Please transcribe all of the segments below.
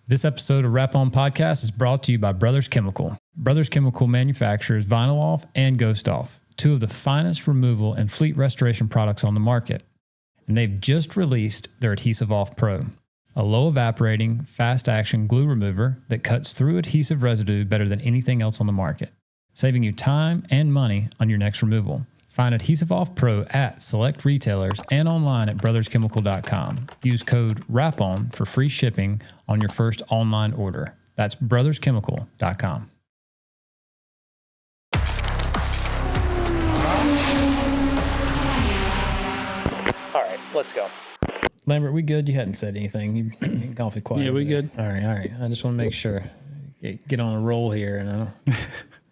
This episode of WrapOn Podcast is brought to you by Brothers Chemical. Brothers Chemical manufactures Vinyl Off and Ghost Off, two of the finest removal and fleet restoration products on the market. And they've just released their Adhesive Off Pro, a low evaporating, fast action glue remover that cuts through adhesive residue better than anything else on the market, saving you time and money on your next removal. Find Adhesive Off Pro at select retailers and online at brotherschemical.com. Use code WrapOn for free shipping on your first online order. That's brotherschemical.com. All right, let's go. Lambert, we good? You hadn't said anything. You've been awfully quiet. Yeah, we good. All right. I just want to make sure. Get on a roll here, and I don't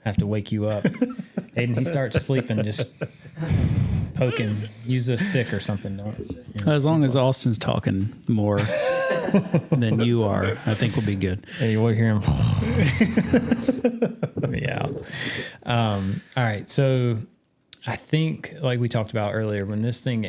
have to wake you up. Aiden, he starts sleeping, just poking. Use a stick or something. As long as Austin's talking more than you are, I think we'll be good. Hey, you will hear him. Yeah. All right. So I think, like we talked about earlier, when this thing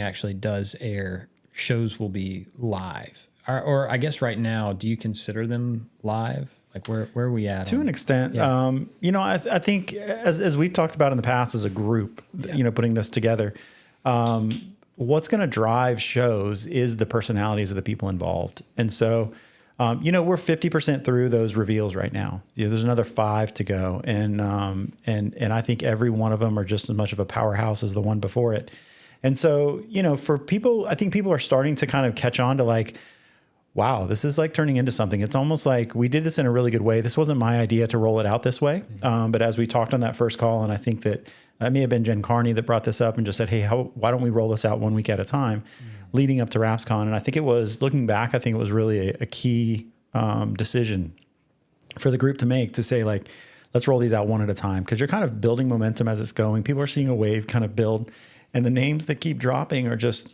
actually does air, shows will be live. Or I guess right now, do you consider them live? Like where are we at? To an extent, yeah. I think as we've talked about in the past as a group, putting this together, what's going to drive shows is the personalities of the people involved. And so, we're 50% through those reveals right now. There's another 5 to go. And I think every one of them are just as much of a powerhouse as the one before it. And so, for people, I think people are starting to kind of catch on to like, wow, this is like turning into something. It's almost like we did this in a really good way. This wasn't my idea to roll it out this way. But as we talked on that first call, and I think that may have been Jen Carney that brought this up and just said, hey, why don't we roll this out 1 week at a time leading up to Wrapscon? And I think it was, looking back, I think it was really a key decision for the group to make, to say like, let's roll these out one at a time, because you're kind of building momentum as it's going. People are seeing a wave kind of build, and the names that keep dropping are just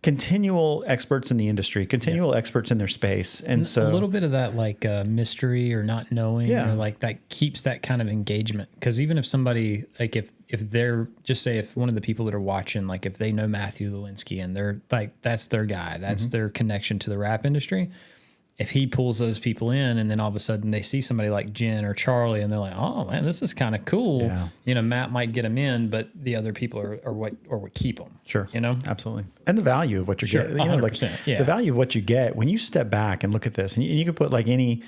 continual experts in the industry, continual experts in their space. And so a little bit of that like mystery or not knowing, or like that keeps that kind of engagement. Because even if somebody, like if they're, just say if one of the people that are watching, like if they know Matthew Lewinsky and they're like, that's their guy, that's their connection to the rap industry. If he pulls those people in, and then all of a sudden they see somebody like Jen or Charlie, and they're like, "Oh man, this is kind of cool." Yeah. Matt might get them in, but the other people are what would keep them. Sure, absolutely. And the value of what you're getting, 100%. The value of what you get when you step back and look at this, and you could put like any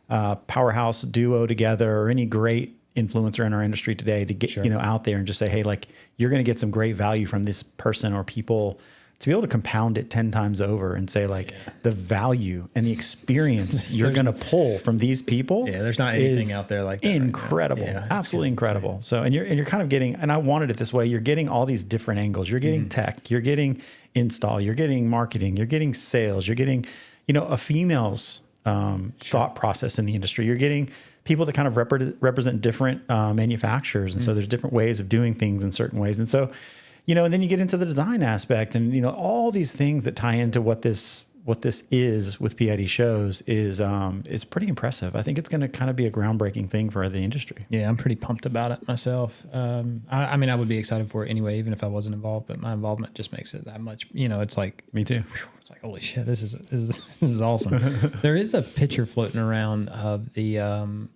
powerhouse duo together, or any great influencer in our industry today to get out there and just say, hey, like you're going to get some great value from this person or people. To be able to compound it 10 times over and say like the value and the experience you're going to pull from these people. Yeah, there's not anything out there like that. Incredible. Right, absolutely incredible. So, and you're kind of getting, and I wanted it this way, you're getting all these different angles. You're getting tech, you're getting install, you're getting marketing, you're getting sales, you're getting, a female's thought process in the industry. You're getting people that kind of represent different manufacturers. And so there's different ways of doing things in certain ways. And so, and then you get into the design aspect, and all these things that tie into what this is with PID shows is pretty impressive. I think it's going to kind of be a groundbreaking thing for the industry. Yeah, I'm pretty pumped about it myself. I mean, I would be excited for it anyway, even if I wasn't involved. But my involvement just makes it that much. It's like me too. It's like, holy shit, this is awesome. There is a picture floating around of the.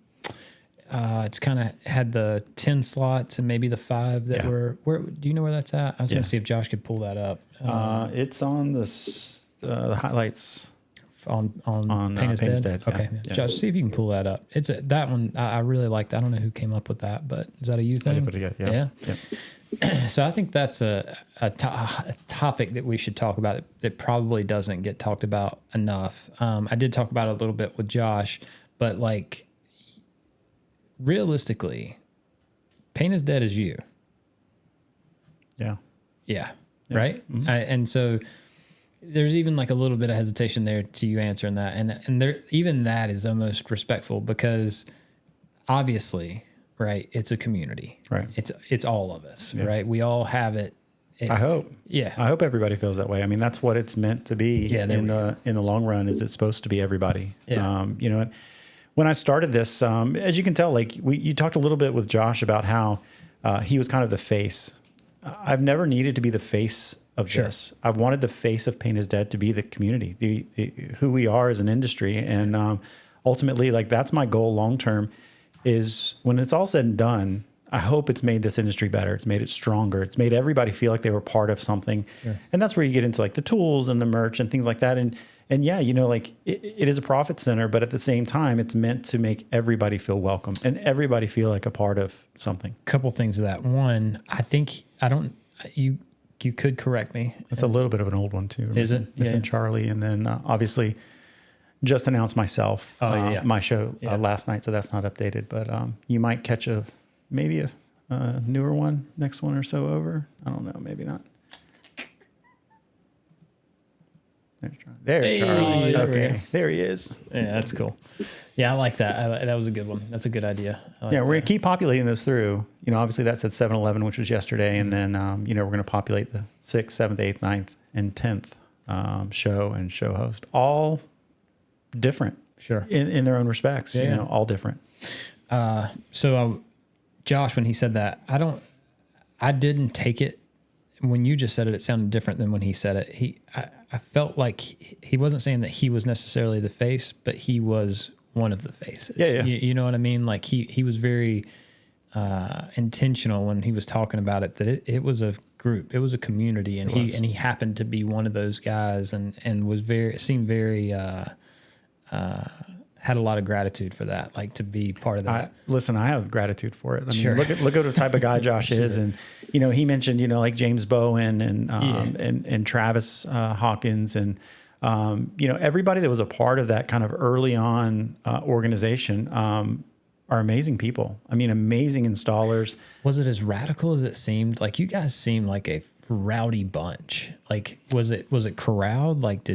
It's kind of had the 10 slots and maybe the 5 that were. Where do you know where that's at? I was going to see if Josh could pull that up. It's on the highlights on Pain is Dead. Okay, Josh, see if you can pull that up. It's that one. I really liked. I don't know who came up with that, but is that a you thing? Yeah. So I think that's a topic that we should talk about that probably doesn't get talked about enough. I did talk about it a little bit with Josh, but like. Realistically, Pain is Dead is you. Yeah. Right? Mm-hmm. And so there's even like a little bit of hesitation there to you answering that. And there, even that is almost respectful, because obviously, right, it's a community. Right. It's all of us, right? We all have it. I hope. Yeah. I hope everybody feels that way. I mean, that's what it's meant to be in the long run, is it's supposed to be everybody. Yeah. When I started this, as you can tell, like you talked a little bit with Josh about how he was kind of the face. I've never needed to be the face of this. I wanted the face of Paint is Dead to be the community, the who we are as an industry. And ultimately, like that's my goal long term is when it's all said and done, I hope it's made this industry better. It's made it stronger. It's made everybody feel like they were part of something. Sure. And that's where you get into like the tools and the merch and things like that. And yeah, you know, like it is a profit center, but at the same time, it's meant to make everybody feel welcome and everybody feel like a part of something. Couple things of that. One, you could correct me. It's a little bit of an old one too. Is it? Missing Charlie. And then obviously just announced myself, my show last night. So that's not updated, but you might catch maybe a newer one, next one or so over. I don't know. Maybe not. There's Charlie. Okay. There he is. Yeah, that's cool. Yeah, I like that. That was a good one. That's a good idea. We're going to keep populating those through. You know, obviously that's at 7-Eleven, which was yesterday. And then, we're going to populate the 6th, 7th, 8th, 9th, and 10th show and show host. All different. Sure. In their own respects, all different. So Josh, when he said that, I didn't take it. When you just said it, it sounded different than when he said it. I felt like he wasn't saying that he was necessarily the face, but he was one of the faces. Yeah. You know what I mean? Like he was very intentional when he was talking about it, that it was a group, it was a community, and he happened to be one of those guys, and seemed very had a lot of gratitude for that, like to be part of that. I have gratitude for it. I mean, sure. look at the type of guy Josh is. And, he mentioned, like James Bowen and Travis Hawkins and, everybody that was a part of that kind of early on organization are amazing people. I mean, amazing installers. Was it as radical as it seemed? Like you guys seemed like a rowdy bunch. Like was it corralled? Like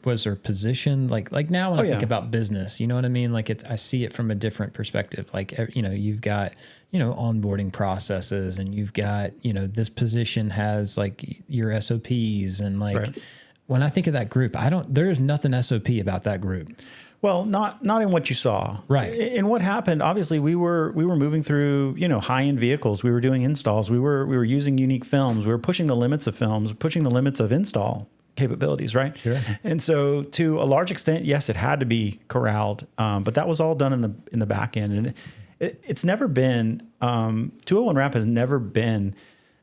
was there position? Like now when I think about business, you know what I mean? Like I see it from a different perspective. Like you've got onboarding processes, and you've got this position has like your SOPs, and like right. When I think of that group, there's nothing SOP about that group. Well, not in what you saw. Right. In what happened, obviously we were moving through, high-end vehicles. We were doing installs. We were using unique films. We were pushing the limits of films, pushing the limits of install capabilities, right? Sure. And so to a large extent, yes, it had to be corralled. But that was all done in the back end. And it's never been 201 Wrap has never been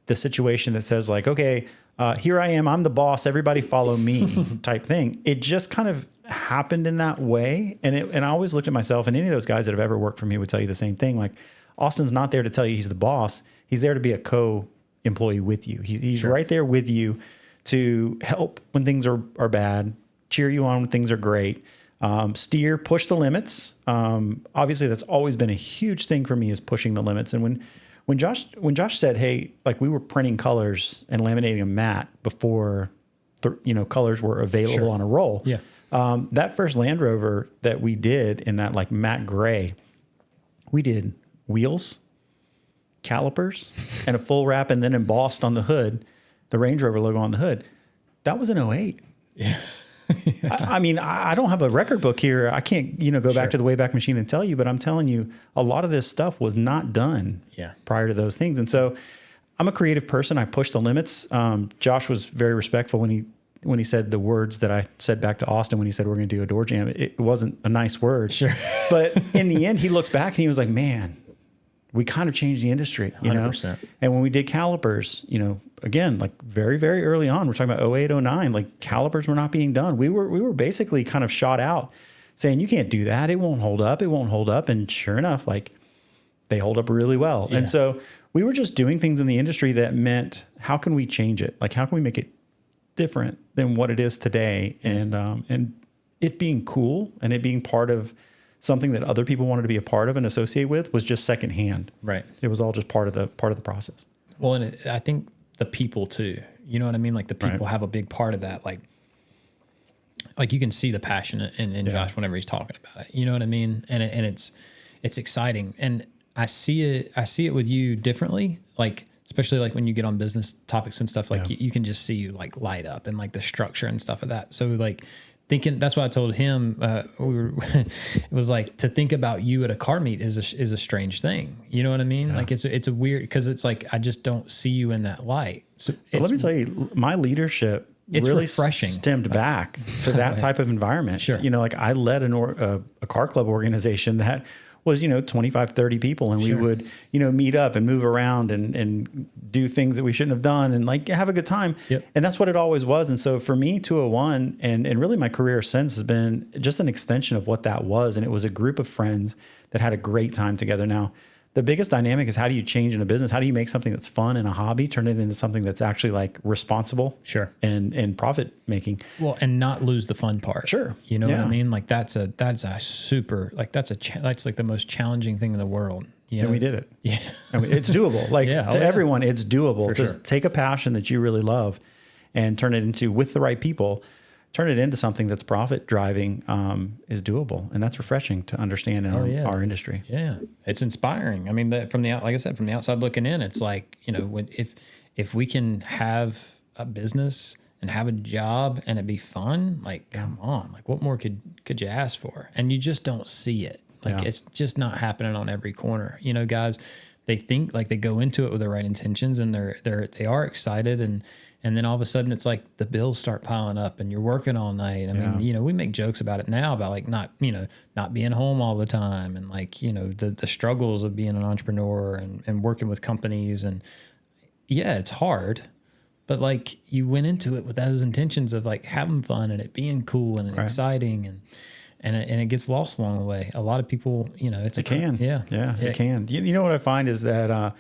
the situation that says like, okay, here I am, I'm the boss, everybody follow me type thing. It just kind of happened in that way. And I always looked at myself, and any of those guys that have ever worked for me would tell you the same thing. Like Austin's not there to tell you he's the boss. He's there to be a co-employee with you. He's sure. right there with you to help when things are bad, cheer you on when things are great, steer, push the limits. Obviously that's always been a huge thing for me, is pushing the limits. And when Josh said, hey, like we were printing colors and laminating a matte before colors were available sure. on a roll. Yeah. That first Land Rover that we did in that like matte gray, we did wheels, calipers, and a full wrap, and then embossed on the hood, the Range Rover logo on the hood. That was in 08. Yeah. I mean, I don't have a record book here. I can't, go back to the Wayback Machine and tell you, but I'm telling you, a lot of this stuff was not done prior to those things. And so I'm a creative person. I push the limits. Josh was very respectful when he said the words that I said back to Austin when he said we're going to do a door jam. It wasn't a nice word. Sure. But in the end, he looks back and he was like, man, we kind of changed the industry, 100%. And when we did calipers, again, like very, very early on, we're talking about 08, 09, like calipers were not being done. We were basically kind of shot out saying, you can't do that. It won't hold up. It won't hold up. And sure enough, like they hold up really well. Yeah. And so we were just doing things in the industry that meant, how can we change it? Like, how can we make it different than what it is today? And it being cool and it being part of something that other people wanted to be a part of and associate with was just secondhand. Right. It was all just part of the process. Well, and I think the people too, you know what I mean? Like the people right. have a big part of that. Like you can see the passion in Josh whenever he's talking about it, you know what I mean? And it's exciting. And I see it with you differently. Like, especially like when you get on business topics and stuff, like you can just see you like light up and like the structure and stuff of that. So like thinking, that's why I told him, it was like, to think about you at a car meet is a strange thing. You know what I mean? Yeah. Like it's a weird, cause it's like, I just don't see you in that light. So let me tell you, my leadership it's really refreshing. Stemmed back to that type of environment. Sure. You know, like I led a car club organization that was, 25, 30 people. And we would, meet up and move around and do things that we shouldn't have done and like have a good time. Yep. And that's what it always was. And so for me, 201 and really my career since has been just an extension of what that was. And it was a group of friends that had a great time together. Now, the biggest dynamic is how do you change in a business? How do you make something that's fun and a hobby, turn it into something that's actually like responsible Sure. and profit making? Well, and not lose the fun part. Sure. You know what I mean? Like that's a super, like that's like the most challenging thing in the world. And we did it. Yeah. I mean, it's doable. Like everyone, it's doable. Just take a passion that you really love and turn it into, with the right people, turn it into something that's profit driving, is doable. And that's refreshing to understand in our industry. Yeah. It's inspiring. I mean, like I said, from the outside looking in, it's like, if we can have a business and have a job and it be fun, like, come on, like what more could you ask for? And you just don't see it. Like it's just not happening on every corner. Guys, they think like they go into it with the right intentions and they are excited and then all of a sudden it's like the bills start piling up and you're working all night. I mean, we make jokes about it now about like not being home all the time and like, the struggles of being an entrepreneur and working with companies. And yeah, it's hard, but like you went into it with those intentions of like having fun and it being cool and exciting and it gets lost along the way. A lot of people, it can. Yeah, it can. You know what I find is that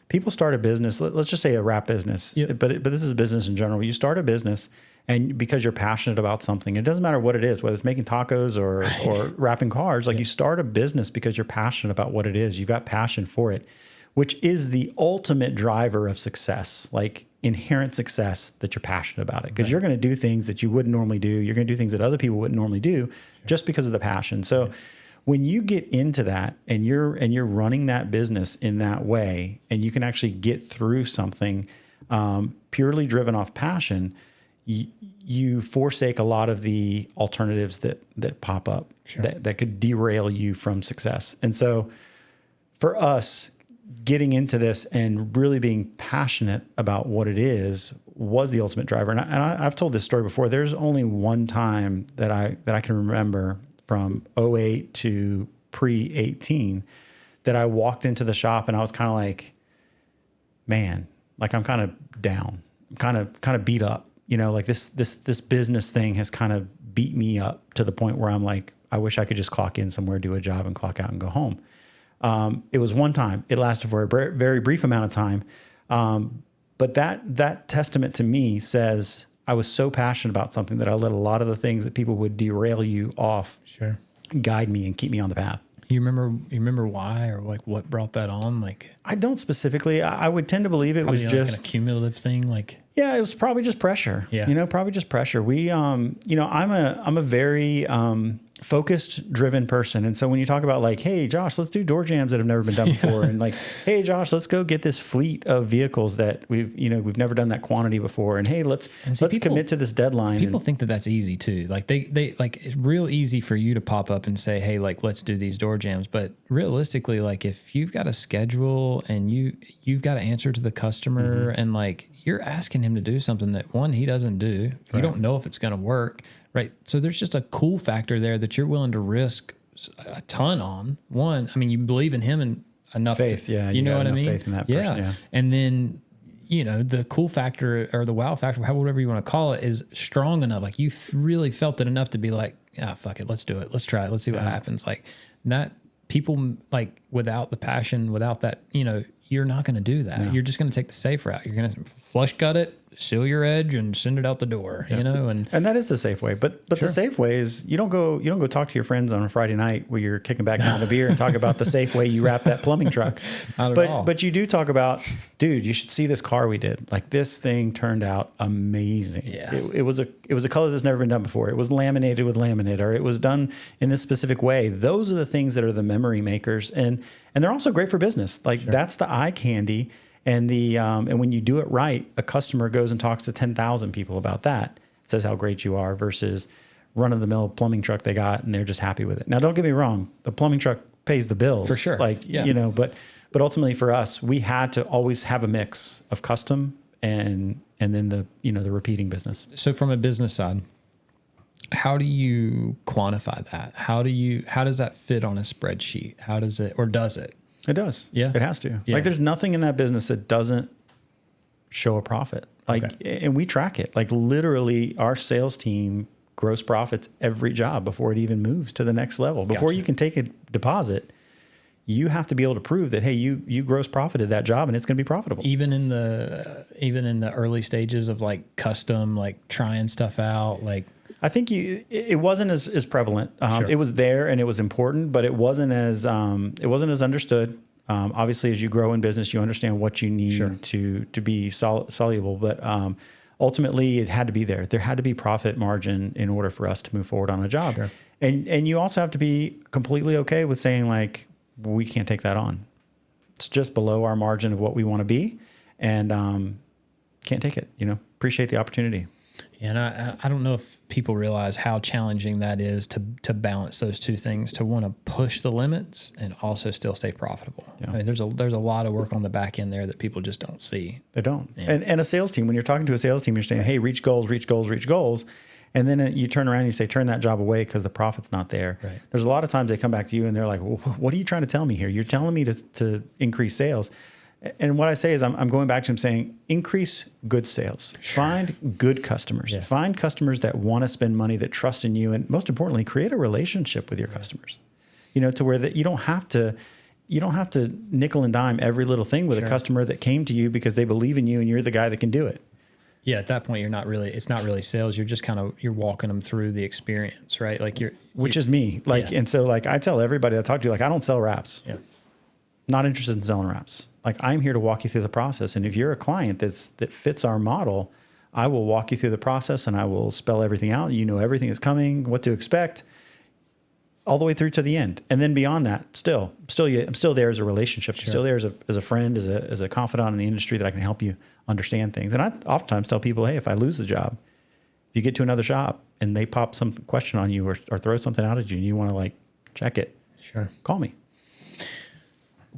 people start a business. Let's just say a wrap business, but this is a business in general. You start a business, and because you're passionate about something, it doesn't matter what it is, whether it's making tacos or wrapping cars. Like you start a business because you're passionate about what it is. You've got passion for it, which is the ultimate driver of success. Like inherent success, that you're passionate about it, because you're going to do things that you wouldn't normally do. You're going to do things that other people wouldn't normally do just because of the passion. So when you get into that and you're running that business in that way, and you can actually get through something purely driven off passion, you forsake a lot of the alternatives that pop up that could derail you from success. And so for us, getting into this and really being passionate about what it is was the ultimate driver. And I've told this story before. There's only one time that I can remember from 2008 to pre-18 that I walked into the shop and I was kind of like, man, like I'm kind of down, kind of beat up, like this business thing has kind of beat me up to the point where I'm like, I wish I could just clock in somewhere, do a job and clock out and go home. It was one time. It lasted for a very brief amount of time. But that testament to me says I was so passionate about something that I let a lot of the things that people would derail you off guide me and keep me on the path. You remember why, or like what brought that on? Like I don't specifically. I would tend to believe it was just like an accumulative thing. Like it was probably just pressure. Yeah, probably just pressure. We I'm a very focused, driven person. And so when you talk about like, hey, Josh, let's do door jams that have never been done before. And like, hey, Josh, let's go get this fleet of vehicles that we've never done that quantity before. And hey, let's commit to this deadline. People think that that's easy too. Like they like, it's real easy for you to pop up and say, hey, like, let's do these door jams. But realistically, like if you've got a schedule and you've got to answer to the customer and like you're asking him to do something that he doesn't do, you don't know if it's going to work. Right. So there's just a cool factor there that you're willing to risk a ton on. One, I mean, you believe in him and enough faith. You know what I mean? Faith in that person. Yeah. And then, the cool factor or the wow factor, whatever you want to call it, is strong enough. Like you really felt it enough to be like, fuck it. Let's do it. Let's try it. Let's see what happens. Like that people like without the passion, without that, you're not going to do that. No. You're just going to take the safe route. You're going to flush cut it, seal your edge, and send it out the door. And that is the safe way. But the safe way is you don't go talk to your friends on a Friday night where you're kicking back down the beer and talk about the safe way you wrap that plumbing truck. Not at all. But you do talk about, dude, you should see this car we did. Like this thing turned out amazing. Yeah. It was a color that's never been done before. It was laminated with laminate, or it was done in this specific way. Those are the things that are the memory makers, and they're also great for business. Like that's the eye candy. And and when you do it right, a customer goes and talks to 10,000 people about that. It says how great you are versus run-of-the-mill plumbing truck they got, and they're just happy with it. Now, don't get me wrong, the plumbing truck pays the bills For sure. Like, you know, but ultimately for us, we had to always have a mix of custom and then the, you know, the repeating business. So from a business side, how do you quantify that? How does that fit on a spreadsheet? How does it, or does it? It does. Yeah. It has to. Yeah. Like there's nothing in that business that doesn't show a profit. Like, and we track it. Like literally our sales team gross profits every job before it even moves to the next level. Before you can take a deposit, you have to be able to prove that, hey, you gross profited that job and it's going to be profitable. Even in the early stages of like custom, like trying stuff out, like I think it wasn't as prevalent. Sure. It was there and it was important, but it wasn't as understood. Obviously, as you grow in business, you understand what you need to be soluble. But ultimately, it had to be there. There had to be profit margin in order for us to move forward on a job. Sure. And you also have to be completely okay with saying like, we can't take that on. It's just below our margin of what we want to be, and can't take it. You know, appreciate the opportunity. And I don't know if people realize how challenging that is to balance those two things, to want to push the limits and also still stay profitable. Yeah. I mean, there's a lot of work on the back end there that people just don't see. They don't. Yeah. And a sales team, when you're talking to a sales team, you're saying, hey, reach goals, reach goals, reach goals. And then you turn around and you say, turn that job away because the profit's not there. Right. There's a lot of times they come back to you and they're like, well, what are you trying to tell me here? You're telling me to increase sales. And what I say is I'm going back to him saying, increase good sales, find good customers, find customers that want to spend money, that trust in you. And most importantly, create a relationship with your customers, you know, to where that you don't have to nickel and dime every little thing with a customer that came to you because they believe in you and you're the guy that can do it. Yeah. At that point, it's not really sales. You're just you're walking them through the experience, right? Like which is me. Like, and so like I tell everybody I talk to, like, I don't sell wraps. Yeah. Not interested in selling wraps. Like I'm here to walk you through the process. And if you're a client that fits our model, I will walk you through the process and I will spell everything out. You know, everything is coming, what to expect, all the way through to the end. And then beyond that, I'm still there as a relationship. I'm still there as a friend, as a confidant in the industry that I can help you understand things. And I oftentimes tell people, hey, if I lose the job, if you get to another shop and they pop some question on you or throw something out at you and you want to like check it, call me.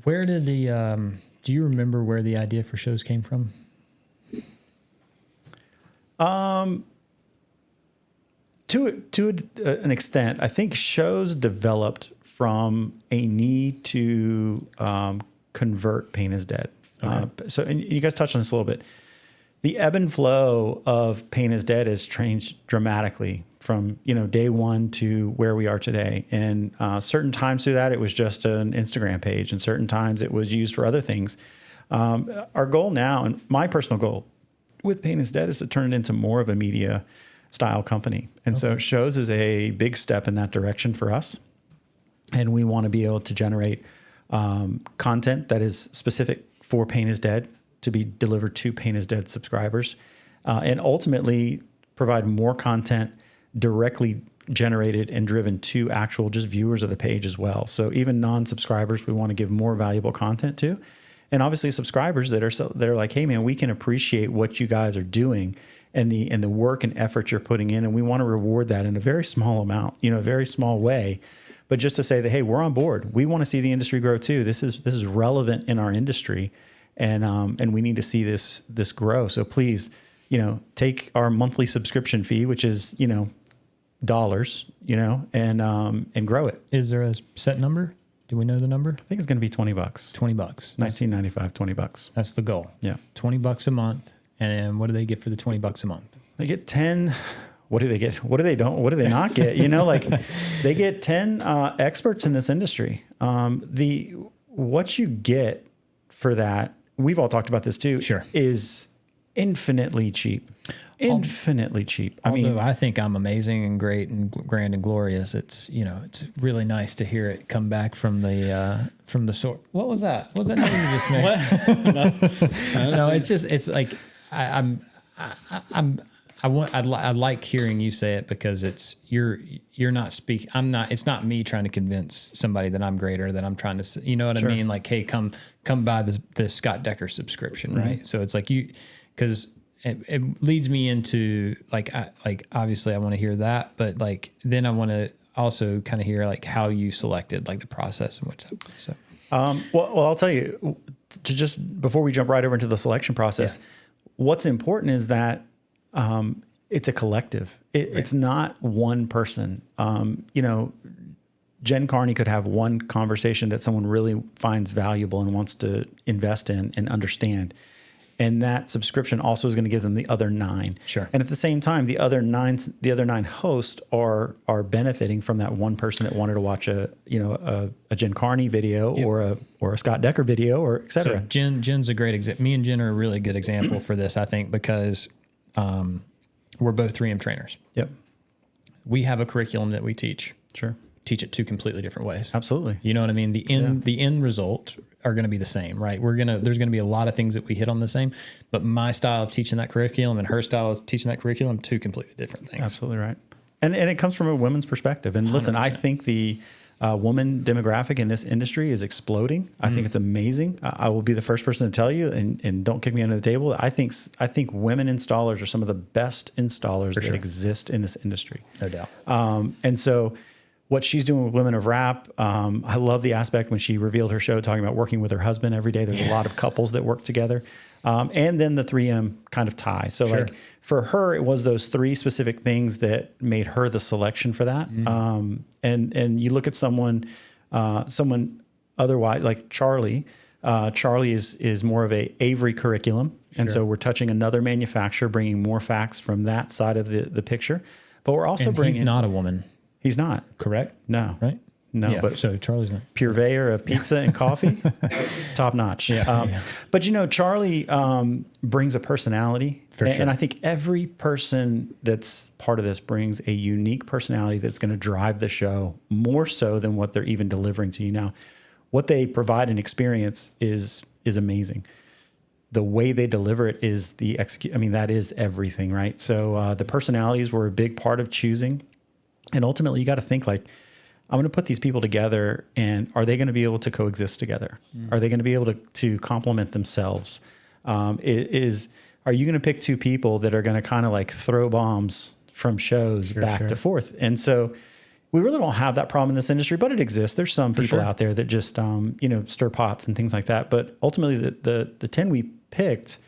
Where did do you remember where the idea for shows came from? To an extent, I think shows developed from a need to convert Pain is Dead. Okay. And you guys touched on this a little bit. The ebb and flow of Pain is Dead has changed dramatically from, you know, day one to where we are today. And certain times through that, it was just an Instagram page, and certain times it was used for other things. Our goal now, and my personal goal with Pain is Dead, is to turn it into more of a media style company. And so shows is a big step in that direction for us. And we want to be able to generate content that is specific for Pain is Dead to be delivered to Pain is Dead subscribers, and ultimately provide more content directly generated and driven to actual just viewers of the page as well. So even non-subscribers, we want to give more valuable content to. And obviously subscribers that are like, hey man, we can appreciate what you guys are doing and the work and effort you're putting in. And we want to reward that in a very small amount, you know, a very small way. But just to say that, hey, we're on board. We want to see the industry grow too. This is relevant in our industry. And we need to see this grow. So please, you know, take our monthly subscription fee, which is, you know, dollars, you know, and grow it. Is there a set number? Do we know the number? I think it's going to be $20. $20. $19.95, $20. That's the goal. Yeah. $20 a month. And what do they get for the $20 a month? They get 10. What do they get? What do they not get? You know, like they get 10 experts in this industry. What you get for that, we've all talked about this too, is infinitely cheap. Infinitely cheap. Although I think I'm amazing and great and grand and glorious, it's, you know, it's really nice to hear it come back from the source. What was that? What was that noise you just made? No, it's just, it's like I like hearing you say it because it's you're not speaking. It's not me trying to convince somebody that I'm greater, that I'm trying to, you know what I mean? Like, hey, come buy the Scott Decker subscription, right? So it's like because it leads me into like obviously I want to hear that, but like then I want to also kind of hear like how you selected like the process in which that was. So well, I'll tell you, to just before we jump right over into the selection process, what's important is that it's a collective. It's not one person. You know, Jen Carney could have one conversation that someone really finds valuable and wants to invest in and understand. And that subscription also is going to give them the other 9. Sure. And at the same time, the other 9 hosts are benefiting from that one person that wanted to watch a Jen Carney video or a Scott Decker video or et cetera. So Jen's a great example. Me and Jen are a really good example for this, I think, because we're both 3M trainers. Yep. We have a curriculum that we teach. Sure. Teach it 2 completely different ways. Absolutely. You know what I mean? The end result are going to be the same, right? There's going to be a lot of things that we hit on the same, but my style of teaching that curriculum and her style of teaching that curriculum, 2 completely different things. Absolutely right. And it comes from a women's perspective. And listen, 100%. I think the woman demographic in this industry is exploding. I think it's amazing. I will be the first person to tell you, and don't kick me under the table. I think women installers are some of the best installers that exist in this industry. No doubt. And so what she's doing with Women of Wrap, I love the aspect when she revealed her show talking about working with her husband every day. There's a lot of couples that work together. And then the 3M kind of tie. So like for her, it was those 3 specific things that made her the selection for that. And you look at someone otherwise, like Charlie. Charlie is more of a Avery curriculum. And so we're touching another manufacturer, bringing more facts from that side of the picture. But we're also bringing... He's not a woman. He's not. Correct? No. Right? No, yeah, but so Charlie's not. Purveyor of pizza and coffee, top notch. But you know, Charlie brings a personality, For sure. And I think every person that's part of this brings a unique personality that's going to drive the show more so than what they're even delivering to you. Now, what they provide and experience is amazing. The way they deliver it is the execute. I mean, that is everything, right? So the personalities were a big part of choosing. And ultimately, you got to think like, I'm going to put these people together, and are they going to be able to coexist together? Are they going to be able to complement themselves? Are you going to pick 2 people that are going to kind of like throw bombs from shows back to forth? And so we really don't have that problem in this industry, but it exists. There's some people out there that just, stir pots and things like that. But ultimately, the 10 we picked,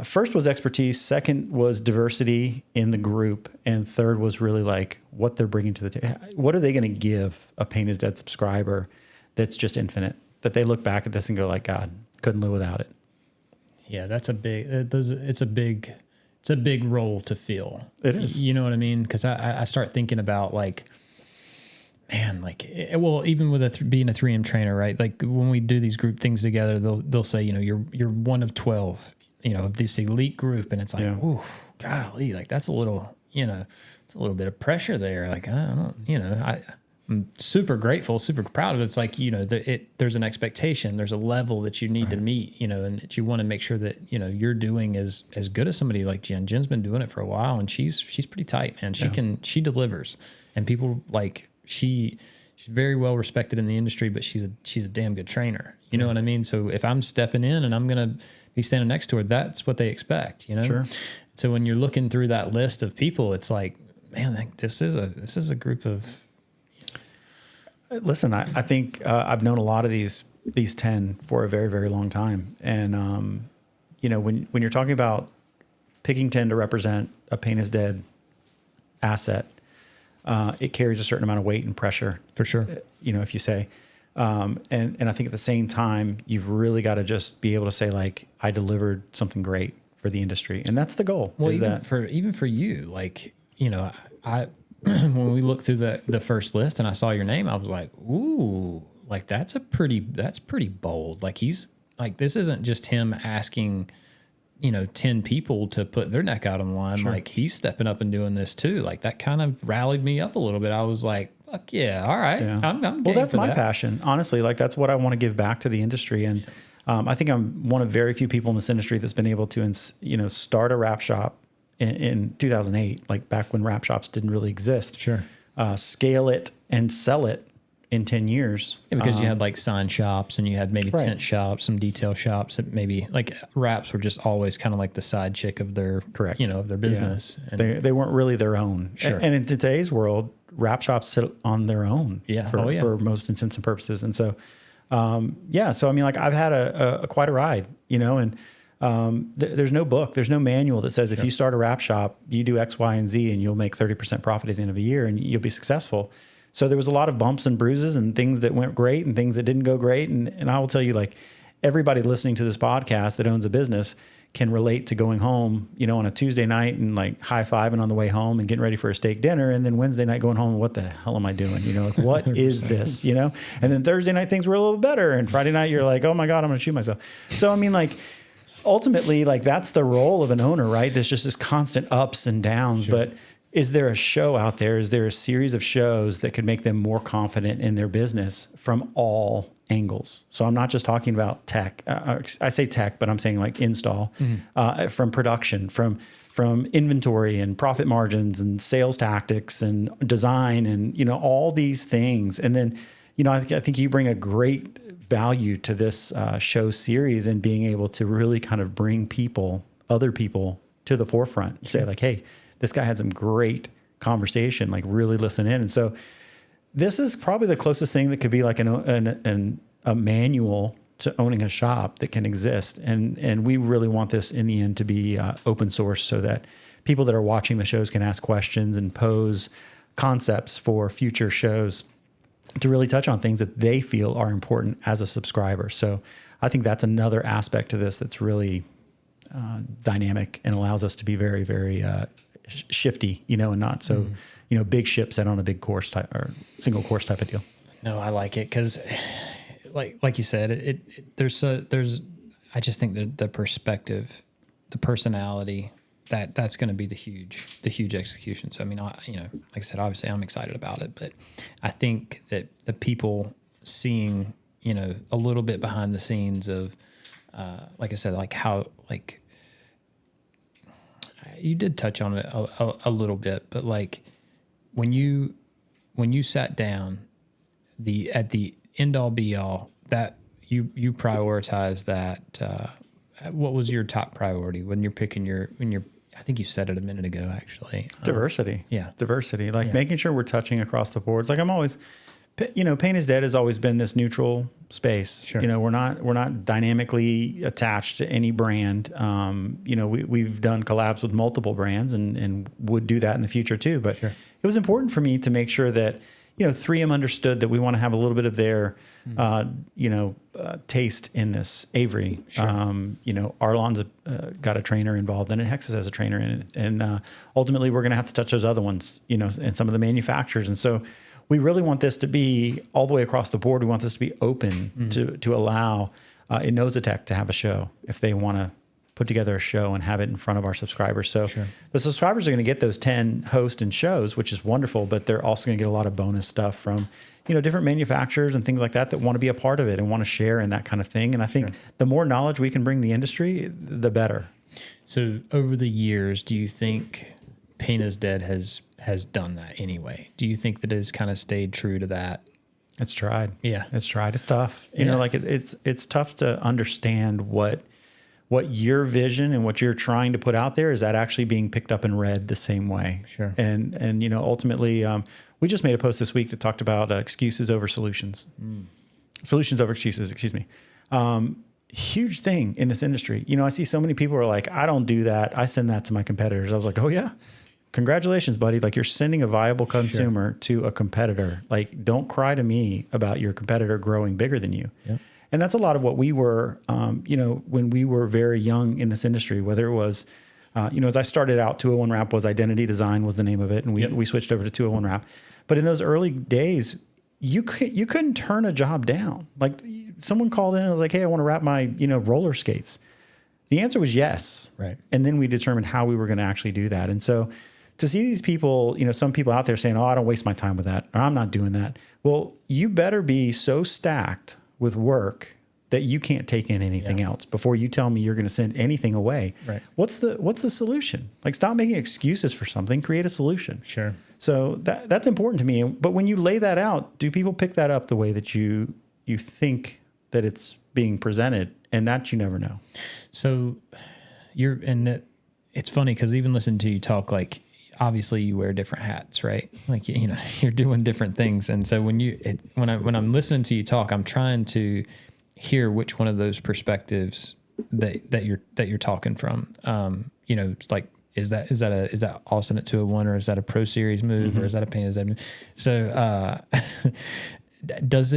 first was expertise, second was diversity in the group, and third was really like what they're bringing to the table. What are they going to give a Pain is Dead subscriber that's just infinite, that they look back at this and go like, God, couldn't live without it. Yeah, it's a big role to fill. It is. You know what I mean? Because I start thinking about like, man, like, well, even with being a 3M trainer, right? Like when we do these group things together, they'll say, you're one of 12. Of this elite group, and it's like, ooh, golly, like that's a little, it's a little bit of pressure there. Like, I don't, I'm super grateful, super proud of it. It's like, there's an expectation, there's a level that you need to meet, and that you want to make sure that, you're doing as good as somebody like Jen. Jen's been doing it for a while, and she's pretty tight, man. She delivers, and people like, she's very well respected in the industry, but she's a damn good trainer. You know what I mean? So if I'm stepping in and I'm going to be standing next to her, that's what they expect, Sure. So when you're looking through that list of people, it's like, man, this is a group of. Listen, I think I've known a lot of these 10 for a very, very long time. And, when you're talking about picking 10 to represent a Pain is Dead asset, it carries a certain amount of weight and pressure. For sure. If you say, and I think at the same time, you've really got to just be able to say like, I delivered something great for the industry. And that's the goal. Well, even for you, like, I, when we looked through the first list and I saw your name, I was like, ooh, like that's pretty bold. Like he's like, this isn't just him asking, 10 people to put their neck out on the line. Sure. Like he's stepping up and doing this too. Like that kind of rallied me up a little bit. I was like, fuck yeah. All right. Yeah. I'm well, that's my passion. Honestly, like that's what I want to give back to the industry. And I think I'm one of very few people in this industry that's been able to, start a wrap shop in 2008, like back when wrap shops didn't really exist. Sure. Scale it and sell it in 10 years. Yeah, because you had like sign shops and you had maybe Right. tent shops, some detail shops that maybe like wraps were just always kind of like the side chick of their, Correct. you know, of their business. And They weren't really their own. Sure. And in today's world, wrap shops sit on their own Yeah. for most intents and purposes. And so, so I mean, like I've had a quite a ride, you know, and there's no book, there's no manual that says if you start a wrap shop, you do X, Y, and Z, and you'll make 30% profit at the end of a year, and you'll be successful. So there was a lot of bumps and bruises and things that went great and things that didn't go great. And I will tell you, like everybody listening to this podcast that owns a business can relate to going home, you know, on a Tuesday night and like high-fiving on the way home and getting ready for a steak dinner. And then Wednesday night going home, what the hell am I doing? You know, like, what is this, you know? And then Thursday night, things were a little better. And Friday night, you're like, oh my God, I'm going to shoot myself. So, I mean, like, ultimately, like that's the role of an owner, right? There's just this constant ups and downs. Sure. But is there a show out there? Is there a series of shows that could make them more confident in their business from all angles? So I'm not just talking about tech. I say tech, but I'm saying like install, from production, from inventory and profit margins and sales tactics and design and, you know, all these things. And then, you know, I think you bring a great value to this show series and being able to really kind of bring other people to the forefront. Say like, hey, this guy had some great conversation, like really listen in. And so this is probably the closest thing that could be like a manual to owning a shop that can exist. And we really want this in the end to be open source so that people that are watching the shows can ask questions and pose concepts for future shows to really touch on things that they feel are important as a subscriber. So I think that's another aspect to this that's really dynamic and allows us to be very, very shifty, you know, and not so, you know, big ship set on a big course type or single course type of deal. No, I like it because, like you said, there's I just think the perspective, the personality, that's going to be the huge execution. So I mean, you know, like I said, obviously I'm excited about it, but I think that the people seeing, you know, a little bit behind the scenes of, like I said, like how like. You did touch on it a little bit, but like when you sat down, at the end all be all that you prioritize that. What was your top priority when you're picking I think you said it a minute ago, actually. Diversity. Diversity. Like making sure we're touching across the boards. Like I'm always, you know, Pain is Dead has always been this neutral space. Sure. You know, we're not dynamically attached to any brand. You know, we've done collabs with multiple brands and would do that in the future too. But it was important for me to make sure that, you know, 3M understood that we want to have a little bit of their, taste in this. Avery, you know, Arlon's got a trainer involved in it. Hexas has a trainer in it. And ultimately we're going to have to touch those other ones, you know, and some of the manufacturers. And so we really want this to be all the way across the board. We want this to be open to allow Innosatech to have a show if they want to put together a show and have it in front of our subscribers. So the subscribers are going to get those 10 hosts and shows, which is wonderful, but they're also going to get a lot of bonus stuff from, you know, different manufacturers and things like that want to be a part of it and want to share in that kind of thing. And I think the more knowledge we can bring the industry, the better. So over the years, do you think Pain is Dead has done that anyway? Do you think that it has kind of stayed true to that? It's tried. Yeah. It's tried. It's tough. You know, like it's tough to understand what your vision and what you're trying to put out there is that actually being picked up and read the same way. Sure. And you know, ultimately, we just made a post this week that talked about excuses over solutions. Solutions over excuses, excuse me. Huge thing in this industry. You know, I see so many people are like, I don't do that. I send that to my competitors. I was like, oh yeah, congratulations, buddy. Like you're sending a viable consumer to a competitor. Like don't cry to me about your competitor growing bigger than you. Yep. And that's a lot of what we were, you know, when we were very young in this industry, whether it was, you know, as I started out, 201 Wrap was identity design was the name of it. And we switched over to 201 Wrap. But in those early days, you couldn't turn a job down. Like someone called in and was like, hey, I want to wrap my, you know, roller skates. The answer was yes. Right. And then we determined how we were going to actually do that. And so to see these people, you know, some people out there saying, oh, I don't waste my time with that, or I'm not doing that. Well, you better be so stacked with work that you can't take in anything else before you tell me you're going to send anything away. Right. What's the solution? Like, stop making excuses for something, create a solution. Sure. So that's important to me. But when you lay that out, do people pick that up the way that you think that it's being presented? And that you never know. So it's funny because even listening to you talk, like, obviously you wear different hats, right? Like, you're doing different things. And so when I'm listening to you talk, I'm trying to hear which one of those perspectives that you're talking from. It's like, is that Austin at 201, or is that a Pro Series move, or is that a Pain is Dead move? So, does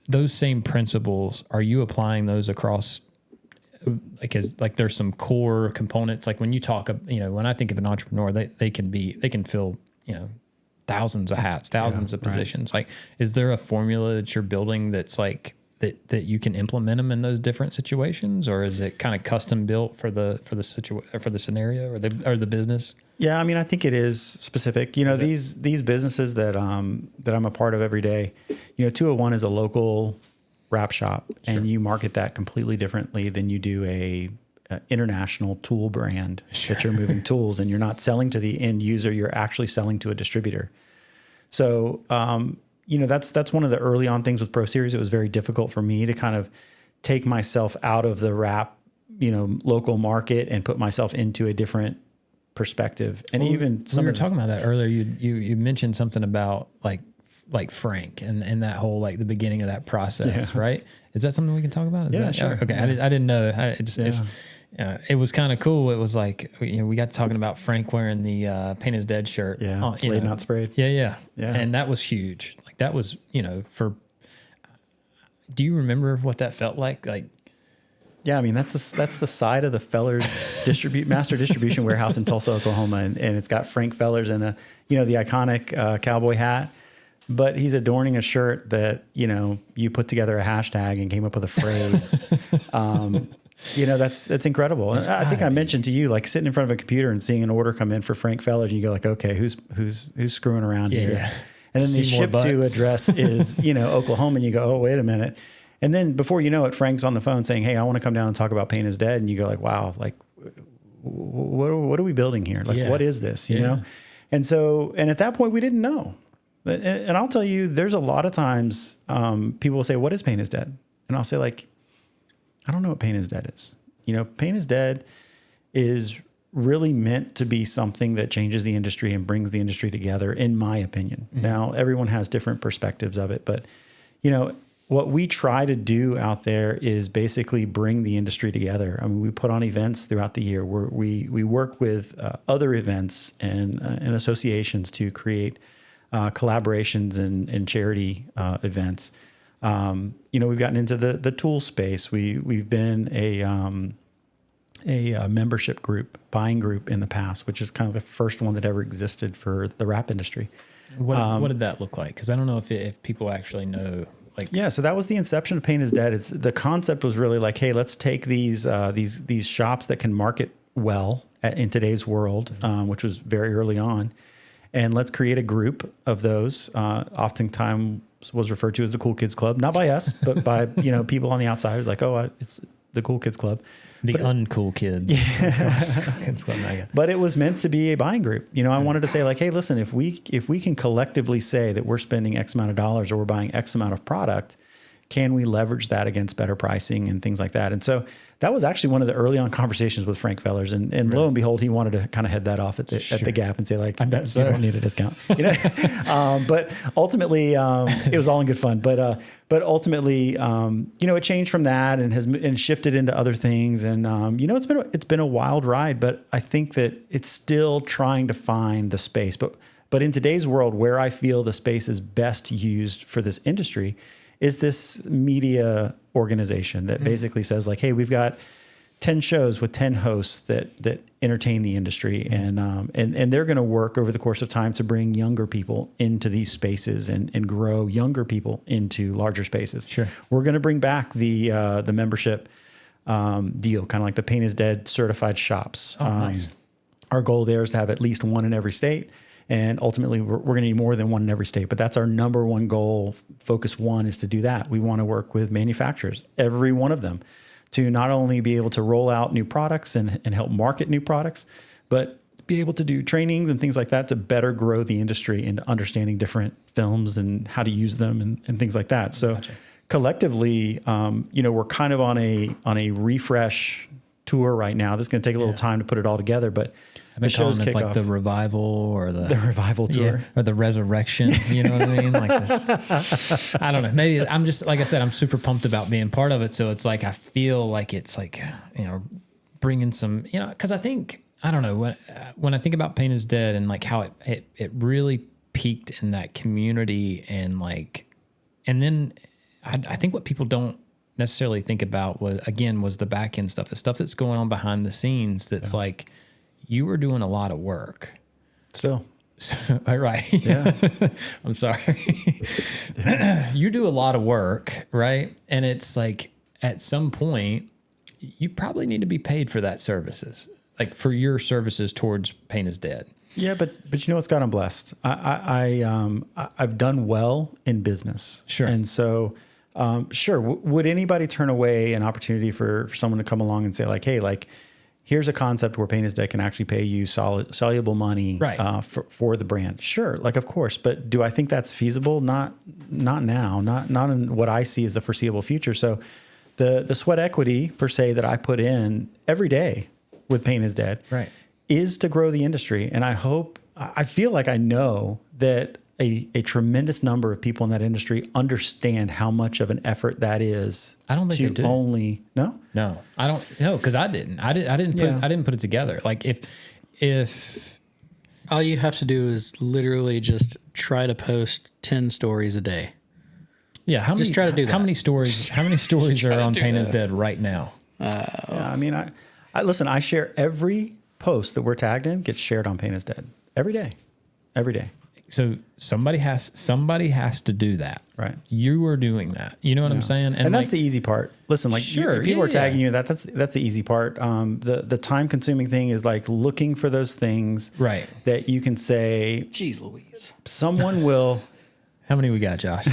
those same principles, are you applying those across, like there's some core components, like when you talk, when I think of an entrepreneur, they can fill, thousands of hats, thousands of positions. Right. Like, is there a formula that you're building that's like, that you can implement them in those different situations, or is it kind of custom built for the scenario or the business? Yeah, I mean, I think it is specific. These businesses that I'm a part of every day. 201 is a local wrap shop, and you market that completely differently than you do a international tool brand that you're moving tools, and you're not selling to the end user. You're actually selling to a distributor. So, that's one of the early on things with Pro Series. It was very difficult for me to kind of take myself out of the wrap, local market and put myself into a different perspective. And even we were talking about that earlier. You mentioned something about like Frank and that whole, like, the beginning of that process, right? Is that something we can talk about? Sure. Okay. Yeah. I didn't know. It was kind of cool. It was like, we got to talking about Frank wearing the Pain is Dead shirt. Yeah. Laid not sprayed. Yeah. And that was huge. Like, that was, do you remember what that felt like? Like, yeah, I mean, that's the side of the Fellers master distribution warehouse in Tulsa, Oklahoma. And it's got Frank Fellers and the iconic cowboy hat, but he's adorning a shirt that, you put together a hashtag and came up with a phrase. That's incredible. I think I mentioned to you, like, sitting in front of a computer and seeing an order come in for Frank Fellers, and you go like, okay, who's screwing around here? Yeah. And then the ship to address is, Oklahoma, and you go, oh, wait a minute. And then before you know it, Frank's on the phone saying, hey, I want to come down and talk about Pain is Dead. And you go like, wow, like, what are we building here? Like, what is this, you know? And so, and at that point we didn't know. And I'll tell you, there's a lot of times people will say, what is Pain is Dead? And I'll say, like, I don't know what Pain is Dead is. Pain is Dead is really meant to be something that changes the industry and brings the industry together, in my opinion. Mm-hmm. Now, everyone has different perspectives of it, but, what we try to do out there is basically bring the industry together. I mean, we put on events throughout the year where we work with other events and associations to create collaborations and charity events. We've gotten into the tool space. We've been a membership group, buying group in the past, which is kind of the first one that ever existed for the wrap industry. What did that look like? Because I don't know if people actually know. So that was the inception of Pain is Dead. The concept was really like, hey, let's take these shops that can market well in today's world, which was very early on, and let's create a group of those. Oftentimes was referred to as the Cool Kids Club, not by us, but by people on the outside, like, oh, it's the Cool Kids Club. Uncool kids. Yeah. But it was meant to be a buying group. I wanted to say, like, hey, listen, if we can collectively say that we're spending X amount of dollars or we're buying X amount of product, can we leverage that against better pricing and things like that? And so that was actually one of the early on conversations with Frank Fellers. And right. Lo and behold, he wanted to kind of head that off at the Gap and say, like, I bet so. You don't need a discount. But ultimately, it was all in good fun. But ultimately, it changed from that and shifted into other things. And it's been a wild ride. But I think that it's still trying to find the space. But in today's world, where I feel the space is best used for this industry is this media organization that basically says, like, hey, we've got 10 shows with 10 hosts that entertain the industry, and they're going to work over the course of time to bring younger people into these spaces and grow younger people into larger spaces. Sure. We're going to bring back the membership deal, kind of like the Pain is Dead certified shops. Oh, nice. Our goal there is to have at least one in every state. And ultimately, we're going to need more than one in every state. But that's our number one goal. Focus one is to do that. We want to work with manufacturers, every one of them, to not only be able to roll out new products and help market new products, but be able to do trainings and things like that to better grow the industry into understanding different films and how to use them and things like that. So collectively, we're kind of on a refresh tour right now. This is going to take a little time to put it all together, but the shows kick off. The revival or the revival tour or the resurrection. You know what I mean? Like this. I don't know. Maybe I'm just, like I said, I'm super pumped about being part of it. So it's like, I feel like it's like, bringing some, cause I think, I don't know, when I think about Pain is Dead and like how it really peaked in that community and then I think what people don't necessarily think about was the back end stuff, the stuff that's going on behind the scenes. That's like, you were doing a lot of work still. Right. Yeah. I'm sorry. You do a lot of work, right? And it's like, at some point you probably need to be paid for that services, like for your services towards Pain is Dead. Yeah. But you know what's, God, I'm blessed. I've done well in business. Sure. And so, sure. Would anybody turn away an opportunity for someone to come along and say like, hey, like, here's a concept where Pain is Dead can actually pay you soluble money, right, for the brand? Sure. Like, of course. But do I think that's feasible? Not now, not in what I see as the foreseeable future. So the sweat equity per se that I put in every day with Pain is Dead, right, is to grow the industry. And I feel like I know that a tremendous number of people in that industry understand how much of an effort that is. I don't think they do. No, I don't know. Cause I didn't put it together. Like if all you have to do is literally just try to post 10 stories a day. Yeah. Just try to do that. How many stories are on Pain is Dead right now? Yeah, I mean, I listen, I share every post that we're tagged in gets shared on Pain is Dead every day. So somebody has to do that. Right. You are doing that. You know what I'm saying? And that's the easy part. Listen, like, sure, people are tagging you. That's the easy part. The time consuming thing is like looking for those things, right, that you can say, geez Louise, someone will. How many we got, Josh?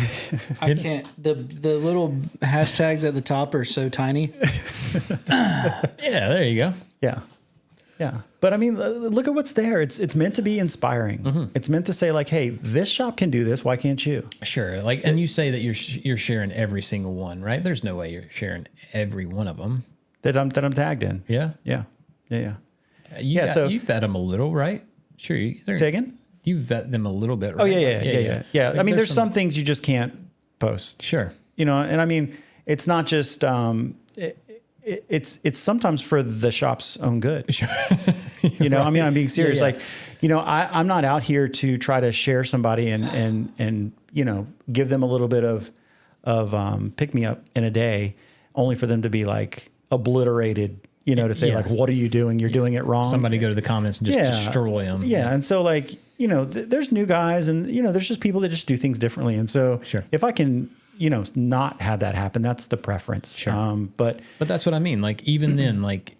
I can't. The little hashtags at the top are so tiny. Yeah, there you go. Yeah. Yeah. But I mean, look at what's there. It's meant to be inspiring. Mm-hmm. It's meant to say like, hey, this shop can do this. Why can't you? Sure. Like, and you say that you're sharing every single one, right? There's no way you're sharing every one of them that I'm tagged in. Yeah. Yeah. So you vet them a little, right? Sure. Say again? You vet them a little bit, right? Oh yeah. Like, I mean, there's some things you just can't post. Sure. And I mean, it's not just, it's sometimes for the shop's own good. Sure. Right. I mean, I'm being serious. Yeah. Like, I'm not out here to try to share somebody and give them a little bit of pick me up in a day, only for them to be like obliterated, to say like, what are you doing? You're doing it wrong. Somebody go to the comments and just destroy them. Yeah. And so like, there's new guys and, there's just people that just do things differently. And so if I can, not have that happen, that's the preference. Sure. But that's what I mean. Like, even then, like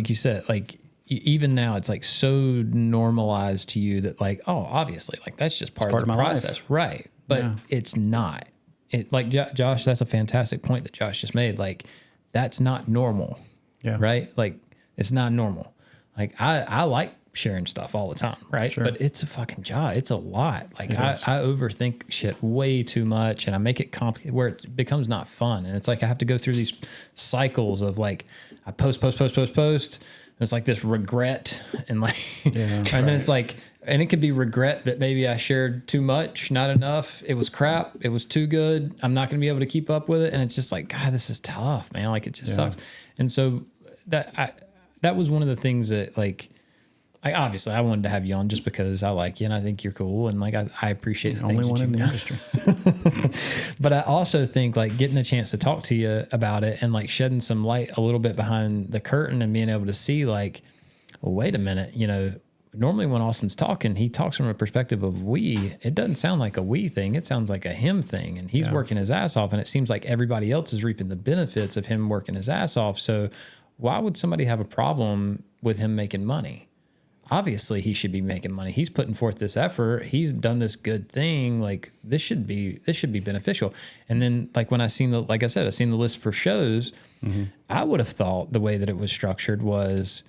you said, like, even now it's like so normalized to you that like, oh, obviously like that's just part of the process. Life. Right. But it's not. It like Josh, that's a fantastic point that Josh just made. Like, that's not normal. Yeah. Right. Like, it's not normal. Like, I like sharing stuff all the time. Right. Sure. But it's a fucking job. It's a lot. Like, I overthink shit way too much and I make it complicated where it becomes not fun. And it's like, I have to go through these cycles of like, I post. And it's like this regret and like, and then it's like, and it could be regret that maybe I shared too much, not enough. It was crap. It was too good. I'm not going to be able to keep up with it. And it's just like, God, this is tough, man. Like, it just sucks. And so that was one of the things that like, obviously I wanted to have you on just because I like you and I think you're cool. And like, I appreciate the only one in the industry. But I also think like getting a chance to talk to you about it and like shedding some light a little bit behind the curtain and being able to see like, well, wait a minute, normally when Austin's talking, he talks from a perspective of we. It doesn't sound like a we thing. It sounds like a him thing. And he's working his ass off. And it seems like everybody else is reaping the benefits of him working his ass off. So why would somebody have a problem with him making money? obviously he should be making money. He's putting forth this effort. He's done this good thing. Like this should be beneficial. And then like when I seen the list for shows, I would have thought the way that it was structured was,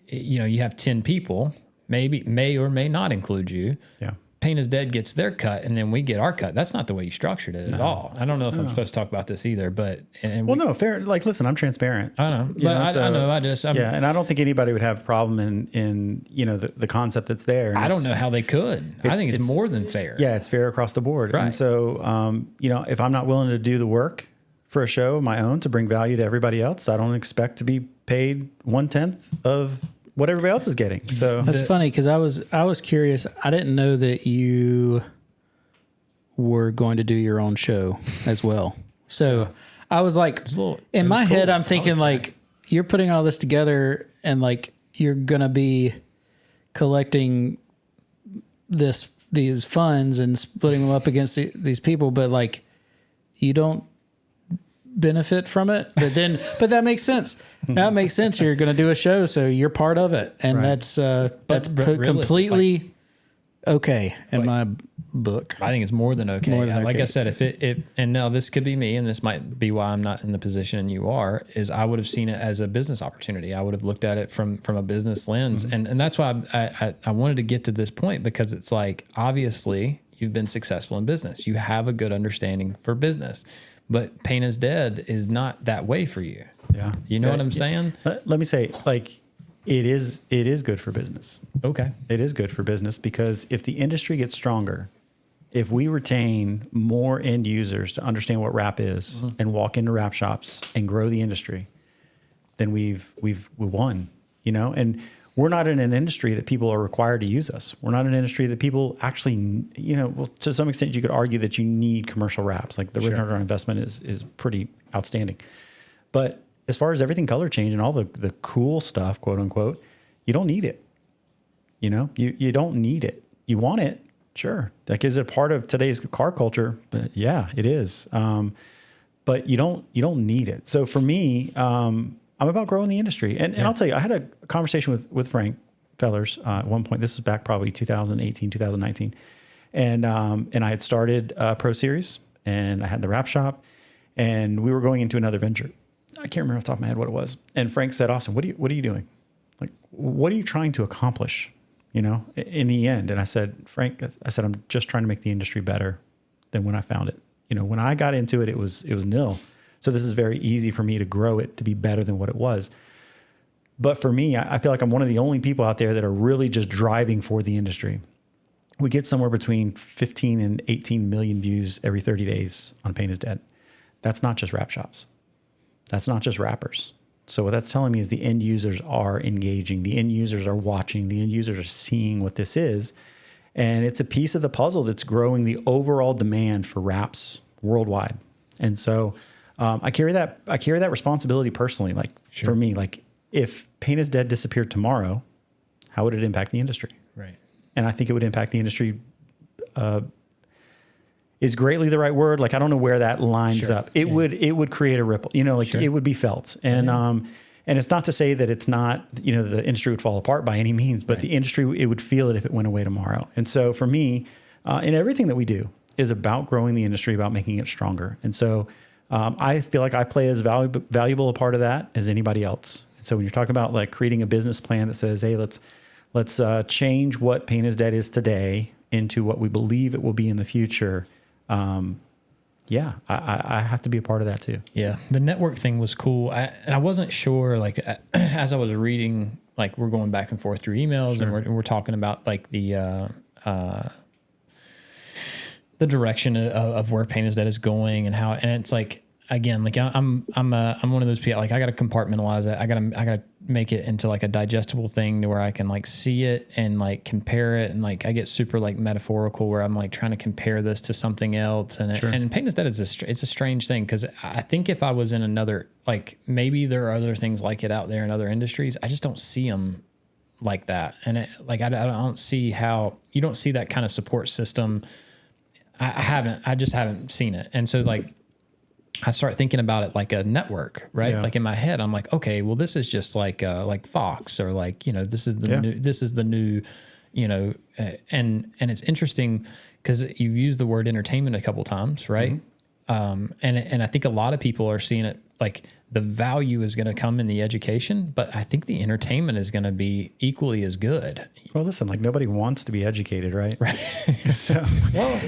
you know, you have 10 people, maybe may or may not include you. Yeah. Pain is Dead gets their cut, and then we get our cut. That's not the way you structured it at all. I don't know if I'm supposed to talk about this either, but no, fair. Like, listen, I'm transparent. I know, but I know. And I don't think anybody would have a problem in you know the concept that's there. And I don't know how they could. I think it's more than fair. Yeah, it's fair across the board. Right. And so, you know, if I'm not willing to do the work for a show of my own to bring value to everybody else, I don't expect to be paid 1/10 of what everybody else is getting. So that's funny because I was curious. I didn't know that you were going to do your own show as well. So I was like, in my head, I'm thinking like you're putting all this together and like you're gonna be collecting these funds and splitting them up against these people, but like you don't benefit from it. But that makes sense. That makes sense. You're going to do a show, so you're part of it, and that's completely okay in my book. I think it's more than okay. Like I said, if and now this could be me, and this might be why I'm not in the position you are, is I would have seen it as a business opportunity. I would have looked at it from a business lens, and that's why I wanted to get to this point, because it's like obviously you've been successful in business, you have a good understanding for business. But Pain is Dead is not that way for you. Yeah. You know what I'm saying? Let me say, like, it is good for business. Okay. It is good for business because if the industry gets stronger, if we retain more end users to understand what wrap is and walk into wrap shops and grow the industry, then we won, you know? And we're not in an industry that people are required to use us. We're not in an industry that people actually, you know, well, to some extent you could argue that you need commercial wraps. Like the return on investment is pretty outstanding. But as far as everything color change and all the cool stuff, quote unquote, you don't need it. You know, you don't need it. You want it. Sure. Like, is it part of today's car culture? But yeah, it is. But you don't need it. So for me, I'm about growing the industry. And I'll tell you, I had a conversation with Frank Fellers at one point. This was back probably 2018, 2019. And I had started PROSERIES, and I had the wrap shop, and we were going into another venture. I can't remember off the top of my head what it was. And Frank said, Austin, what are you doing? Like, what are you trying to accomplish, you know, in the end? And I said, Frank, I'm just trying to make the industry better than when I found it. You know, when I got into it, it was nil. So this is very easy for me to grow it to be better than what it was. But for me, I feel like I'm one of the only people out there that are really just driving for the industry. We get somewhere between 15 and 18 million views every 30 days on Pain is Dead. That's not just wrap shops. That's not just wrappers. So what that's telling me is the end users are engaging. The end users are watching. The end users are seeing what this is. And it's a piece of the puzzle that's growing the overall demand for wraps worldwide. And so I carry that responsibility personally. Like for me, like if Pain is Dead disappeared tomorrow, how would it impact the industry? Right. And I think it would impact the industry. Is greatly the right word? Like I don't know where that lines up. It would create a ripple. You know, like it would be felt. And and it's not to say that it's not, you know, the industry would fall apart by any means, but the industry, it would feel it if it went away tomorrow. And so for me, and everything that we do is about growing the industry, about making it stronger. And so I feel like I play as valuable a part of that as anybody else. So when you're talking about like creating a business plan that says, hey, let's change what Pain is Dead is today into what we believe it will be in the future. I have to be a part of that too. Yeah. The network thing was cool. And I wasn't sure, like, as I was reading, like we're going back and forth through emails and we're talking about like the direction of where Pain is Dead is going and how, and it's like, again, like I'm one of those people, like I got to compartmentalize it. I got to make it into like a digestible thing to where I can like see it and like compare it. And like, I get super like metaphorical where I'm like trying to compare this to something else. And, and Pain is Dead is it's a strange thing. Cause I think if I was in another, like maybe there are other things like it out there in other industries, I just don't see them like that. And it, like, I don't see how you don't see that kind of support system. I just haven't seen it. And so like, I start thinking about it like a network, right? Yeah. Like in my head, I'm like, okay, well, this is just like Fox, or like, this is the new, and it's interesting because you've used the word entertainment a couple times, right? And I think a lot of people are seeing it like the value is going to come in the education, but I think the entertainment is going to be equally as good. Well, listen, like nobody wants to be educated, right? Right. So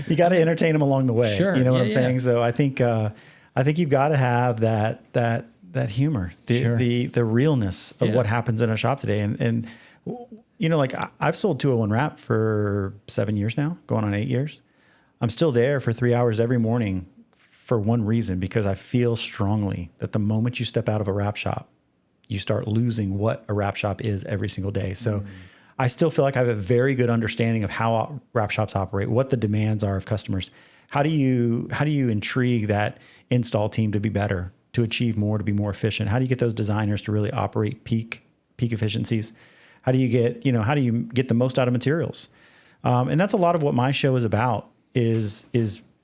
you got to entertain them along the way. Sure. You know what I'm saying? So I think you've got to have that humor, the realness of what happens in a shop today. And like I've sold 201 Wrap for 7 years now, going on 8 years. I'm still there for 3 hours every morning for one reason, because I feel strongly that the moment you step out of a wrap shop, you start losing what a wrap shop is every single day. So I still feel like I have a very good understanding of how wrap shops operate, what the demands are of customers. How do you intrigue that install team to be better, to achieve more, to be more efficient? How do you get those designers to really operate peak efficiencies? How do you get the most out of materials? And that's a lot of what my show is about, is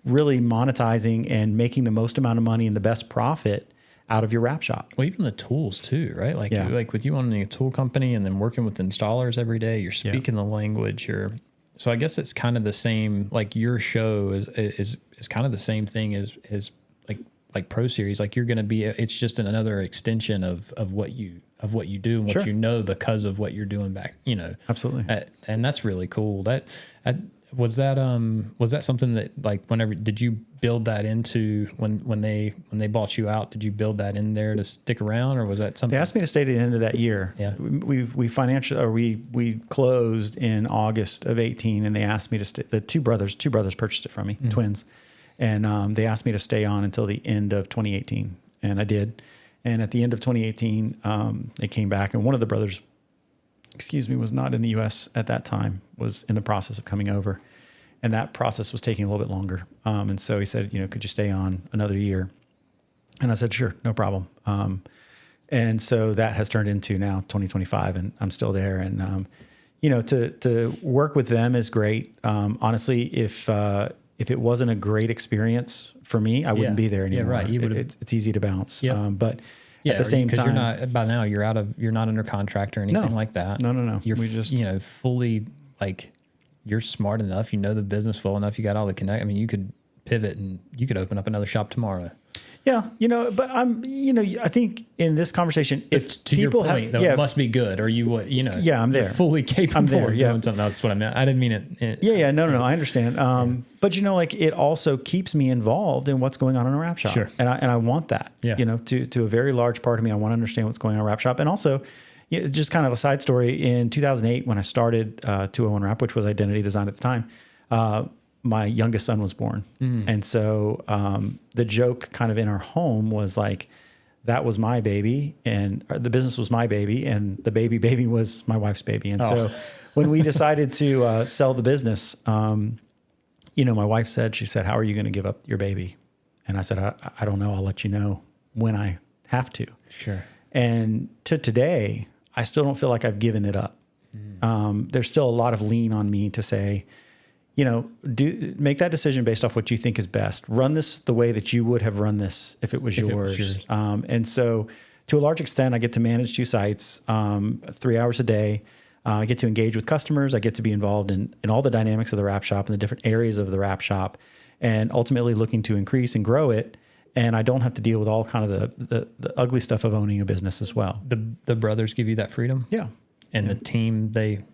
really monetizing and making the most amount of money and the best profit out of your wrap shop. Well, even the tools too, right? Like, like with you owning a tool company and then working with installers every day, you're speaking the language. So I guess it's kind of the same. Like your show is kind of the same thing as like ProSeries. Like you're going to be. It's just another extension of what you do and what you know because of what you're doing back. Absolutely. And that's really cool. Was that something that, like, whenever did you build that into when they bought you out? Did you build that in there to stick around, or was that something? They asked me to stay to the end of that year. Yeah, we closed in August of 2018, and they asked me to stay. The two brothers purchased it from me, twins, and they asked me to stay on until the end of 2018, and I did. And at the end of 2018, they came back, and one of the brothers, was not in the U.S. at that time, was in the process of coming over. And that process was taking a little bit longer. And so he said, could you stay on another year? And I said, sure, no problem. And so that has turned into now 2025, and I'm still there. And, to work with them is great. Honestly, if it wasn't a great experience for me, I wouldn't be there anymore. Yeah, right. It's easy to bounce. Yep. But at the same time, you're not under contract or anything like that. No. You're fully, like, you're smart enough, you know the business well enough, you got all the connect. I mean, you could pivot and you could open up another shop tomorrow. Yeah, but I think in this conversation, if to people your point, have, it must be good, or you would, Yeah, I'm there. You're fully capable I'm there, of doing something. That's what I meant. I didn't mean it. No, I understand. But it also keeps me involved in what's going on in a wrap shop. Sure. And I want that. Yeah. To a very large part of me, I want to understand what's going on in a wrap shop. And also, just kind of a side story, in 2008 when I started 201 Wrap, which was identity design at the time, my youngest son was born. And so the joke kind of in our home was like, that was my baby, and the business was my baby, and the baby was my wife's baby. And so when we decided to sell the business, my wife said, how are you going to give up your baby? And I said, I don't know. I'll let you know when I have to. Sure. And to today, I still don't feel like I've given it up. There's still a lot of lean on me to say, make that decision based off what you think is best. Run this the way that you would have run this if it was yours. And so to a large extent, I get to manage two sites, 3 hours a day. I get to engage with customers. I get to be involved in all the dynamics of the wrap shop and the different areas of the wrap shop, and ultimately looking to increase and grow it. And I don't have to deal with all kind of the ugly stuff of owning a business as well. The brothers give you that freedom? Yeah. And the team, they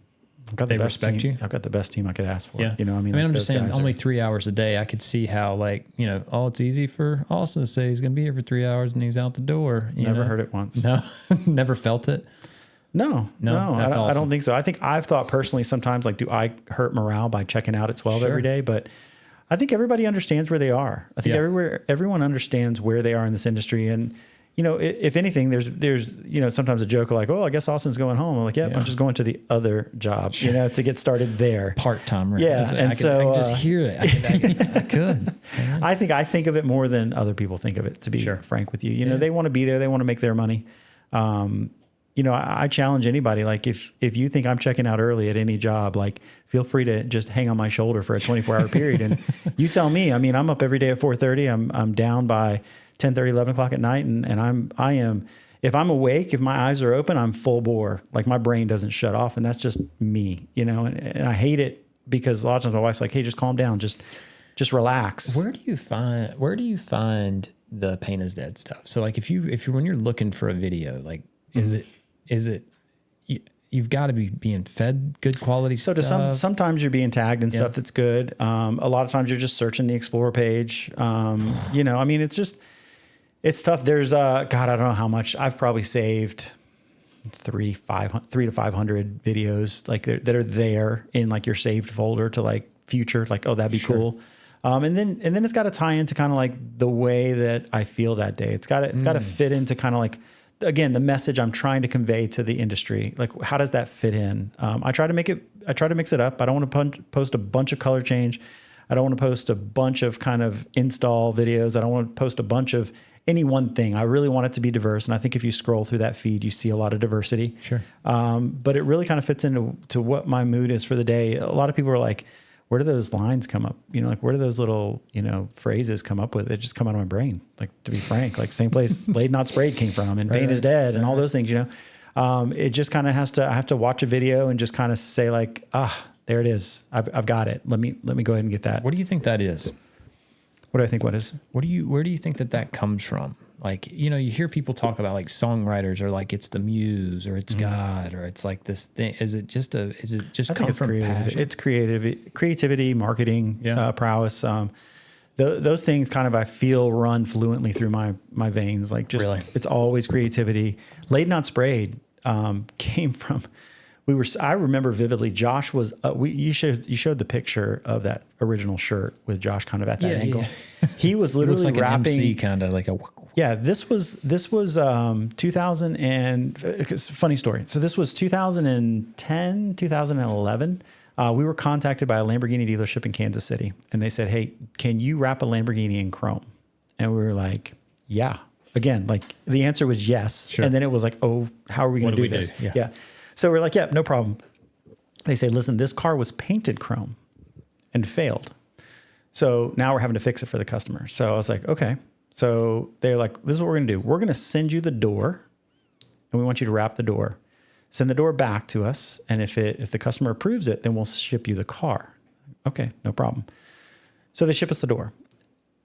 respect you? I've got the best team I could ask for. Yeah. I'm just saying, only 3 hours a day, I could see how, like, it's easy for Austin to say he's going to be here for 3 hours and he's out the door. Never heard it once. No, never felt it. No. That's awesome. I don't think so. I think I've thought personally sometimes, like, do I hurt morale by checking out at 12 every day? But I think everybody understands where they are. I think everyone understands where they are in this industry. And, if anything, there's sometimes a joke like, oh, I guess Austin's going home. I'm like, I'm just going to the other job, to get started there. Part-time. Right? Yeah. I can just hear it. I could. I think of it more than other people think of it, to be frank with you. They want to be there. They want to make their money. I challenge anybody. Like if you think I'm checking out early at any job, like feel free to just hang on my shoulder for a 24-hour period. And you tell me, I mean, I'm up every day at 4:30. I'm down by 10:30, 11 o'clock at night. And I am, if I'm awake, if my eyes are open, I'm full bore. Like my brain doesn't shut off. And that's just me, and I hate it because a lot of times my wife's like, hey, just calm down. Just relax. Where do you find the pain is dead stuff? So like if you when you're looking for a video, like is it you've got to be being fed good quality stuff? So sometimes you're being tagged in stuff that's good. A lot of times you're just searching the Explore page. I mean, it's tough. There's God, I don't know how much I've probably saved 300 to 500 videos like that are there in like your saved folder to like future, like, oh, that'd be cool. And then it's got to tie into kind of like the way that I feel that day. It's got to fit into kind of like, again, the message I'm trying to convey to the industry. Like, how does that fit in? I try to mix it up. I don't want to post a bunch of color change. I don't want to post a bunch of kind of install videos. I don't want to post a bunch of any one thing. I really want it to be diverse. And I think if you scroll through that feed, you see a lot of diversity. Sure. But it really kind of fits into what my mood is for the day. A lot of people are like, where do those lines come up? Like where do those little, phrases come up with? They just come out of my brain. Like, to be frank, like same place Laid Not Sprayed came from, and Pain is Dead, and all those things, it just kind of I have to watch a video and just kind of say like, there it is. I've got it. Let me go ahead and get that. What do you think that is? What do I think? What is? Where do you think that comes from? Like, you hear people talk about like songwriters or like it's the muse or it's God or it's like this thing. Is it just I think it's creative. It's creativity, marketing, prowess. Those things kind of, I feel, run fluently through my veins. Like just, really? It's always creativity. Laid Not Sprayed came from, I remember vividly, Josh was, you showed the picture of that original shirt with Josh kind of at that angle. Yeah. He was literally like wrapping. An MC kind of like a. Yeah, this was 2000 and funny story. So this was 2010, 2011. We were contacted by a Lamborghini dealership in Kansas City, and they said, "Hey, can you wrap a Lamborghini in chrome?" And we were like, "Yeah." Again, like the answer was yes, sure. And then it was like, "Oh, how are we going to do this?" Yeah. So we're like, "Yeah, no problem." They say, "Listen, this car was painted chrome and failed, so now we're having to fix it for the customer." So I was like, "Okay." So they're like, "This is what we're going to do. We're going to send you the door, and we want you to wrap the door. Send the door back to us, and if the customer approves it, then we'll ship you the car." Okay, no problem. So they ship us the door.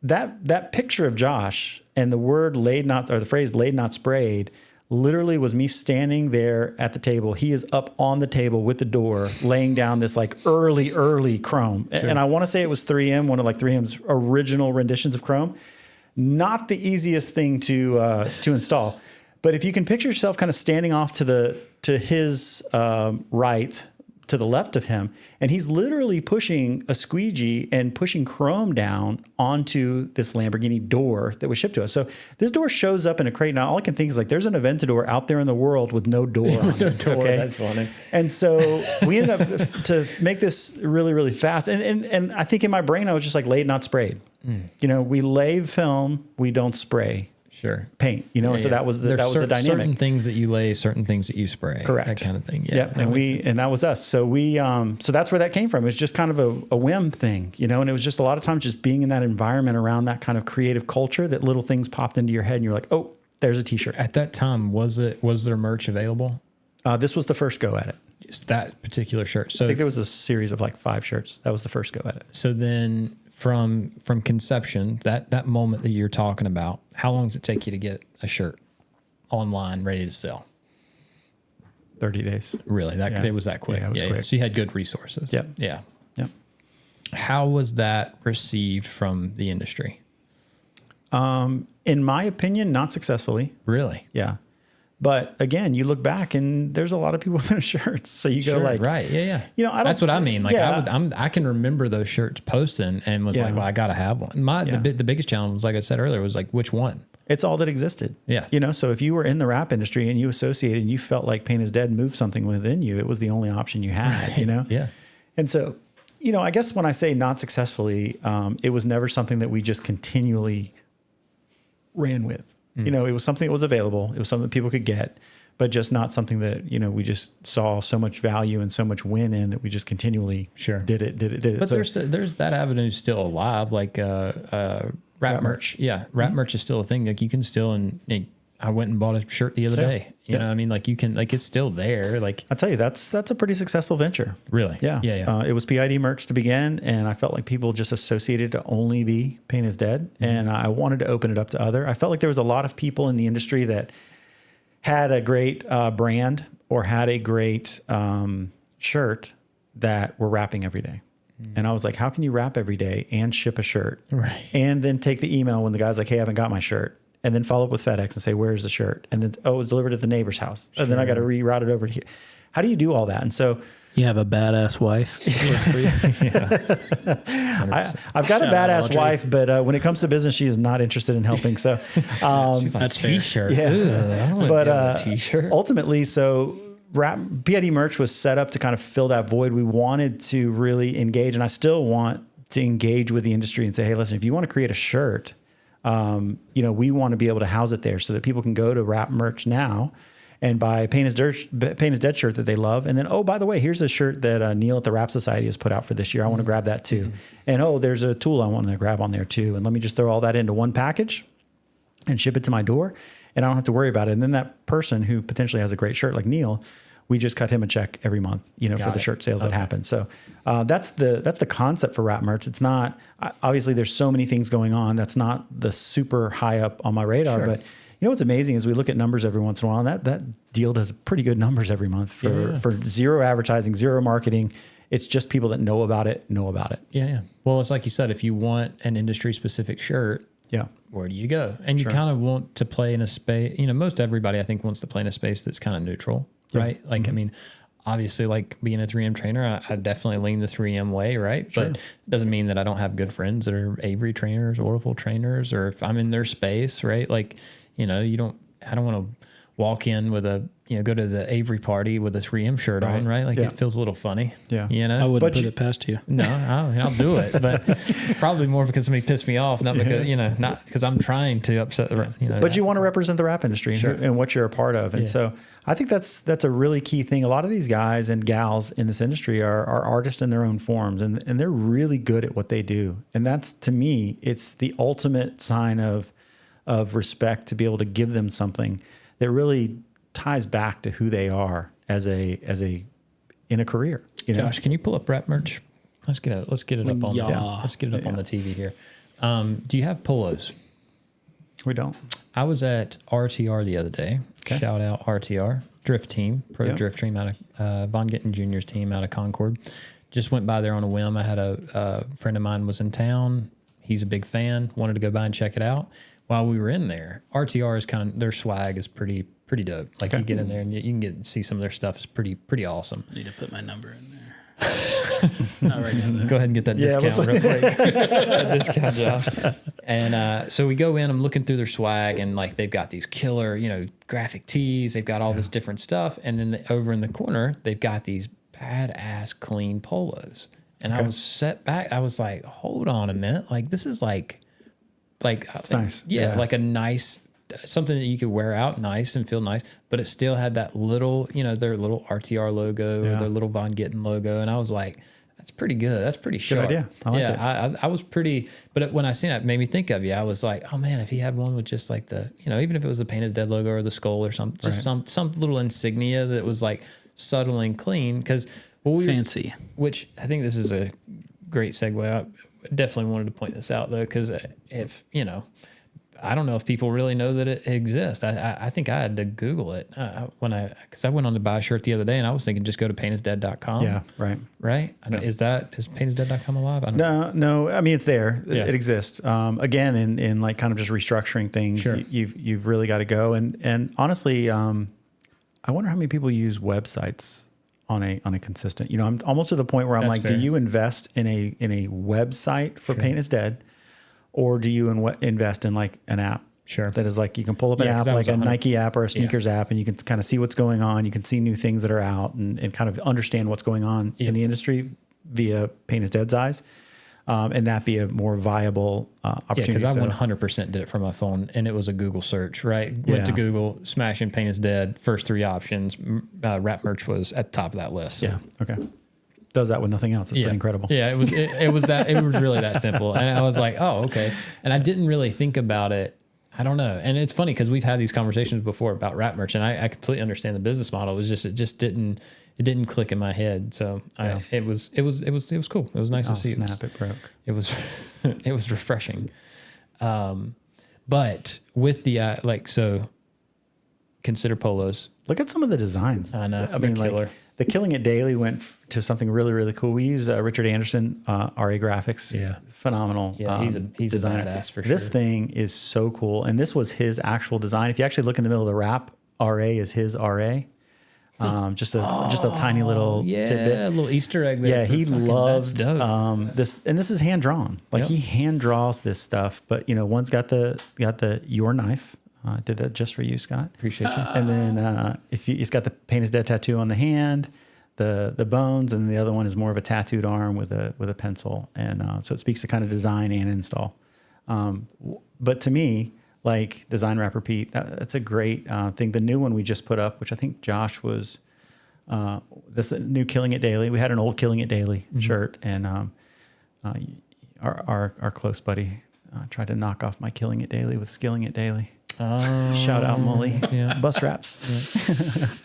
That picture of Josh and the phrase "laid not sprayed" literally was me standing there at the table. He is up on the table with the door, laying down this like early chrome. Sure. And I want to say it was 3M, one of like 3M's original renditions of chrome. Not the easiest thing to install, but if you can picture yourself kind of standing off to his right, to the left of him, and he's literally pushing a squeegee and pushing chrome down onto this Lamborghini door that was shipped to us. So this door shows up in a crate. Now all I can think is like, there's an Aventador out there in the world with no door on it. Okay? That's funny. And so we ended up to make this really, really fast. And I think in my brain, I was just like, laid not sprayed. We lay film, we don't spray. Sure. Paint, and so that was the dynamic. Certain things that you lay, certain things that you spray. Correct. That kind of thing. Yeah. And that was us. So so that's where that came from. It was just kind of a whim thing, and it was just a lot of times just being in that environment around that kind of creative culture that little things popped into your head and you're like, oh, there's a t-shirt. At that time, was there merch available? This was the first go at it. Just that particular shirt. So I think there was a series of like 5 shirts. That was the first go at it. So then from conception, that moment that you're talking about, how long does it take you to get a shirt online ready to sell? 30 days. Really? It was that quick? Yeah, it was quick. Yeah. So you had good resources. Yep. Yeah. Yep. How was that received from the industry? In my opinion, not successfully. Really? Yeah. But again, you look back and there's a lot of people with those shirts. So you go like, right. Yeah. That's what I mean. Like I can remember those shirts posting and was like, well, I got to have one. The biggest challenge was, like I said earlier, was like, which one? It's all that existed. Yeah. So if you were in the rap industry and you associated and you felt like Pain is Dead moved something within you, it was the only option you had, Yeah. And so, I guess when I say not successfully, it was never something that we just continually ran with. It was something that was available. It was something that people could get, but just not something that, you know, we just saw so much value and so much win in that we just continually did it. But there's that avenue still alive, like wrap merch. Yeah, wrap merch is still a thing. Like you can still, and I went and bought a shirt the other day. You know what I mean? Like you can, like it's still there. Like I'll tell you, that's a pretty successful venture. Really? Yeah. It was PID merch to begin, and I felt like people just associated to only be Pain is Dead, and I wanted to open it up to other. I felt like there was a lot of people in the industry that had a great brand or had a great shirt that were wrapping every day. And I was like, how can you wrap every day and ship a shirt? Right. And then take the email when the guy's like, hey, I haven't got my shirt. And then follow up with FedEx and say, where's the shirt? And then, oh, it was delivered at the neighbor's house. And then I got to reroute it over to here. How do you do all that? And so you have a badass wife. I've got a badass wife, but when it comes to business, she is not interested in helping. So she's on a t-shirt. Yeah. I don't want a t-shirt. Ultimately, so PID merch was set up to kind of fill that void. We wanted to really engage, and I still want to engage with the industry and say, hey, listen, if you want to create a shirt, you know, we want to be able to house it there so that people can go to Wrap Merch now and buy Pain is Dead shirt that they love. And then, oh, by the way, here's a shirt that Neil at the Wrap Society has put out for this year. I want to grab that too. And oh, there's a tool I want to grab on there too. And let me just throw all that into one package and ship it to my door. And I don't have to worry about it. And then that person who potentially has a great shirt like Neil, we just cut him a check every month, you know, for the shirt sales that happen. So that's the concept for Wrap Merch. It's not, obviously there's so many things going on. That's not the super high up on my radar, but you know, what's amazing is we look at numbers every once in a while, and that deal does pretty good numbers every month for zero advertising, zero marketing. It's just people that know about it. Yeah. Well, it's like you said, if you want an industry specific shirt, where do you go? And you kind of want to play in a space, you know, most everybody I think wants to play in a space that's kind of neutral. Right. Like, I mean, obviously like being a 3M trainer, I definitely lean the 3M way. Right. But it doesn't mean that I don't have good friends that are Avery trainers, Orville trainers, or if I'm in their space, right. Like, you know, I don't want to walk in with go to the Avery party with a 3M shirt on, right? Like it feels a little funny. Yeah. You know, I wouldn't put it past you. No, I'll do it, but probably more because somebody pissed me off, not because, you know, not because I'm trying to upset the, you know. But you want to represent the wrap industry and what you're a part of. And so I think that's a really key thing. A lot of these guys and gals in this industry are artists in their own forms, and they're really good at what they do. And that's, to me, it's the ultimate sign of respect to be able to give them something that really ties back to who they are in a career. You know? Josh, can you pull up Wrap Merch? Let's get it up on the TV here. Do you have polos? We don't. I was at RTR the other day. Okay. Shout out RTR Drift Team, Drift Team out of Von Gittin Jr.'s team out of Concord. Just went by there on a whim. I had a friend of mine was in town. He's a big fan. Wanted to go by and check it out. While we were in there, RTR is kind of, their swag is pretty dope. Like you get in there and you can see some of their stuff is pretty awesome. I need to put my number in there. Not right now. Go ahead and get that discount real quick. Discount, Josh. And so we go in, I'm looking through their swag, and like they've got these killer, you know, graphic tees. They've got all this different stuff. And then over in the corner, they've got these badass clean polos. And I was set back. I was like, hold on a minute. Like this is like it's nice. Yeah, like a nice, something that you could wear out nice and feel nice, but it still had that little, you know, their little RTR logo or their little Von Gittin logo. And I was like, that's pretty good. That's pretty sharp. Good idea. I like it. I was pretty, but when I seen it, made me think of you. I was like, oh man, if he had one with just like the, you know, even if it was the Pain is Dead logo or the skull or something, just some little insignia that was like subtle and clean. Cause fancy, which I think this is a great segue. I definitely wanted to point this out though, because if, you know, I don't know if people really know that it exists. I think I had to Google it because I went on to buy a shirt the other day and I was thinking just go to painisdead.com. Yeah, right. Right? Yeah. Is painisdead.com alive? I don't know. No. I mean, it's there. It exists. Again, in like kind of just restructuring things, you've really got to go. And honestly, I wonder how many people use websites on a consistent, you know, I'm almost to the point where I'm like, do you invest in a website for Pain is Dead? Or do you invest in like an app? Sure. That is like, you can pull up an app, like a Nike app or a sneakers app, and you can kind of see what's going on. You can see new things that are out and kind of understand what's going on in the industry via Pain is Dead's eyes. and that be a more viable opportunity. Because I 100% did it from my phone, and it was a Google search, right? Went to Google, Smashing Pain is Dead, first 3 options. Wrap merch was at the top of that list. So. Yeah. Okay. Does that with nothing else. It's pretty incredible. Yeah, it was that. It was really that simple. And I was like, oh, okay. And I didn't really think about it. I don't know. And it's funny because we've had these conversations before about wrap merch, and I completely understand the business model. It just didn't click in my head. So it was cool. It was nice to see. Snap, it broke. It was it was refreshing. But with the so consider polos. Look at some of the designs. I know. I mean, like the Killing It Daily went to something really, really cool. We use Richard Anderson, RA Graphics. Yeah. Phenomenal. Yeah, he's a badass for sure. This thing is so cool. And this was his actual design. If you actually look in the middle of the wrap, RA is his RA. Just a tiny little tidbit. A little Easter egg there. Yeah, he loved this, and this is hand drawn. Like he hand draws this stuff. But one's got the your knife. Did that just for you, Scott. Appreciate you. And then it's got the Pain is Dead tattoo on the hand, the bones, and the other one is more of a tattooed arm with a pencil. And so it speaks to kind of design and install. But to me, like design, wrap, repeat, that's a great thing. The new one we just put up, which I think Josh was this new Killing It Daily. We had an old Killing It Daily shirt, and our close buddy tried to knock off my Killing It Daily with Skilling It Daily. Shout out Molly. Bus wraps.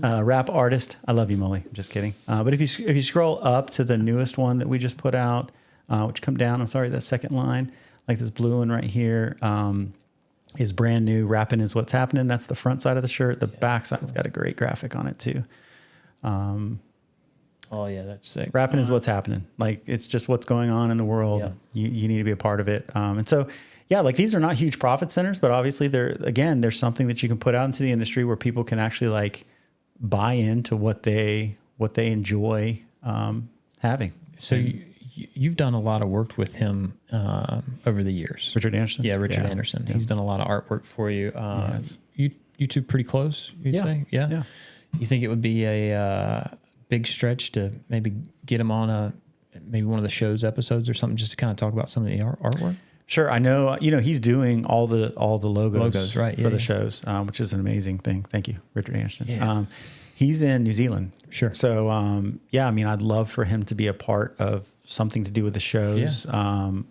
Wrap artist. I love you, Molly. I'm just kidding. But if you scroll up to the newest one that we just put out, which come down, I'm sorry, that second line, like this blue one right here, is brand new. Wrapping is what's happening. That's the front side of the shirt. The back side's got a great graphic on it too. Oh yeah, that's sick. Wrapping is what's happening. Like it's just what's going on in the world. Yeah. You need to be a part of it. And so, yeah, like these are not huge profit centers, but obviously there's something that you can put out into the industry where people can actually like buy into what they enjoy having. So you've done a lot of work with him over the years. Richard Anderson? Yeah, Richard Anderson. Yeah. He's done a lot of artwork for you. You two pretty close, you'd say? Yeah. You think it would be a big stretch to maybe get him on maybe one of the show's episodes or something just to kind of talk about some of the artwork? Sure. I know, he's doing all the logos right, for the shows, which is an amazing thing. Thank you, Richard Anderson. Yeah. He's in New Zealand. Sure. So, I'd love for him to be a part of something to do with the shows. Yeah.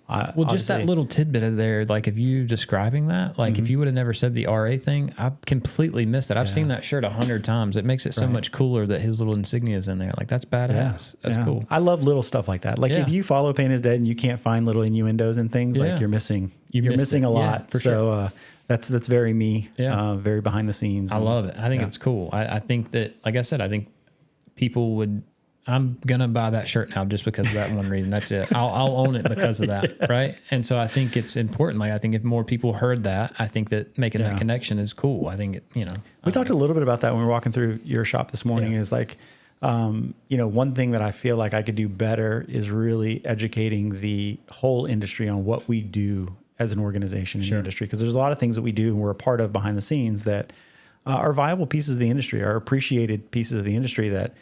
Just that little tidbit of there, like if you describing that, like if you would have never said the RA thing, I completely missed it. I've seen that shirt 100 times. It makes it so much cooler that his little insignia is in there. Like that's badass. That's cool. I love little stuff like that. Like if you follow Pain is Dead and you can't find little innuendos and things, like you're missing a lot. For sure. That's very me. Very behind the scenes. I love it. I think it's cool. I think that, like I said, I think people would. I'm gonna buy that shirt now just because of that one reason. That's it. I'll own it because of that, right? And so I think it's important. Like I think if more people heard that, I think that making that connection is cool. I think we talked a little bit about that when we were walking through your shop this morning. Is like, one thing that I feel like I could do better is really educating the whole industry on what we do as an organization in the industry, because there's a lot of things that we do and we're a part of behind the scenes that are viable pieces of the industry, are appreciated pieces of the industry that.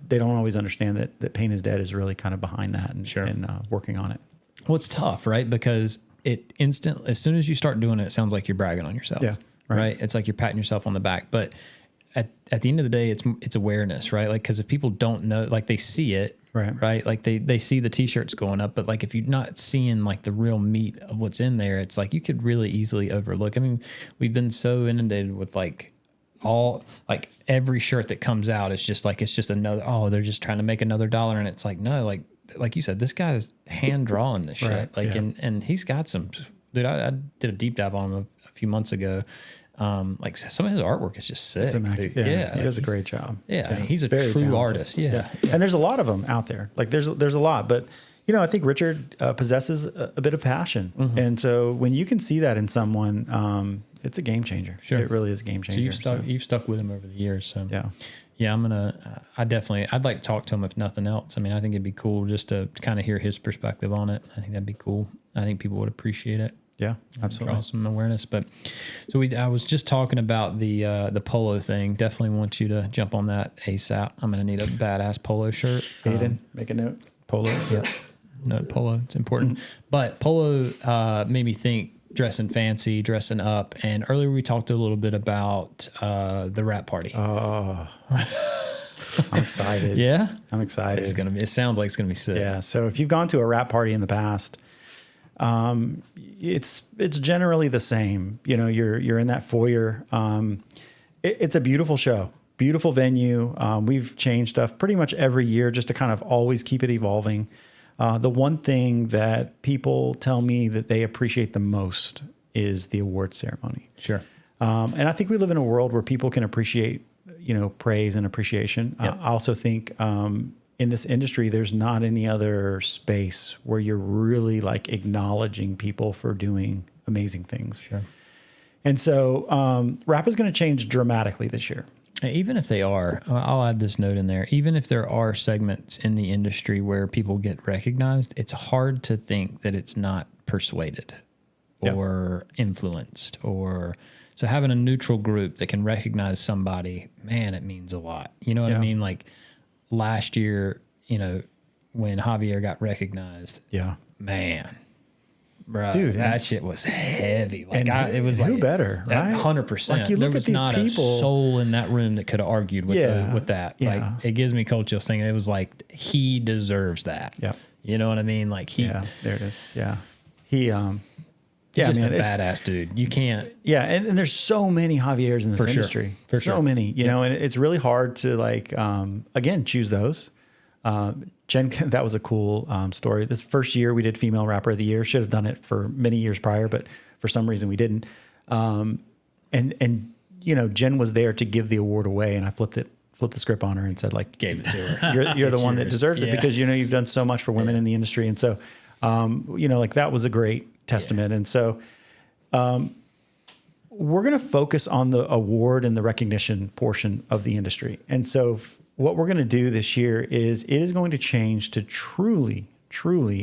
They don't always understand that Pain is Dead is really kind of behind that and working on it. Well, it's tough, right? Because as soon as you start doing it, it sounds like you're bragging on yourself. Yeah. Right. It's like you're patting yourself on the back. But at the end of the day, it's awareness, right? Like, because if people don't know, like they see it, right? Like they see the t-shirts going up, but like if you're not seeing like the real meat of what's in there, it's like you could really easily overlook. I mean, we've been so inundated with every shirt that comes out is just like, it's just another, they're just trying to make another dollar. And it's like, no, like you said, this guy is hand drawing this shit. And he's got some, dude, I did a deep dive on him a few months ago. Like some of his artwork is just sick. He does a great job. Yeah. I mean, he's a very true talented artist. Yeah. And there's a lot of them out there. Like there's a lot, but I think Richard possesses a bit of passion. And so when you can see that in someone, it's a game changer. Sure. It really is a game changer. So you've stuck with him over the years. So yeah, I'd like to talk to him if nothing else. I mean, I think it'd be cool just to kind of hear his perspective on it. I think that'd be cool. I think people would appreciate it. Yeah, absolutely. Draw some awareness. But so I was just talking about the polo thing. Definitely want you to jump on that ASAP. I'm going to need a badass polo shirt. Aiden, make a note. Polos. Yep. No, polo, it's important. But polo made me think dressing fancy, dressing up. And earlier we talked a little bit about the wrap party. Oh, I'm excited. Yeah? I'm excited. It sounds like it's going to be sick. Yeah. So if you've gone to a wrap party in the past, it's generally the same. You know, you're in that foyer. It's a beautiful show, beautiful venue. We've changed stuff pretty much every year just to kind of always keep it evolving. The one thing that people tell me that they appreciate the most is the award ceremony. Sure. And I think we live in a world where people can appreciate, you know, praise and appreciation. Yep. I also think in this industry, there's not any other space where you're really like acknowledging people for doing amazing things. Sure. And so wrap is going to change dramatically this year. Even if they are, I'll add this note in there. Even if there are segments in the industry where people get recognized, it's hard to think that it's not persuaded or influenced or so having a neutral group that can recognize somebody, man, it means a lot. You know what I mean? Like last year, you know, when Javier got recognized, man, bro, dude, that shit was heavy. Like it was who like better, right? 100%. Like you look there was at these not people, a soul in that room that could have argued with that. Yeah. Like it gives me cold chills thinking it was like he deserves that. Yeah, you know what I mean? Like there it is. Yeah, he just a badass dude. You can't. Yeah, and there's so many Javiers in this industry. For so many, you know, and it's really hard to like again choose those. Jen, that was a cool story. This first year we did Female Rapper of the Year. Should have done it for many years prior, but for some reason we didn't. And you know, Jen was there to give the award away, and I flipped the script on her and said like, gave it to her. You're the one that deserves it because you know you've done so much for women in the industry, and so you know, like that was a great testament. And so we're going to focus on the award and the recognition portion of the industry. And so what we're going to do this year is it is going to change to truly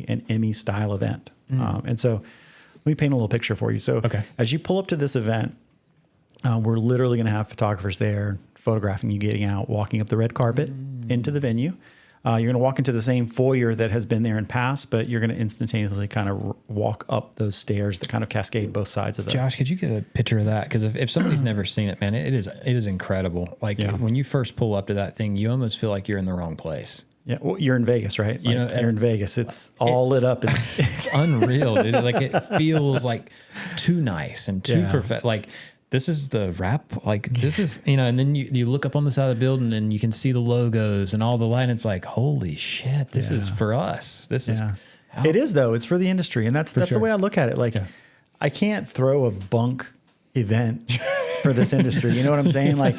an Emmy style event. And so let me paint a little picture for you. So as you pull up to this event, we're literally going to have photographers there photographing you getting out, walking up the red carpet into the venue. You're going to walk into the same foyer that has been there in past, but you're going to instantaneously kind of walk up those stairs that kind of cascade both sides of the. Josh, could you get a picture of that? Because if somebody's never seen it, man, it is incredible. Like when you first pull up to that thing, you almost feel like you're in the wrong place. Yeah, well, you're in Vegas, right? Like, you know, you're in Vegas. It's all lit up. It's unreal, dude. Like it feels like too nice and too perfect. Like. This is the wrap, like this is, you know, and then you look up on the side of the building and you can see the logos and all the light. And it's like, holy shit, this is for us. This is. It is though. It's for the industry. And that's the way I look at it. Like I can't throw a bunk event for this industry. You know what I'm saying? Like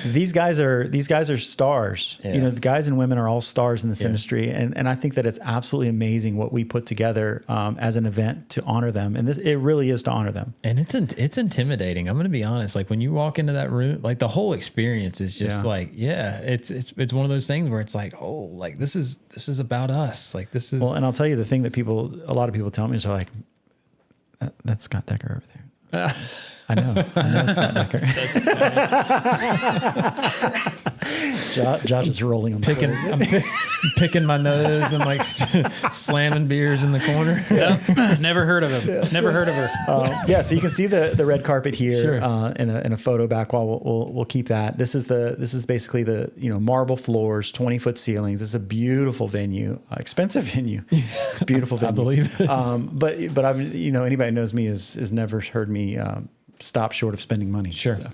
these guys are stars. You know, the guys and women are all stars in this industry. And I think that it's absolutely amazing what we put together as an event to honor them. And it really is to honor them. And it's intimidating. I'm going to be honest. Like when you walk into that room, like the whole experience is just like, it's one of those things where it's like, oh, like this is about us. Like this is. Well, and I'll tell you the thing that a lot of people tell me is like, that's Scott Decker over there. I know it's Scott Decker. Josh is rolling on the floor. I'm picking my nose and like slamming beers in the corner. Never heard of him. Never heard of her. So you can see the red carpet here in a photo back wall. We'll keep that. This is basically the marble floors, 20-foot ceilings. It's a beautiful venue, expensive venue, beautiful venue. I believe it. But I've anybody who knows me has never heard me stop short of spending money. Sure. So,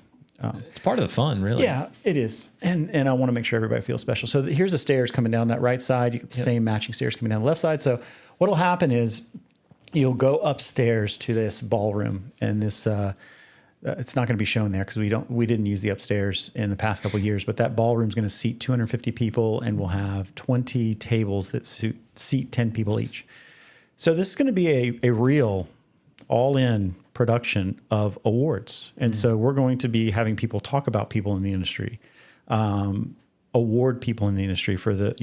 it's part of the fun, really. Yeah, it is. And I want to make sure everybody feels special. So here's the stairs coming down that right side. You get the same matching stairs coming down the left side. So what'll happen is you'll go upstairs to this ballroom, and this it's not going to be shown there because we didn't use the upstairs in the past couple of years, but that ballroom's going to seat 250 people, and we'll have 20 tables that seat 10 people each. So this is going to be a real all-in production of awards. And so we're going to be having people talk about people in the industry, award people in the industry for the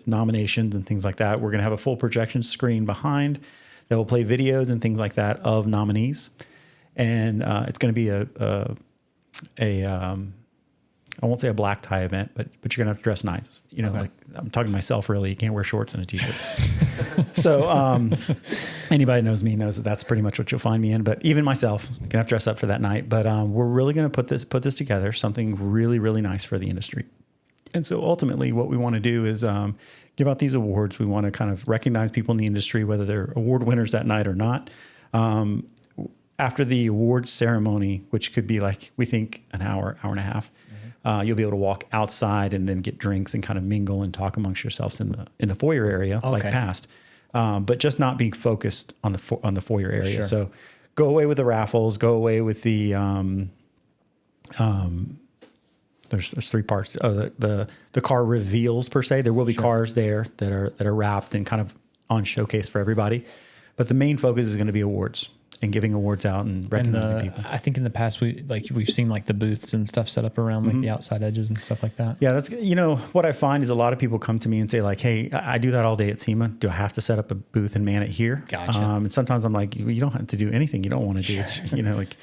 nominations and things like that. We're going to have a full projection screen behind that will play videos and things like that of nominees. And it's going to be I won't say a black tie event, but you're gonna have to dress nice. You know, like I'm talking to myself really. You can't wear shorts and a t-shirt. So anybody knows me knows that that's pretty much what you'll find me in. But even myself, gonna have to dress up for that night. But we're really gonna put this together, something really, really nice for the industry. And so ultimately what we want to do is give out these awards. We want to kind of recognize people in the industry, whether they're award winners that night or not. After the awards ceremony, which could be like, we think an hour and a half, you'll be able to walk outside and then get drinks and kind of mingle and talk amongst yourselves in the foyer area, like past, but just not being focused on the foyer area. Sure. So go away with the raffles, go away with the, there's three parts. The car reveals per se. There will be cars there that are wrapped and kind of on showcase for everybody, but the main focus is going to be awards and giving awards out and recognizing people. I think in the past we've seen like the booths and stuff set up around like the outside edges and stuff like that. Yeah, that's, you know, what I find is a lot of people come to me and say like, "Hey, I do that all day at SEMA. Do I have to set up a booth and man it here?" Gotcha. And sometimes I'm like, "You don't have to do anything you don't want to do." It's, you know, like,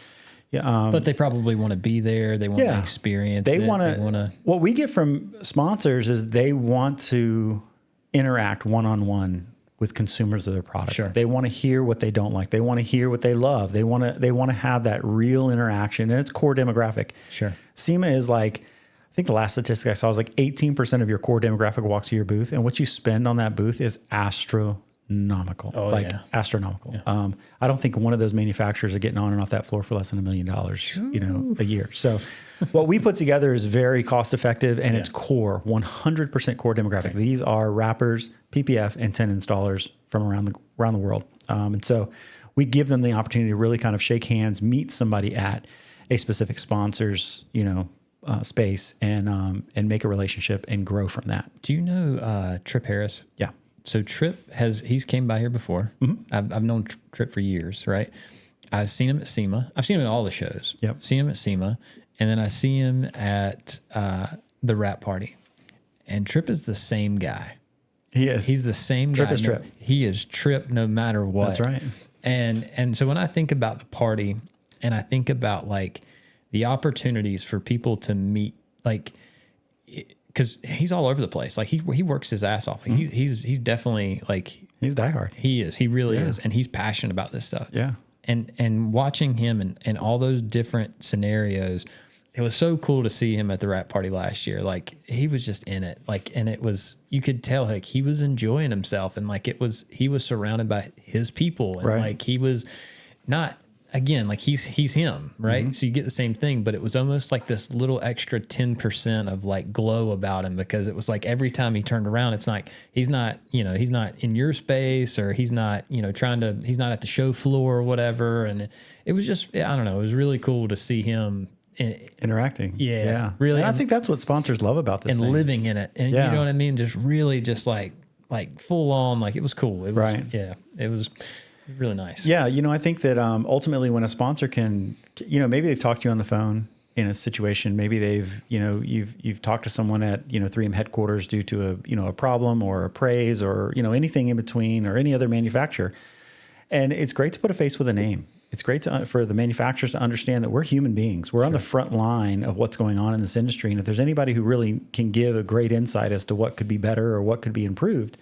yeah. But they probably want to be there. They want to experience. They want to. What we get from sponsors is they want to interact one-on-one with consumers of their product. Sure. They want to hear what they don't like. They want to hear what they love. They want to have that real interaction, and it's core demographic. Sure. SEMA is like, I think the last statistic I saw was like 18% of your core demographic walks to your booth, and what you spend on that booth is astronomical. Astronomical. Yeah. I don't think one of those manufacturers are getting on and off that floor for less than $1 million, you know, a year. So what we put together is very cost effective, and it's core, 100% core demographic. Okay. These are wrappers, PPF, and 10 installers from around the world. And so we give them the opportunity to really kind of shake hands, meet somebody at a specific sponsor's, you know, space, and make a relationship and grow from that. Do you know Trip Harris? Yeah. So Trip he's came by here before. I've known Trip for years, right? I've seen him at SEMA. I've seen him at all the shows. Yep. Seen him at SEMA, and then I see him at the wrap party. And Trip is the same guy. He is. He's the same Trip guy. is Trip. He is Trip no matter what. That's right. And so when I think about the party, and I think about like the opportunities for people to meet, like, because he's all over the place. Like he works his ass off. Like he's definitely like, he's diehard. He is. He really is. And he's passionate about this stuff. Yeah. And watching him and all those different scenarios, it was so cool to see him at the wrap party last year. Like he was just in it. Like, and it was, you could tell like he was enjoying himself, and like he was surrounded by his people, and like he was not, again, like he's him, right? So you get the same thing, but it was almost like this little extra 10% of like glow about him, because it was like every time he turned around, it's like he's not in your space, or he's not, he's not at the show floor or whatever. And it was just, I don't know, it was really cool to see him interacting. Yeah. Really. And I think that's what sponsors love about this and thing. Living in it. And you know what I mean? Just really just like full on, like it was cool. It was, it was really nice. Yeah. I think that ultimately when a sponsor can, maybe they've talked to you on the phone in a situation, maybe they've, you've talked to someone at, 3M headquarters due to a problem or a praise or, anything in between, or any other manufacturer. And it's great to put a face with a name. It's great for the manufacturers to understand that we're human beings. We're on the front line of what's going on in this industry. And if there's anybody who really can give a great insight as to what could be better or what could be improved,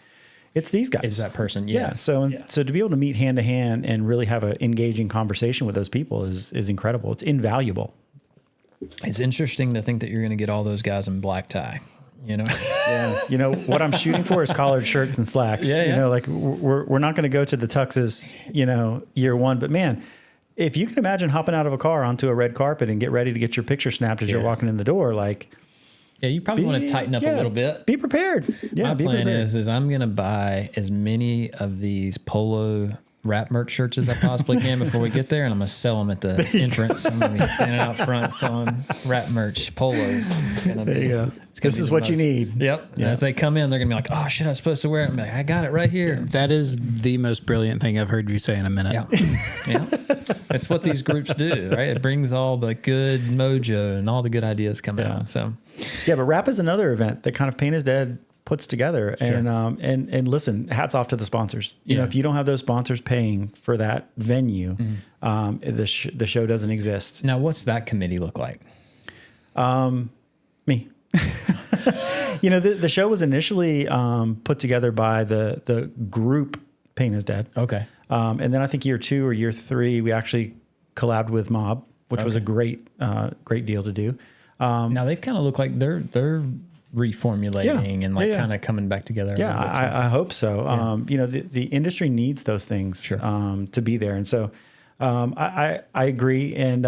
it's these guys. It's that person. So to be able to meet hand to hand and really have an engaging conversation with those people is incredible. It's invaluable. It's interesting to think that you're going to get all those guys in black tie. What I'm shooting for is collared shirts and slacks. Like we're not going to go to the tuxes, year one, but man, if you can imagine hopping out of a car onto a red carpet and get ready to get your picture snapped as you're walking in the door, like, you probably want to tighten up a little bit. Be prepared. My plan is I'm going to buy as many of these polo wrap merch shirts as I possibly can before we get there, and I'm going to sell them at the entrance. I'm going to be standing out front selling wrap merch polos. It's going to be. There you go. This is what you need. Yep. Yeah. As they come in, they're going to be like, "Oh shit, I was supposed to wear it." I'm like, "I got it right here." That is the most brilliant thing I've heard you say in a minute. Yeah. That's what these groups do, right? It brings all the good mojo and all the good ideas come out. So, but Wrap is another event that kind of Pain is Dead puts together. And listen, hats off to the sponsors. If you don't have those sponsors paying for that venue, the show doesn't exist. Now, what's that committee look like? Me. You know, the show was initially put together by the group Pain is Dead. Okay. And then I think year 2 or year 3, we actually collabed with Mob, which was a great deal to do. Now they've kind of looked like they're reformulating and like kind of coming back together. Yeah, I hope so. Yeah. You know, the industry needs those things to be there. And so I agree. And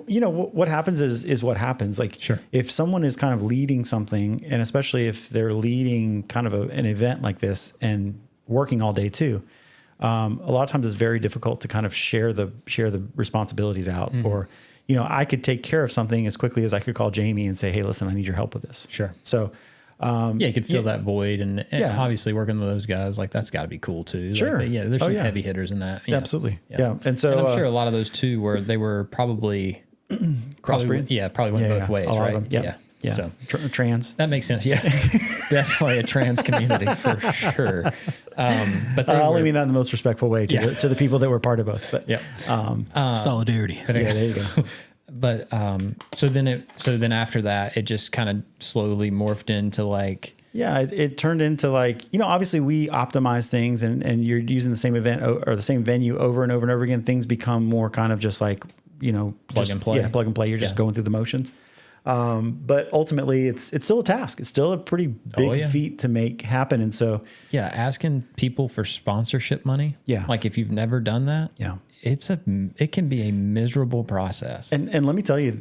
you know, what happens is what happens. Like if someone is kind of leading something, and especially if they're leading kind of an event like this and working all day too, a lot of times it's very difficult to kind of share the responsibilities out. Or, you know, I could take care of something as quickly as I could call Jamie and say, hey, listen, I need your help with this. Sure. So, you could fill that void, and obviously working with those guys, like that's got to be cool too. Sure. Like, there's some heavy hitters in that. Absolutely. Yeah. And so, and I'm sure a lot of those too, where they were probably crossbreed. Probably went both ways, all right? Of them. Yep. Yeah. So trans. That makes sense. Yeah. Definitely a trans community for sure. But I only mean that in the most respectful way to the people that were part of both. But solidarity. But there you go. But so then after that, it just kind of slowly morphed into like. Yeah, it turned into like, you know, obviously we optimize things, and you're using the same event or the same venue over and over and over again. Things become more kind of just like, you know, plug and play. Yeah, plug and play. You're just going through the motions. But ultimately it's still a task. It's still a pretty big feat to make happen. And so, asking people for sponsorship money. Yeah. Like if you've never done that, it can be a miserable process. And let me tell you,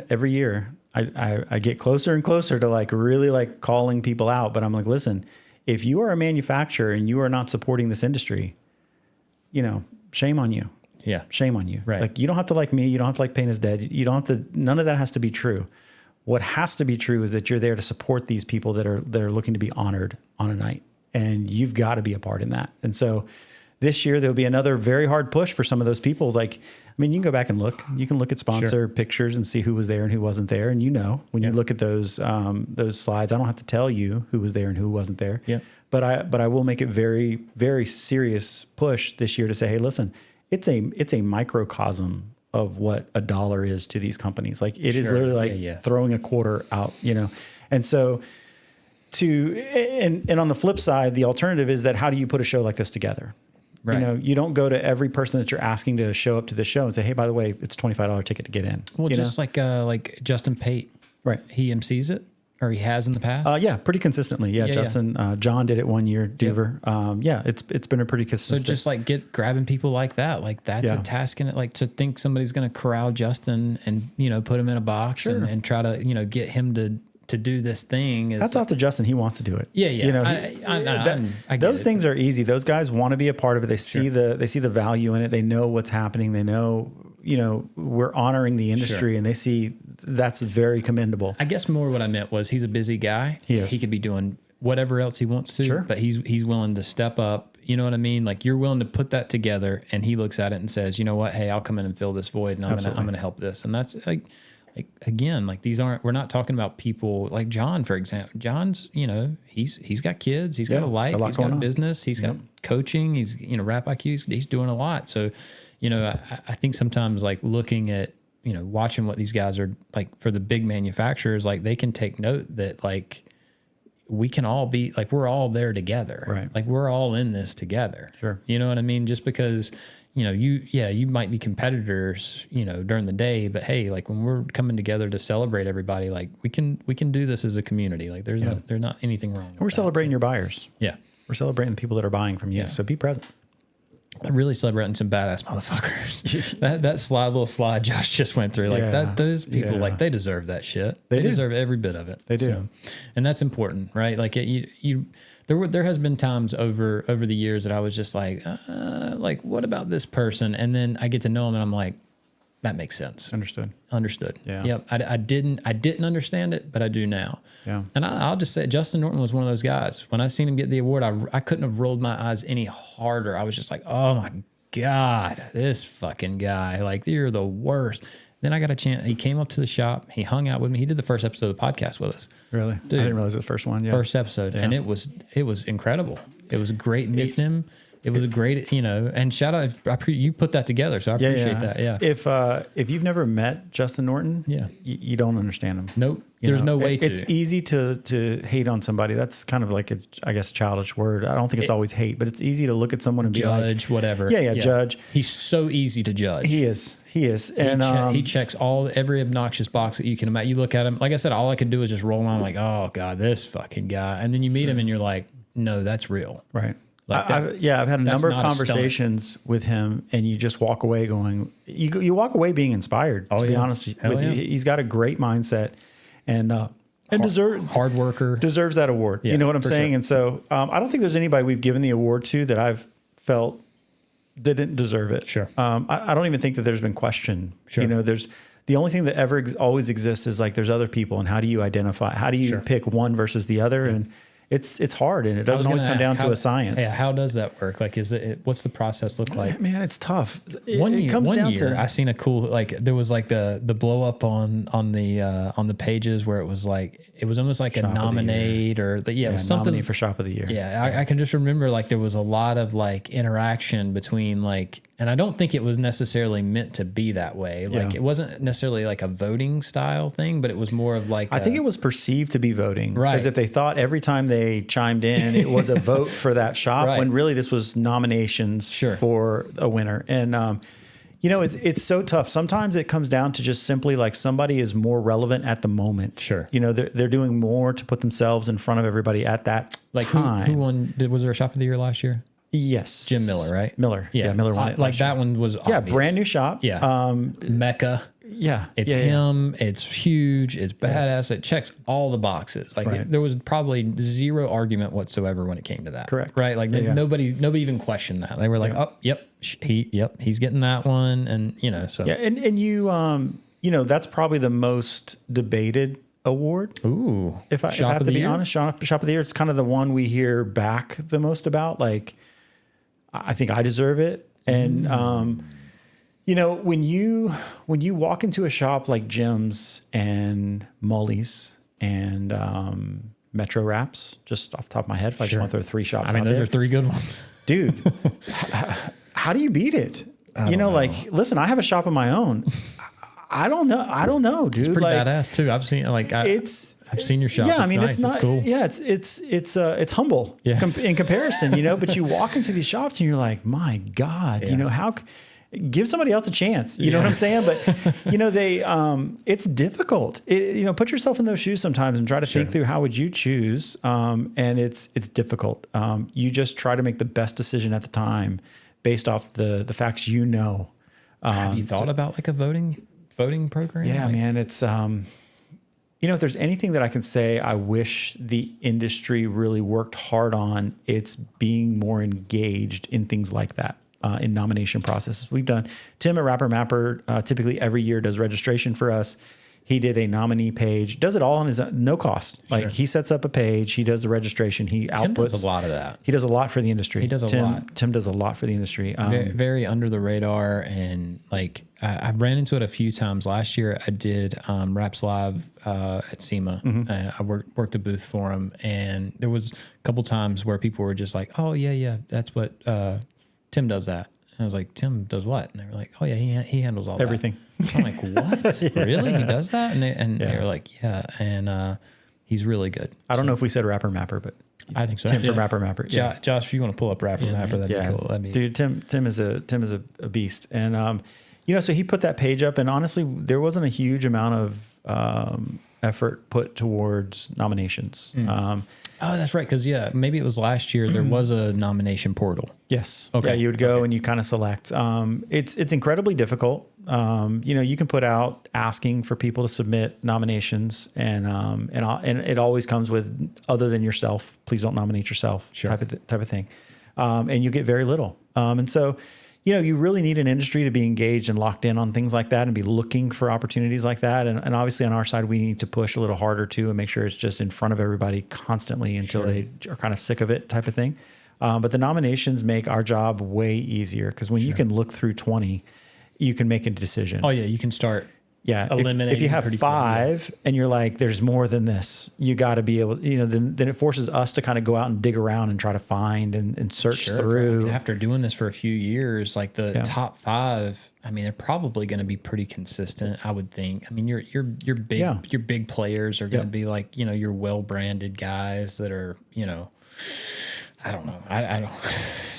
every year I get closer and closer to like really like calling people out, but I'm like, listen, if you are a manufacturer and you are not supporting this industry, you know, shame on you. Yeah. Shame on you. Right. Like you don't have to like me. You don't have to like Pain is Dead. You don't have to, none of that has to be true. What has to be true is that you're there to support these people that are looking to be honored on a night, and you've got to be a part in that. And so this year there'll be another very hard push for some of those people. Like, I mean, you can go back and look, you can look at sponsor pictures and see who was there and who wasn't there. And you know, when you look at those slides, I don't have to tell you who was there and who wasn't there. Yeah. But I will make it very, very serious push this year to say, hey, listen, it's a microcosm of what $1 is to these companies. Like it is literally like throwing a quarter out, you know? And so and on the flip side, the alternative is that how do you put a show like this together? Right. You know, you don't go to every person that you're asking to show up to the show and say, hey, by the way, it's $25 ticket to get in. Well, just like Justin Pate, right? He MCs it. Or he has in the past? Yeah, pretty consistently. Yeah, Justin, John did it one year, Duver. It's been a pretty consistent. So just like grabbing people like that, like that's a task in it. Like to think somebody's going to corral Justin and, you know, put him in a box and try to, you know, get him to do this thing. That's off to Justin. He wants to do it. Yeah. You know, those things are easy. Those guys want to be a part of it. They see the value in it. They know what's happening. They know, you know, we're honoring the industry and they see that's very commendable. I guess more what I meant was he's a busy guy. He could be doing whatever else he wants to, but he's willing to step up. You know what I mean? Like you're willing to put that together, and he looks at it and says, you know what? Hey, I'll come in and fill this void, and I'm going to help this. And that's like again, like we're not talking about people like John, for example. John's, you know, he's got kids, he's got a life, he's got a business, he's got coaching, he's, you know, Wrap IQ, he's doing a lot. So, you know, I think sometimes like looking at, you know, watching what these guys are like for the big manufacturers, like they can take note that like we can all be like, we're all there together. Right. Like we're all in this together. Sure. You know what I mean? Just because, you know, you might be competitors, you know, during the day, but hey, like when we're coming together to celebrate everybody, like we can do this as a community. Like there's not anything wrong. We're celebrating your buyers. Yeah. We're celebrating the people that are buying from you. So be present. I'm really celebrating some badass motherfuckers. that little slide Josh just went through, like those people, like they deserve that shit. They deserve every bit of it. They do, and that's important, right? Like there has been times over the years that I was just like what about this person? And then I get to know them, and I'm like, that makes sense. Understood. Yeah. Yep. I didn't understand it, but I do now. Yeah. And I'll just say Justin Norton was one of those guys. When I seen him get the award, I couldn't have rolled my eyes any harder. I was just like, oh my God, this fucking guy, like you're the worst. Then I got a chance. He came up to the shop. He hung out with me. He did the first episode of the podcast with us. Really? Dude, I didn't realize it was the first one. Yeah. First episode. Yeah. And it was incredible. It was great meeting him. It was a great, and shout out, you put that together. So I appreciate that. Yeah. If you've never met Justin Norton, you don't understand him. Nope. There's no way to. It's easy to hate on somebody. That's kind of like I guess, childish word. I don't think it's always hate, but it's easy to look at someone and judge, be like, whatever. Yeah, judge. He's so easy to judge. He is. And he checks every obnoxious box that you can imagine. You look at him, like I said, all I could do is just roll on like, oh God, this fucking guy. And then you meet him and you're like, no, that's real. Right. Like I've had a number of conversations with him, and you just walk away going, you walk away being inspired, to be honest with you. He's got a great mindset and hard worker, deserves that award. You know what I'm saying? Sure. And so I don't think there's anybody we've given the award to that I've felt didn't deserve it. Sure. I don't even think that there's been question. Sure. There's the only thing that ever always exists is like there's other people, and how do you identify? How do you pick one versus the other? Yeah. And it's hard, and it doesn't always come down to a science. Yeah, how does that work? Like, what's the process look like? Man, it's tough. One year, I seen a cool, like, there was like the blow up on the pages where it was almost like Shop a nominate or it was something for Shop of the Year. Yeah, I can just remember like there was a lot of like interaction between like, and I don't think it was necessarily meant to be that way. Like it wasn't necessarily like a voting style thing, but it was more of like I think it was perceived to be voting, right? As if they thought every time they chimed in, it was a vote for that shop, right. When really this was nominations for a winner. And it's so tough. Sometimes it comes down to just simply like somebody is more relevant at the moment. Sure, they're doing more to put themselves in front of everybody at that time. Who won? Was there a Shop of the Year last year? Yes. Jim Miller, right? Miller. Yeah, Miller won it. Like that one was obvious. Brand new shop. Yeah. Mecca. Yeah. It's him. It's huge. It's badass. Yes. It checks all the boxes. Like there was probably zero argument whatsoever when it came to that. Correct. Right? Like nobody even questioned that. They were like, oh, yep, he's getting that one. And so. Yeah. And you, that's probably the most debated award. Ooh. If I have to be honest, Shop of the Year, it's kind of the one we hear back the most about. Like, I think I deserve it. And, when you walk into a shop like Jim's and Mully's and Metro Wraps, just off the top of my head, if I just want to throw 3 shops out those are 3 good ones. Dude, how do you beat it? Like, listen, I have a shop of my own. I don't know, dude. It's pretty badass too. I've seen I've seen your shop. Yeah, it's nice. It's cool. Yeah, it's humble in comparison, But you walk into these shops and you're like, my God, how give somebody else a chance. You know what I'm saying? But they it's difficult. Put yourself in those shoes sometimes and try to think through how would you choose. And it's difficult. You just try to make the best decision at the time based off the facts. Have you thought about like a voting program? Yeah, man. It's if there's anything that I can say I wish the industry really worked hard on, it's being more engaged in things like that, in nomination processes. We've done, Tim at Rapper Mapper typically every year does registration for us. He did a nominee page, does it all on his own, no cost. Like he sets up a page, he does the registration, he outputs. Tim does a lot of that. He does a lot for the industry. He does a lot. Tim does a lot for the industry. Very under the radar, and like I ran into it a few times. Last year I did Raps Live at SEMA. I worked a booth for him, and there was a couple times where people were just like, "Oh yeah, that's what Tim does that." And I was like, "Tim does what?" And they were like, "Oh yeah, he handles all everything." I'm like, "What? Really? He does that?" And they were like, "Yeah," and he's really good. I don't know if we said Rapper Mapper, but I think so. Tim from Rapper Mapper. Yeah. Josh, if you want to pull up Rapper Mapper, that'd be cool. Dude, Tim is a beast, and so he put that page up, and honestly, there wasn't a huge amount of effort put towards nominations. Oh, that's right. Because maybe it was last year. There was a nomination portal. Yes. Okay. Yeah, you would go and you kind of select. It's incredibly difficult. You can put out asking for people to submit nominations, and it always comes with, other than yourself, please don't nominate yourself. Sure. type of thing, and you get very little. And so, you really need an industry to be engaged and locked in on things like that and be looking for opportunities like that. And obviously on our side, we need to push a little harder too and make sure it's just in front of everybody constantly until they are kind of sick of it, type of thing. But the nominations make our job way easier, because when you can look through 20, you can make a decision. Oh yeah, you can start eliminating. If you have five and you're like, there's more than this, you got to be able, then it forces us to kind of go out and dig around and try to find and search through. After doing this for a few years, like the top five, I mean, they're probably going to be pretty consistent, I would think. I mean, your big players are going to be like, your well-branded guys that are, I don't know. I don't.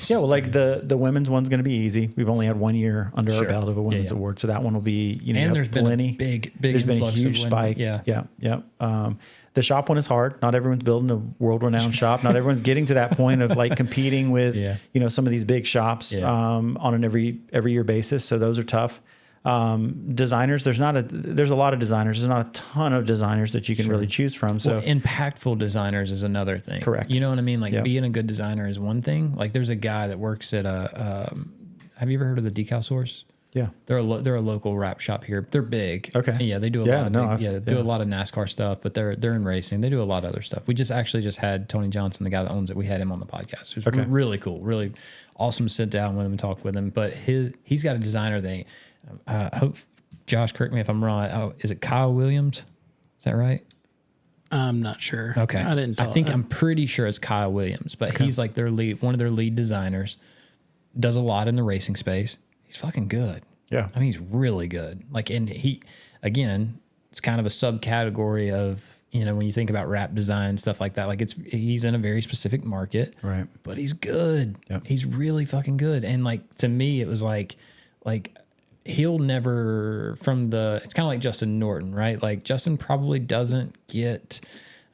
Well, like the women's one's going to be easy. We've only had 1 year under our belt of a women's award, so that one will be. And there's been a big. There's been a huge spike. Yeah. The shop one is hard. Not everyone's building a world-renowned shop. Not everyone's getting to that point of like competing with some of these big shops on an every year basis. So those are tough. Designers, there's a lot of designers. There's not a ton of designers that you can really choose from. So impactful designers is another thing. Correct. You know what I mean? Like being a good designer is one thing. Like there's a guy that works at have you ever heard of the Decal Source? Yeah. They're a local wrap shop here. They're big. Okay. Yeah. They do a lot of do a lot of NASCAR stuff, but they're in racing. They do a lot of other stuff. We just had Tony Johnson, the guy that owns it. We had him on the podcast. It was really cool, really awesome to sit down with him and talk with him. But he's got a designer thing. I hope Josh, correct me if I'm wrong. Oh, is it Kyle Williams? Is that right? I'm not sure. Okay. I'm pretty sure it's Kyle Williams, but he's like one of their lead designers, does a lot in the racing space. He's fucking good. Yeah. I mean, he's really good. Like, and it's kind of a subcategory of, when you think about wrap design, stuff like that, like he's in a very specific market, right? But he's good. Yep. He's really fucking good. And like, to me, it was like, he'll never it's kind of like Justin Norton, right? Like Justin probably doesn't get,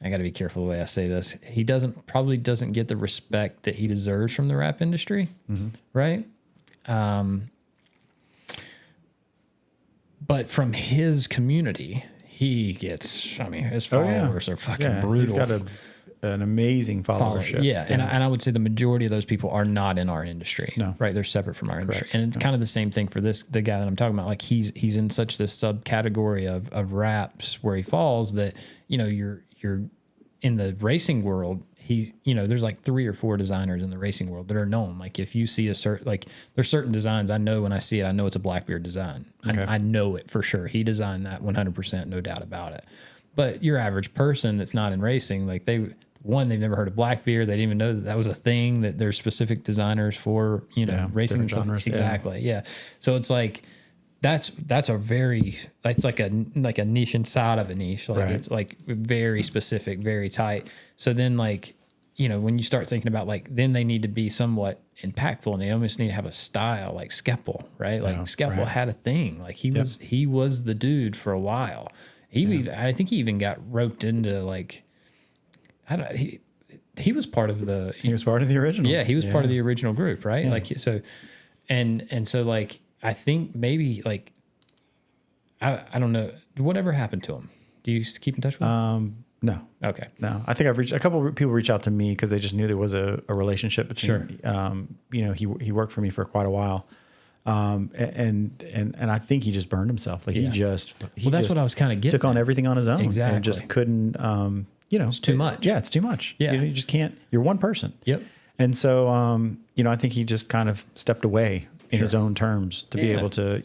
I got to be careful the way I say this. He probably doesn't get the respect that he deserves from the wrap industry. Mm-hmm. Right. But from his community, he gets, his followers are fucking brutal. He's got an amazing followership. And I would say the majority of those people are not in our industry. No. Right? They're separate from our industry. And it's kind of the same thing for the guy that I'm talking about. Like he's in such this subcategory of wraps where he falls that, you're in the racing world, there's like 3 or 4 designers in the racing world that are known. Like if you see there's certain designs, I know when I see it, I know it's a Blackbeard design. Okay. I know it for sure. He designed that 100%, no doubt about it. But your average person that's not in racing, like they've never heard of Blackbeard. They didn't even know that was a thing, that there's specific designers for, racing genres. Exactly. Yeah. So it's like, that's like a niche inside of a niche. Like it's like very specific, very tight. So then like, when you start thinking about like, then they need to be somewhat impactful and they almost need to have a style like Skeppel, right? Like Skeppel had a thing. Like he was the dude for a while. I think he even got roped into like, he was part of the. He was part of the original. Yeah, he was part of the original group, right? Yeah. Like so, and so like I think maybe like I don't know whatever happened to him. Do you keep in touch with him? No. Okay. No, I think a couple of people reach out to me because they just knew there was a relationship between. Sure. He worked for me for quite a while. And I think he just burned himself. Like that's what I was kind of getting. Took on everything on his own. Exactly. And just couldn't. It's too much. Yeah, it's too much. Yeah. You just can't. You're one person. Yep. And so, I think he just kind of stepped away in his own terms to be able to,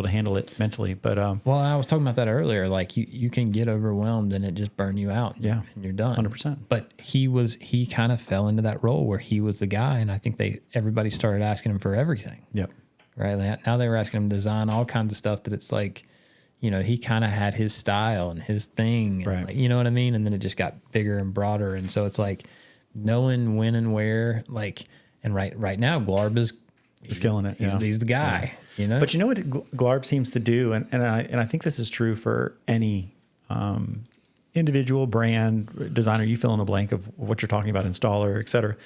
handle it mentally. But well, I was talking about that earlier. Like you can get overwhelmed and it just burn you out. Yeah, and you're done. 100%. But he kind of fell into that role where he was the guy, and I think everybody started asking him for everything. Yep. Right now they were asking him to design all kinds of stuff that it's like, he kind of had his style and his thing, and like, you know what I mean? And then it just got bigger and broader. And so it's like knowing when and where, like, and right now Glarb he's killing it. He's the guy, But you know what Glarb seems to do, and I think this is true for any individual brand designer. You fill in the blank of what you're talking about, installer, et cetera.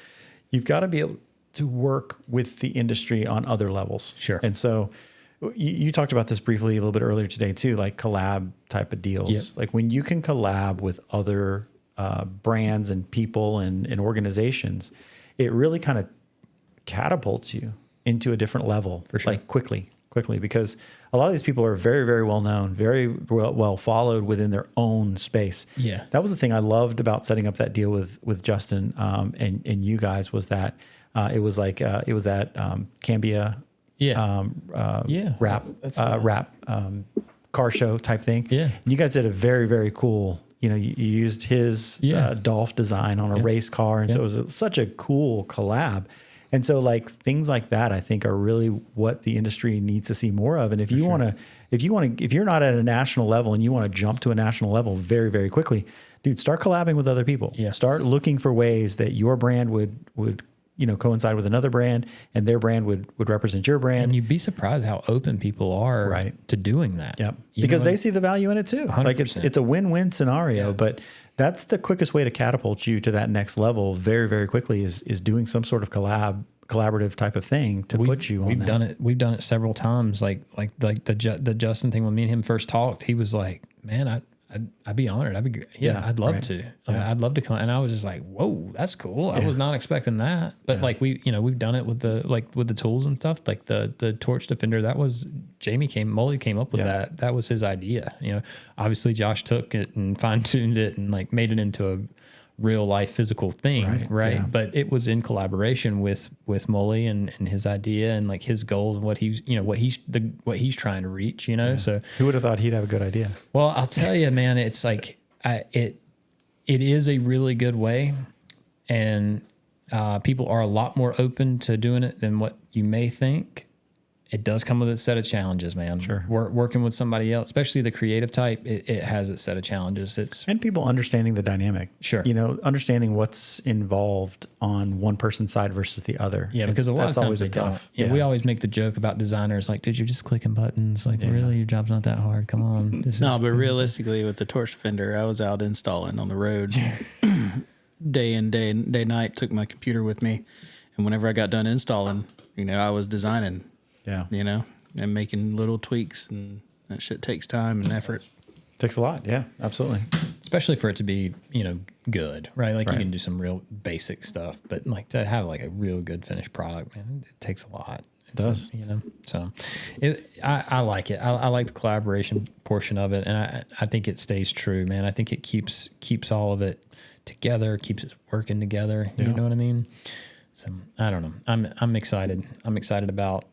You've got to be able to work with the industry on other levels. Sure. And so you talked about this briefly a little bit earlier today too, like collab type of deals. Yep. Like when you can collab with other brands and people and organizations, it really kind of catapults you into a different level. For sure. Like quickly, because a lot of these people are very, very well known, very well followed within their own space. Yeah. That was the thing I loved about setting up that deal with Justin and you guys, was that it was at Cambia. Yeah. Wrap car show type thing. Yeah. And you guys did a very, very cool, you used his Dolph design on a race car. And so it was such a cool collab. And so like things like that, I think are really what the industry needs to see more of. And if you want to, if you're not at a national level and you want to jump to a national level very, very quickly, dude, start collabing with other people. Yeah. Start looking for ways that your brand would coincide with another brand and their brand would represent your brand. And you'd be surprised how open people are to doing that. Yep. Because they see the value in it too. 100%. Like it's a win-win scenario, but that's the quickest way to catapult you to that next level very, very quickly is doing some sort of collaborative type of thing to put you on that. We've done it several times. Like the Justin thing when me and him first talked, he was like, man, I'd be honored. I'd love to. I'd love to come. And I was just like, whoa, that's cool. I was not expecting that. But like we've done it with the tools and stuff. Like the Torch Defender, that was Molly came up with that. That was his idea. Obviously Josh took it and fine tuned it and like made it into a real life physical thing. Right. Yeah. But it was in collaboration with Molly and his idea and like his goals and what he's trying to reach, so who would have thought he'd have a good idea? Well, I'll tell you, man, it's like, it is a really good way and, people are a lot more open to doing it than what you may think. It does come with a set of challenges, man. Sure. Working with somebody else, especially the creative type, it has a set of challenges. And people understanding the dynamic. Sure. Understanding what's involved on one person's side versus the other. Yeah, because a lot of times always tough. Yeah, we always make the joke about designers like, dude, you're just clicking buttons. Like, really, your job's not that hard. Come on. But realistically, with the Torch Defender, I was out installing on the road day night. Took my computer with me, and whenever I got done installing, I was designing. Yeah. And making little tweaks, and that shit takes time and effort. Takes a lot. Yeah, absolutely. Especially for it to be, good, right? Like you can do some real basic stuff, but like to have like a real good finished product, man, it takes a lot. It does. So I like it. I like the collaboration portion of it. And I think it stays true, man. I think it keeps all of it together, keeps it working together. You know what I mean? So I don't know. I'm excited. I'm excited about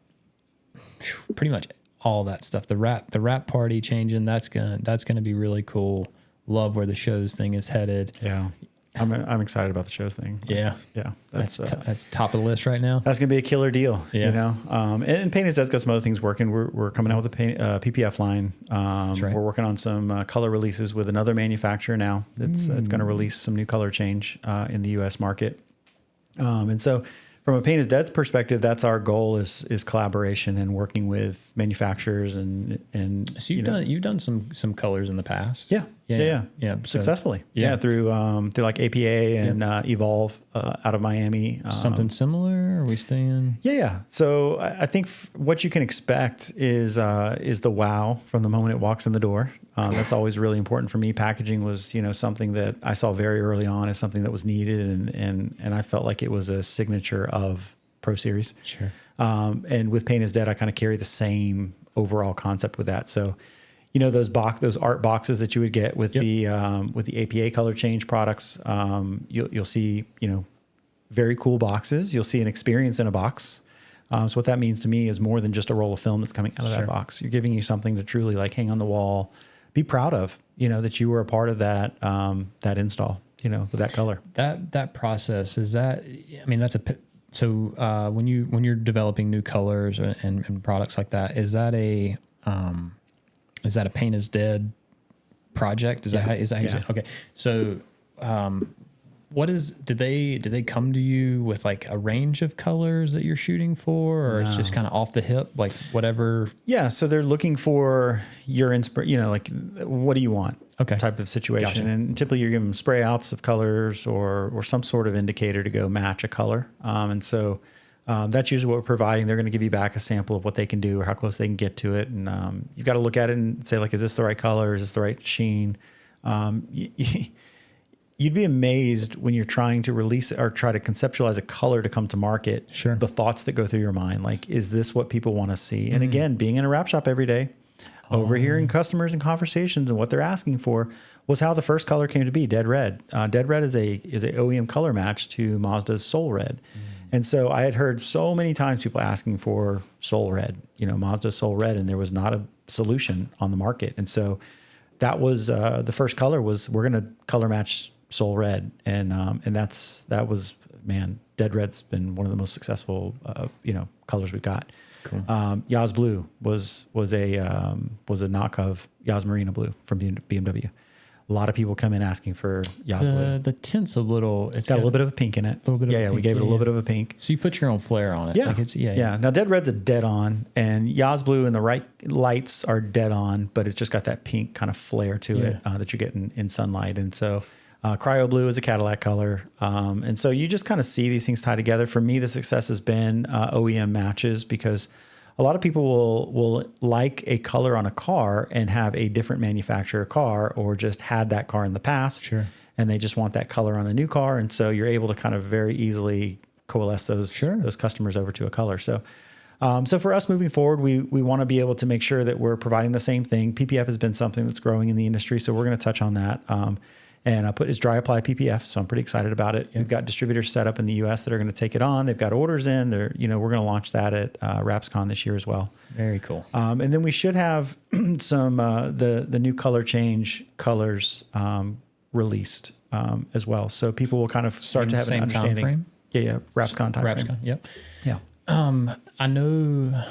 pretty much all that stuff. The wrap party changing, that's gonna be really cool. Love where the shows thing is headed. Yeah. I'm excited about the shows thing. Yeah. Yeah. That's top of the list right now. That's gonna be a killer deal. And Paint Is Dead's got some other things working. We're coming out with a PPF line. We're working on some color releases with another manufacturer now. It's gonna release some new color change in the US market. And so from a Paint Is Dead's perspective, that's our goal is collaboration and working with manufacturers and so you've done some colors in the past. Yeah. Successfully. Through like APA and Evolve out of Miami. Something similar? Are we staying? Yeah. So I think what you can expect is the wow from the moment it walks in the door. That's always really important for me. Packaging was, something that I saw very early on as something that was needed, and I felt like it was a signature of PROSERIES. Sure. And with Paint Is Dead, I kind of carry the same overall concept with that. So, those art boxes that you would get with the APA color change products, you'll see, very cool boxes. You'll see an experience in a box. So what that means to me is more than just a roll of film that's coming out of that box. You're giving you something to truly like hang on the wall, be proud of, that you were a part of that install, with that color. That process is that, so when you're developing new colors and products like that, is that a Paint Is Dead project? Is that how you say it? Okay. So, did they come to you with like a range of colors that you're shooting for, or it's just kind of off the hip, like whatever? Yeah. So they're looking for your like what do you want? Okay. Type of situation. Gotcha. And typically you're giving them spray outs of colors or some sort of indicator to go match a color. And so that's usually what we're providing. They're going to give you back a sample of what they can do or how close they can get to it. And you've got to look at it and say, like, is this the right color? Is this the right sheen? You'd be amazed when you're trying to release or try to conceptualize a color to come to market. Sure. The thoughts that go through your mind, like, is this what people want to see? And again, being in a wrap shop every day, overhearing customers and conversations and what they're asking for was how the first color came to be, Dead Red. Dead Red is a OEM color match to Mazda's Soul Red. And so I had heard so many times people asking for Soul Red, Mazda's Soul Red, and there was not a solution on the market. And so that was the first color was we're going to color match Soul Red, and that was, man, Dead Red's been one of the most successful colors we've got. Cool. Yas Blue was a knock of Yas Marina Blue from BMW. A lot of people come in asking for Yas Blue. The tint's a little. It's got a little bit of a pink in it. A little bit of yeah, pink, we gave it a little bit of a pink. So you put your own flair on it. Yeah. Like yeah. Now Dead Red's a dead on, and Yas Blue and the right lights are dead on, but it's just got that pink kind of flair to it that you get in sunlight. And so Cryo Blue is a Cadillac color. And so you just kind of see these things tie together. For me, the success has been OEM matches, because a lot of people will like a color on a car and have a different manufacturer car, or just had that car in the past. Sure. And they just want that color on a new car. And so you're able to kind of very easily coalesce those customers over to a color. So so for us moving forward, we want to be able to make sure that we're providing the same thing. PPF has been something that's growing in the industry, so we're going to touch on that. And I put is dry apply PPF, so I'm pretty excited about it. We've got distributors set up in the U.S. that are going to take it on. They've got orders in. We're going to launch that at Wrapscon this year as well. Very cool. And then we should have some the new color change colors released as well, so people will kind of start to have an understanding. Time frame? Yeah, Wrapscon time frame. Yep. Yeah. I know.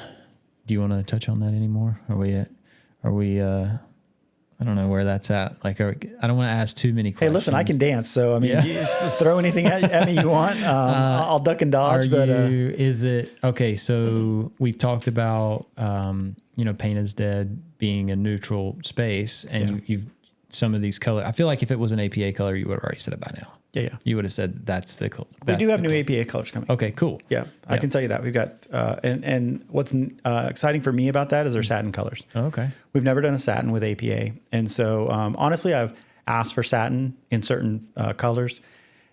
Do you want to touch on that anymore? Are we? I don't know where that's at. Like, I don't want to ask too many questions. Hey, listen, I can dance, so I mean, you throw anything at me you want. I'll duck and dodge. Is it okay? So we've talked about Paint is Dead being a neutral space, and you've some of these colors. I feel like if it was an APA color, you would have already said it by now. Yeah. You would have said that's the color. We do have new APA colors coming. Okay, cool. Yeah, I can tell you that. We've got, and what's exciting for me about that is our satin colors. Oh, okay. We've never done a satin with APA. And so, honestly, I've asked for satin in certain colors.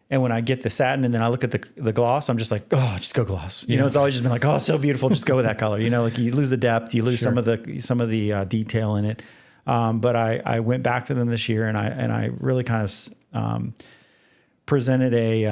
And when I get the satin and then I look at the gloss, I'm just like, oh, just go gloss. You know, it's always just been like, oh, it's so beautiful. Just go with that color. Like you lose the depth, you lose some of the detail in it. But I went back to them this year, and I really kind of presented a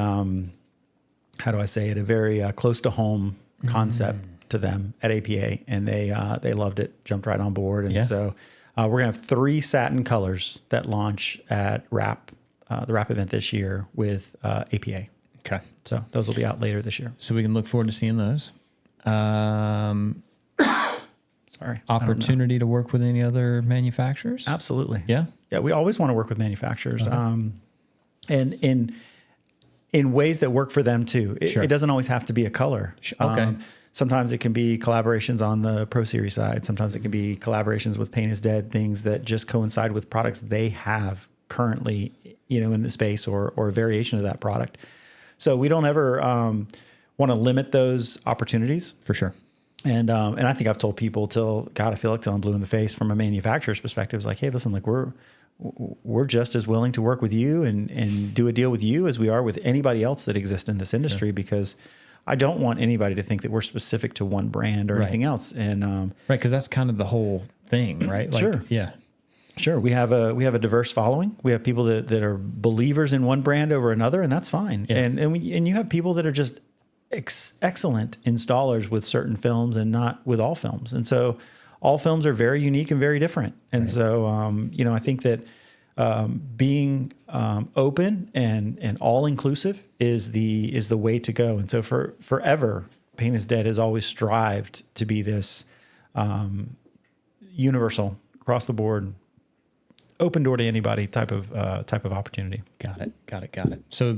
how do I say it, a very close to home concept to them at APA, and they loved it, jumped right on board. And so we're gonna have 3 satin colors that launch at the Wrap event this year with APA. Okay, so those will be out later this year. So we can look forward to seeing those. Sorry. Opportunity to work with any other manufacturers? Absolutely. Yeah. Yeah, we always want to work with manufacturers. And in ways that work for them too. It doesn't always have to be a color. Okay. Sometimes it can be collaborations on the ProSeries side. Sometimes it can be collaborations with Paint is Dead, things that just coincide with products they have currently, in the space, or a variation of that product. So we don't ever want to limit those opportunities. For sure. And I think I've told people I feel like till I'm blue in the face from a manufacturer's perspective. It's like, hey, listen, like we're just as willing to work with you and do a deal with you as we are with anybody else that exists in this industry, because I don't want anybody to think that we're specific to one brand or anything else. And right, because that's kind of the whole thing, right? Like, sure. Yeah. Sure. We have a diverse following. We have people that are believers in one brand over another, and that's fine. Yeah. And you have people that are just excellent installers with certain films and not with all films. And so all films are very unique and very different. And so, I think that being open and all inclusive is the way to go. And so forever, Paint is Dead has always strived to be this universal, across the board, open door to anybody type of opportunity. Got it. So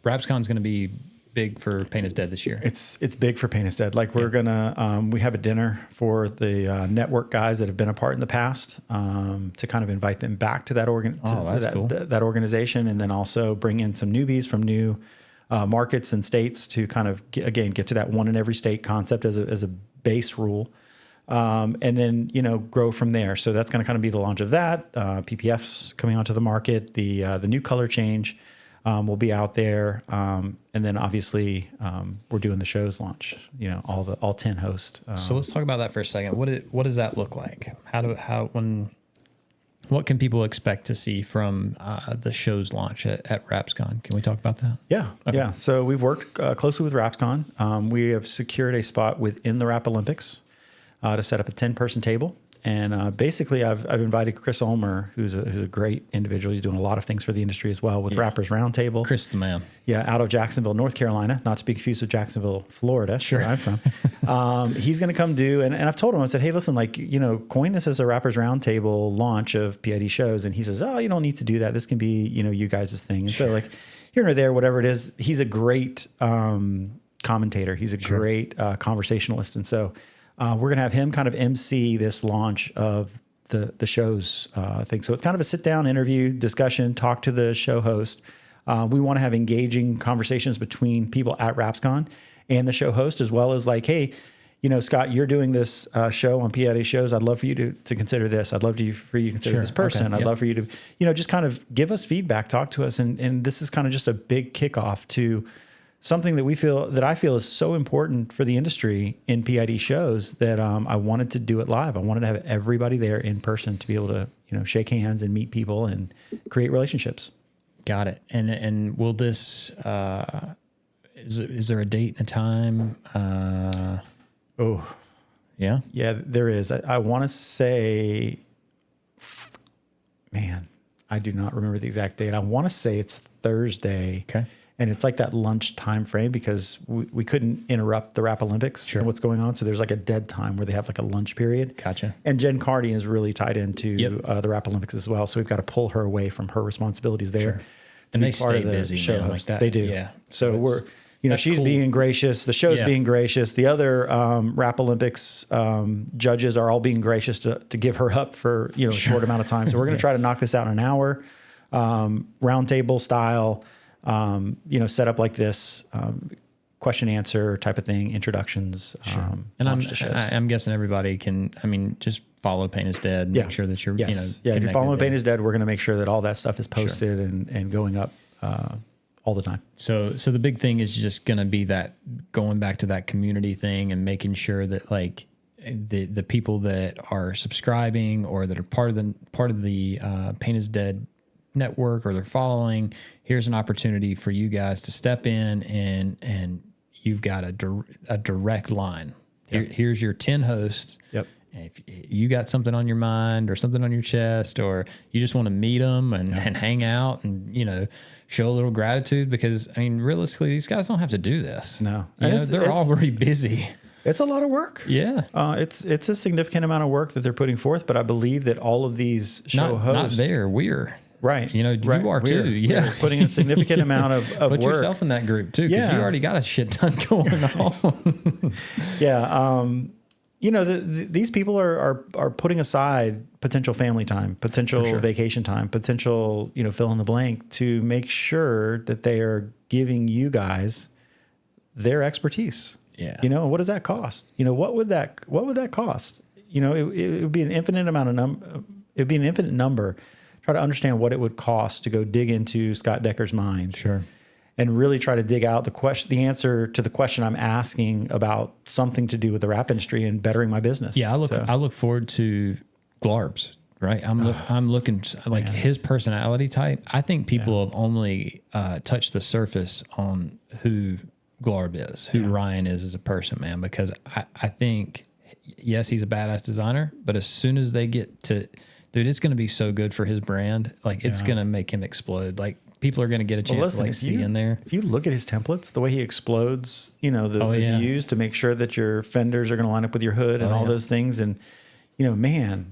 Wrapscon's going to be big for Paint is Dead this year. It's big for Paint is Dead. Like we're gonna we have a dinner for the network guys that have been a part in the past to kind of invite them back to that that organization, and then also bring in some newbies from new markets and states to kind of get to that one in every state concept as a base rule. And then, grow from there. So that's going to kind of be the launch of that. PPF's coming onto the market. The new color change will be out there. And then obviously we're doing the show's launch, all 10 hosts. So let's talk about that for a second. What does that look like? What can people expect to see from the show's launch at Wrapscon? Can we talk about that? Yeah. Okay. Yeah. So we've worked closely with Wrapscon. We have secured a spot within the Wrap Olympics to set up a 10-person table. And basically, I've invited Chris Ulmer, who's a great individual. He's doing a lot of things for the industry as well with Rappers Roundtable. Chris the man. Yeah, out of Jacksonville, North Carolina, not to be confused with Jacksonville, Florida, where I'm from. He's going to come do, and I've told him, I said, hey, listen, like, coin this as a Rappers Roundtable launch of PID shows. And he says, oh, you don't need to do that. This can be, you guys' thing. And so like here or there, whatever it is, he's a great commentator. He's a great conversationalist. And so we're going to have him kind of MC this launch of the show's thing. So it's kind of a sit down interview, discussion, talk to the show host. We want to have engaging conversations between people at Wrapscon and the show host, as well as like, hey, Scott, you're doing this show on PID shows. I'd love for you to consider this. I'd love for you to consider this person. Okay. I'd love for you to, just kind of give us feedback, talk to us. And this is kind of just a big kickoff to something that I feel is so important for the industry in PID shows that I wanted to do it live. I wanted to have everybody there in person to be able to, shake hands and meet people and create relationships. Got it. And will this, is there a date and a time? Yeah. Yeah, there is. I want to say, man, I do not remember the exact date. I want to say it's Thursday. Okay. And it's like that lunch time frame because we couldn't interrupt the Wrap Olympics and what's going on. So there's like a dead time where they have like a lunch period. Gotcha. And Jen Carney is really tied into the Wrap Olympics as well. So we've got to pull her away from her responsibilities there. Sure. And they stay busy, show like that. They do. Yeah. So we're, she's cool. Being gracious. The show's being gracious. The other Wrap Olympics judges are all being gracious to give her up for, a short amount of time. So we're going to try to knock this out in an hour, roundtable style. Set up like this, question answer type of thing, introductions. Sure. And I'm guessing everybody can, just follow Pain is Dead and make sure that you're, if you're following Pain is Dead, we're going to make sure that all that stuff is posted and going up, all the time. So the big thing is just going to be that going back to that community thing and making sure that like the people that are subscribing or that are part of the Pain is Dead network or they're following, here's an opportunity for you guys to step in and you've got a direct line. Here's your 10 hosts. Yep. And if you got something on your mind or something on your chest, or you just want to meet them and hang out and, show a little gratitude, because realistically, these guys don't have to do this. No, they're already busy. It's a lot of work. Yeah. It's a significant amount of work that they're putting forth, but I believe that all of these show hosts. Not there. We're. Right. You are too. We're putting a significant amount of Put work. yourself in that group too, because you already got a shit ton going on. These people are putting aside potential family time, potential vacation time, potential, fill in the blank to make sure that they are giving you guys their expertise. Yeah. What does that cost? What would that cost? It would be an infinite number. Try to understand what it would cost to go dig into Scott Decker's mind. Sure. And really try to dig out the answer to the question I'm asking about something to do with the wrap industry and bettering my business. Yeah, I look forward to Glarb's, right? I'm looking like his personality type. I think people have only touched the surface on who Glarb is, who Ryan is as a person, man, because I think, yes, he's a badass designer, but as soon as they get to, dude, it's going to be so good for his brand. Like it's going to make him explode. Like people are going to get a chance to see in there. If you look at his templates, the way he explodes, the views to make sure that your fenders are going to line up with your hood and all those things. And,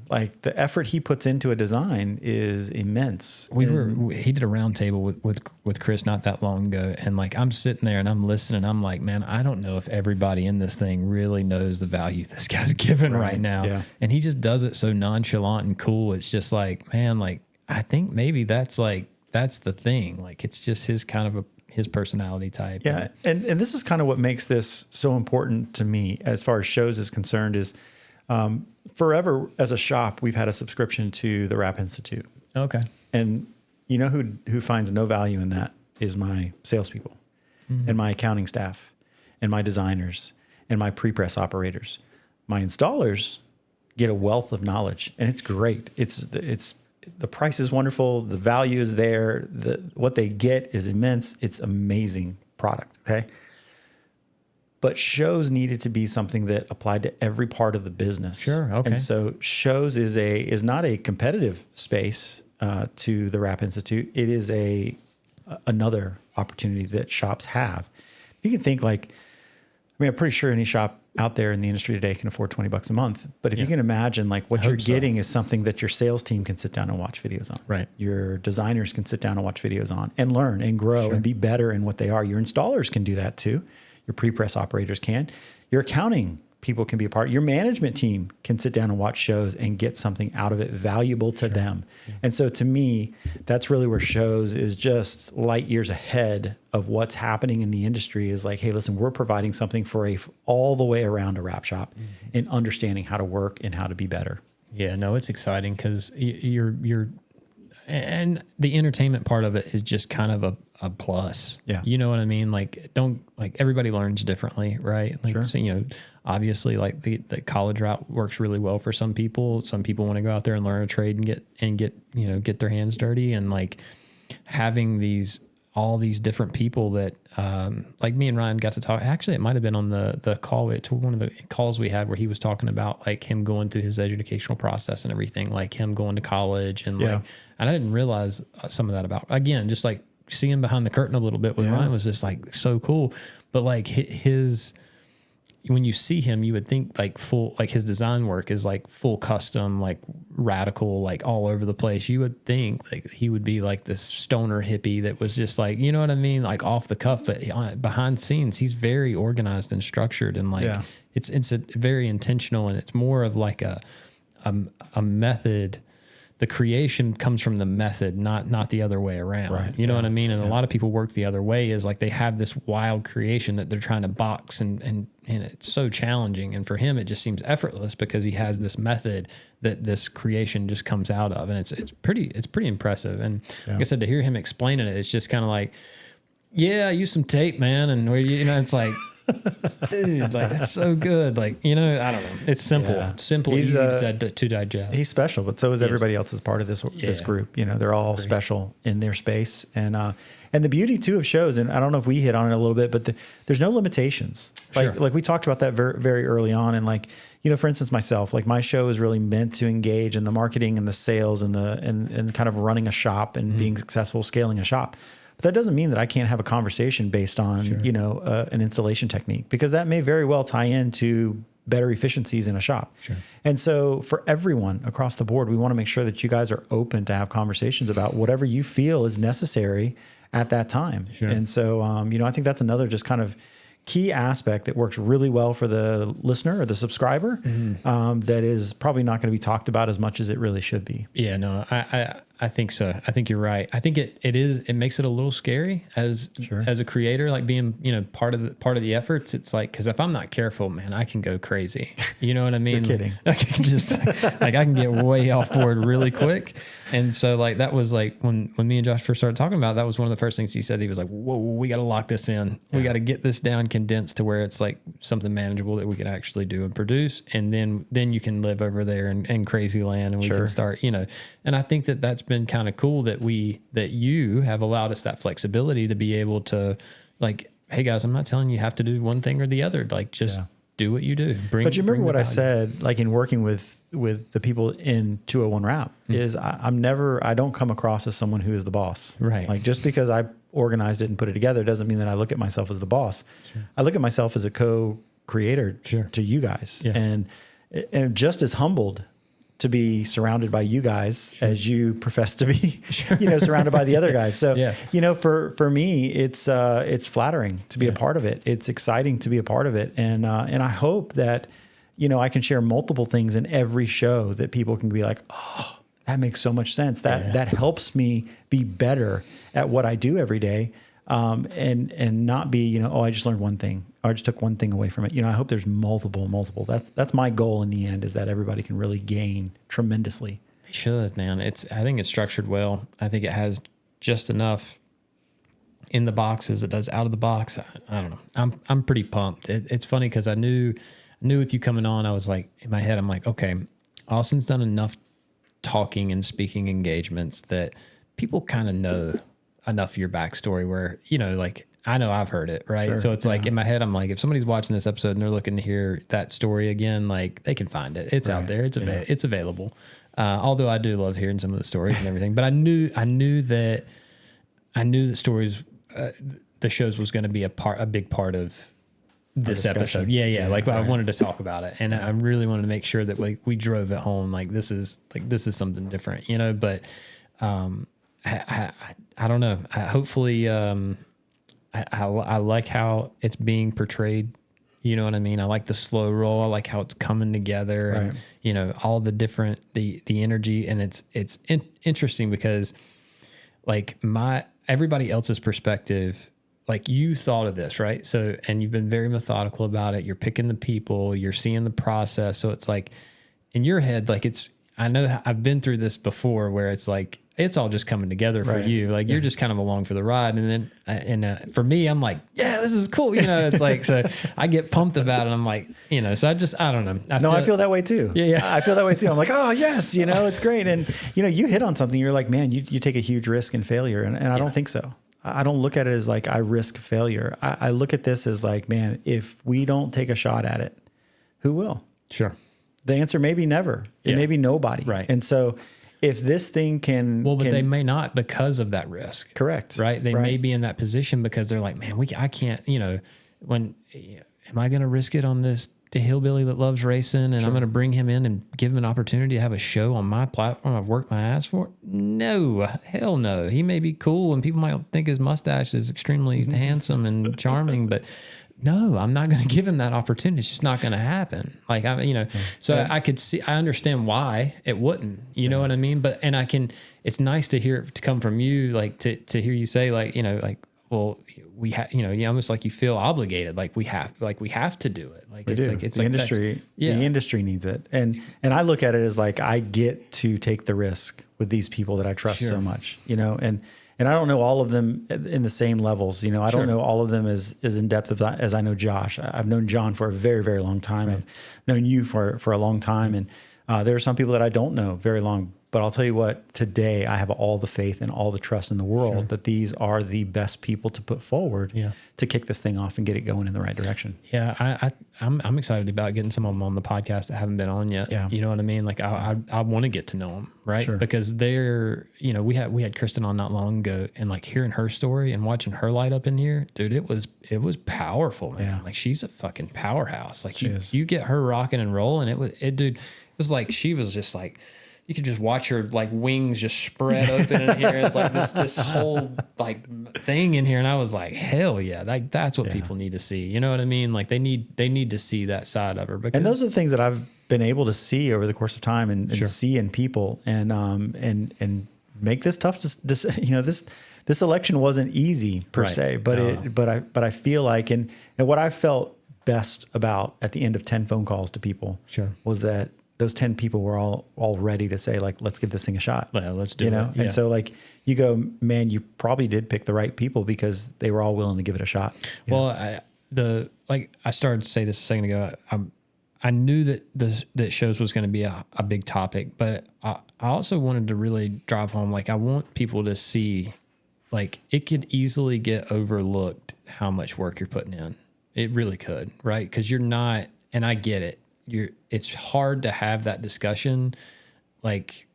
like the effort he puts into a design is immense. He did a round table with Chris not that long ago. And like, I'm sitting there and I'm listening. I'm like, man, I don't know if everybody in this thing really knows the value this guy's giving right now. Yeah. And he just does it so nonchalant and cool. It's just like, man, like, I think maybe that's the thing. Like, it's just his personality type. Yeah. And this is kind of what makes this so important to me as far as shows is concerned is, forever as a shop, we've had a subscription to the Wrap Institute. Okay. And who finds no value in that is my salespeople and my accounting staff and my designers and my pre-press operators. My installers get a wealth of knowledge, and it's great. It's the price is wonderful. The value is there. What they get is immense. It's amazing product. Okay. but shows needed to be something that applied to every part of the business. Sure. Okay. And so shows is not a competitive space to the Wrap Institute. It is another opportunity that shops have. You can think like, I'm pretty sure any shop out there in the industry today can afford $20 a month. But if you can imagine, like what you're getting is something that your sales team can sit down and watch videos on. Right. Your designers can sit down and watch videos on and learn and grow and be better in what they are. Your installers can do that too. Your pre-press operators can. Your accounting people can be a part. Your management team can sit down and watch shows and get something out of it valuable to them. Yeah. And so to me, that's really where shows is just light years ahead of what's happening in the industry is like, hey, listen, we're providing something for all the way around a wrap shop and understanding how to work and how to be better. Yeah, no, it's exciting because and the entertainment part of it is just kind of a plus. Yeah. You know what I mean? Like everybody learns differently, right? Like, so, obviously like the college route works really well for some people. Some people want to go out there and learn a trade and get their hands dirty, and like having all these different people that like me and Ryan got to talk. Actually, it might have been on the call. It one of the calls we had where he was talking about like him going through his educational process and everything, like him going to college and and I didn't realize some of that about, again, just like seeing behind the curtain a little bit with Ryan was just like so cool. But like when you see him, you would think like his design work is like full custom, like radical, like all over the place. You would think like he would be like this stoner hippie that was just like, you know what I mean? Like off the cuff, but behind scenes, he's very organized and structured, and like it's very intentional, and it's more of like a method. The creation comes from the method, not the other way around. Right. You know what I mean? And a lot of people work the other way, is like they have this wild creation that they're trying to box, and it's so challenging. And for him, it just seems effortless because he has this method that this creation just comes out of, and it's pretty impressive. And like I said, to hear him explaining it, it's just kind of like, yeah, I use some tape, man, and it's like. Dude, like it's so good. Like, I don't know. It's simple, easy to digest. He's special, but so is everybody else as part of this group. They're all special in their space. And the beauty too of shows, and I don't know if we hit on it a little bit, but there's no limitations. Like we talked about that very, very early on. And like, for instance, myself, like my show is really meant to engage in the marketing and the sales and and kind of running a shop and being successful, scaling a shop. But that doesn't mean that I can't have a conversation based on, an installation technique, because that may very well tie into better efficiencies in a shop. Sure. And so for everyone across the board, we want to make sure that you guys are open to have conversations about whatever you feel is necessary at that time. Sure. And so, I think that's another just kind of key aspect that works really well for the listener or the subscriber, that is probably not going to be talked about as much as it really should be. Yeah, no, I think so. I think you're right. I think it makes it a little scary as a creator, like being, part of the efforts. It's like, cause if I'm not careful, man, I can go crazy. You know what I mean? You're kidding. I can just I can get way off board really quick. And so like, that was like when me and Josh first started talking about it, that was one of the first things he said. He was like, whoa, we got to lock this in. We got to get this down condensed to where it's like something manageable that we can actually do and produce. And then you can live over there in crazy land, and we can start, and I think that's been kind of cool that you have allowed us that flexibility to be able to, like, hey guys, I'm not telling you have to do one thing or the other. Like, just do what you do. But you remember what I said, like in working with the people in 201 Wrap, is I don't come across as someone who is the boss. Right. Like, just because I organized it and put it together doesn't mean that I look at myself as the boss. Sure. I look at myself as a co-creator to you guys, and just as humbled to be surrounded by you guys as you profess to be, surrounded by the other guys. So, for me, it's flattering to be a part of it. It's exciting to be a part of it. And I hope that, I can share multiple things in every show that people can be like, oh, that makes so much sense. That helps me be better at what I do every day. And not be, I just learned one thing, or I just took one thing away from it. I hope there's multiple. That's my goal in the end, is that everybody can really gain tremendously. They should, man. I think it's structured well. I think it has just enough in the box as it does out of the box. I don't know. I'm pretty pumped. It's funny because I knew with you coming on, I was like, in my head, I'm like, okay, Austin's done enough talking and speaking engagements that people kind of know enough of your backstory where, like I know I've heard it, right? Sure, So it's like in my head, I'm like, if somebody's watching this episode and they're looking to hear that story again, like they can find it. It's out there. It's available. Although I do love hearing some of the stories and everything, but I knew that stories, the shows was going to be a big part of this episode. Yeah. Like I wanted to talk about it, and I really wanted to make sure that we drove it home. Like this is something different, but, I don't know. Hopefully, I like how it's being portrayed. You know what I mean? I like the slow roll. I like how it's coming together, and all the different the energy, and it's interesting because like everybody else's perspective. Like you thought of this, right? So, and you've been very methodical about it. You're picking the people, you're seeing the process. So it's like in your head, like I know I've been through this before where it's like, it's all just coming together for you. Like you're just kind of along for the ride. And then, for me, I'm like, yeah, this is cool. It's like, so I get pumped about it. I'm like, so I don't know. I feel that way too. Yeah. I feel that way too. I'm like, oh yes, it's great. And you hit on something. You're like, man, you take a huge risk in failure. And I don't think so. I don't look at it as like I risk failure. I look at this as like, man, if we don't take a shot at it, who will? Sure. The answer may be never. It may be nobody. Right. And so if this thing can... Well, but they may not because of that risk. Correct. Right? They may be in that position because they're like, man, I can't, am I going to risk it on the hillbilly that loves racing, and I'm going to bring him in and give him an opportunity to have a show on my platform I've worked my ass for? No, hell no. He may be cool and people might think his mustache is extremely handsome and charming, but no, I'm not going to give him that opportunity. It's just not going to happen. Like, so I understand why it wouldn't, you know what I mean? But, and it's nice to hear it to come from you, like to hear you say like, well, we have, almost like you feel obligated. Like we have to do it. Like it's the industry, the industry needs it. And I look at it as like, I get to take the risk with these people that I trust so much, and I don't know all of them in the same levels. I don't know all of them as in depth as I know Josh. I've known John for a very, very long time. Right. I've known you for a long time. And there are some people that I don't know very long. But I'll tell you what, today I have all the faith and all the trust in the world that these are the best people to put forward to kick this thing off and get it going in the right direction. Yeah, I'm excited about getting some of them on the podcast that haven't been on yet. Yeah. You know what I mean? Like I want to get to know them, right? Sure. Because they're, we had Kristen on not long ago, and like hearing her story and watching her light up in here, dude, it was powerful, man. Yeah. Like she's a fucking powerhouse. Like you get her rocking and rolling. It was like she was just like, you could just watch her like wings just spread open in here. It's like this whole like thing in here. And I was like, hell yeah, like that's what people need to see. You know what I mean? Like they need to see that side of her. And those are the things that I've been able to see over the course of time and see in people and make this tough. This election wasn't easy per se, but I feel like, and what I felt best about at the end of 10 phone calls to people was that those 10 people were all ready to say, like, let's give this thing a shot. Yeah, let's do it. Yeah. And so like you go, man, you probably did pick the right people because they were all willing to give it a shot. Well, I started to say this a second ago. I knew that shows was going to be a big topic, but I also wanted to really drive home. Like I want people to see, like it could easily get overlooked how much work you're putting in. It really could, right? Because you're not, and I get it. It's hard to have that discussion, like,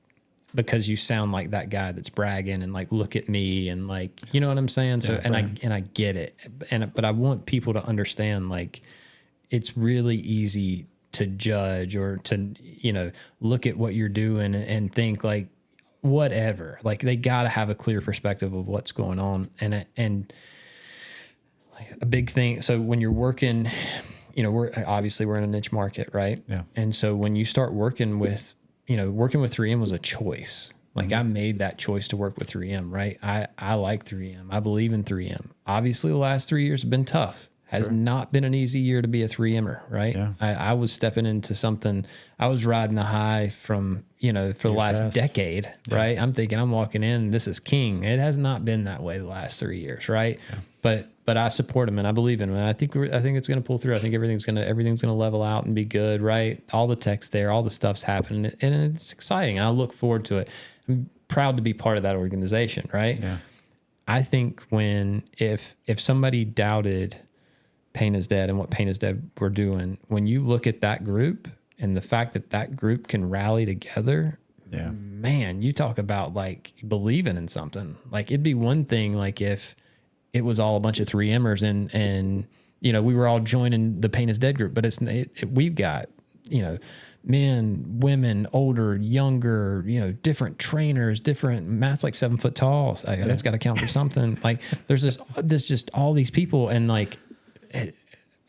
because you sound like that guy that's bragging and like, look at me. And like, you know what I'm saying? So, I get it. But I want people to understand, like, it's really easy to judge or to, look at what you're doing and think like, whatever, like they got to have a clear perspective of what's going on. And like a big thing. So when you're working, we're in a niche market, right? Yeah. And so when you start working with 3M was a choice. Like I made that choice to work with 3M, right? I like 3M. I believe in 3M. Obviously the last 3 years have been tough. Has not been an easy year to be a 3M'er, right? Yeah. I was stepping into something. I was riding the high from, for the last decade, right? I'm thinking I'm walking in, this is king. It has not been that way the last 3 years, right? Yeah. But I support them and I believe in them. And I think it's going to pull through. I think everything's going to level out and be good, right? All the tech's there, all the stuff's happening, and it's exciting. I look forward to it. I'm proud to be part of that organization, right? Yeah. I think if somebody doubted Pain is Dead and what Pain is Dead were doing, when you look at that group and the fact that group can rally together, man, you talk about like believing in something. Like it'd be one thing like if it was all a bunch of 3Mers and you know, we were all joining the Pain is Dead group, but we've got, you know, men, women, older, younger, you know, different trainers, Matt's like 7 foot tall. That's got to count for something. Like there's just all these people, and like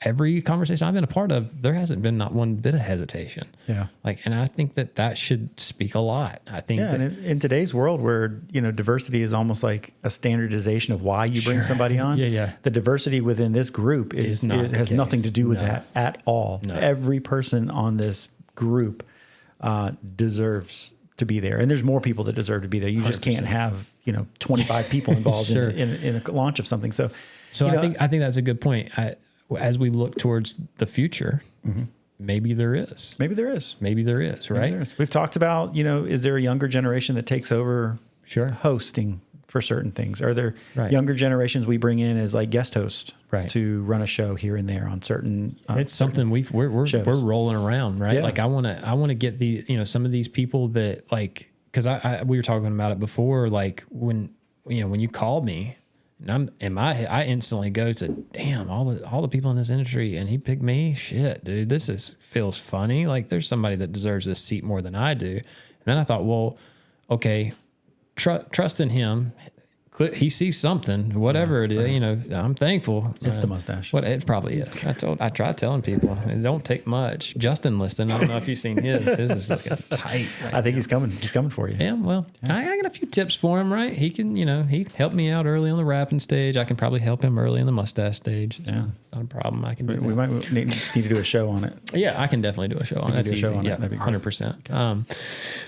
every conversation I've been a part of, there hasn't been not one bit of hesitation. Yeah. Like, and I think that should speak a lot. I think that in today's world where, you know, diversity is almost like a standardization of why you bring somebody on. The diversity within this group has nothing to do with that at all. No. Every person on this group deserves to be there, and there's more people that deserve to be there. You 100%. Just can't have, you know, 25 people involved in a launch of something. So I think that's a good point. As we look towards the future, maybe there is, right? Maybe there is. We've talked about, you know, is there a younger generation that takes over hosting for certain things? Are there younger generations we bring in as like guest host to run a show here and there on certain? It's something we're rolling around, right? Yeah. Like I want to get the, you know, some of these people that like, because we were talking about it before, like when you called me. And I'm in my head, I instantly go to, damn, all the people in this industry, and he picked me. Shit, dude, feels funny. Like there's somebody that deserves this seat more than I do. And then I thought, well, okay, trust in him. He sees something, whatever it is. You know, I'm thankful. It's the mustache. It probably is. I try telling people it don't take much. Justin Liston, I don't know if you've seen his. His is looking tight. I think he's coming. He's coming for you. Yeah. Well, I got a few tips for him. Right. He can. You know, he helped me out early on the wrapping stage. I can probably help him early in the mustache stage. It's not a problem. I can. We might need to do a show on it. Yeah, I can definitely do a show on it. That's easy. Yeah, 100%.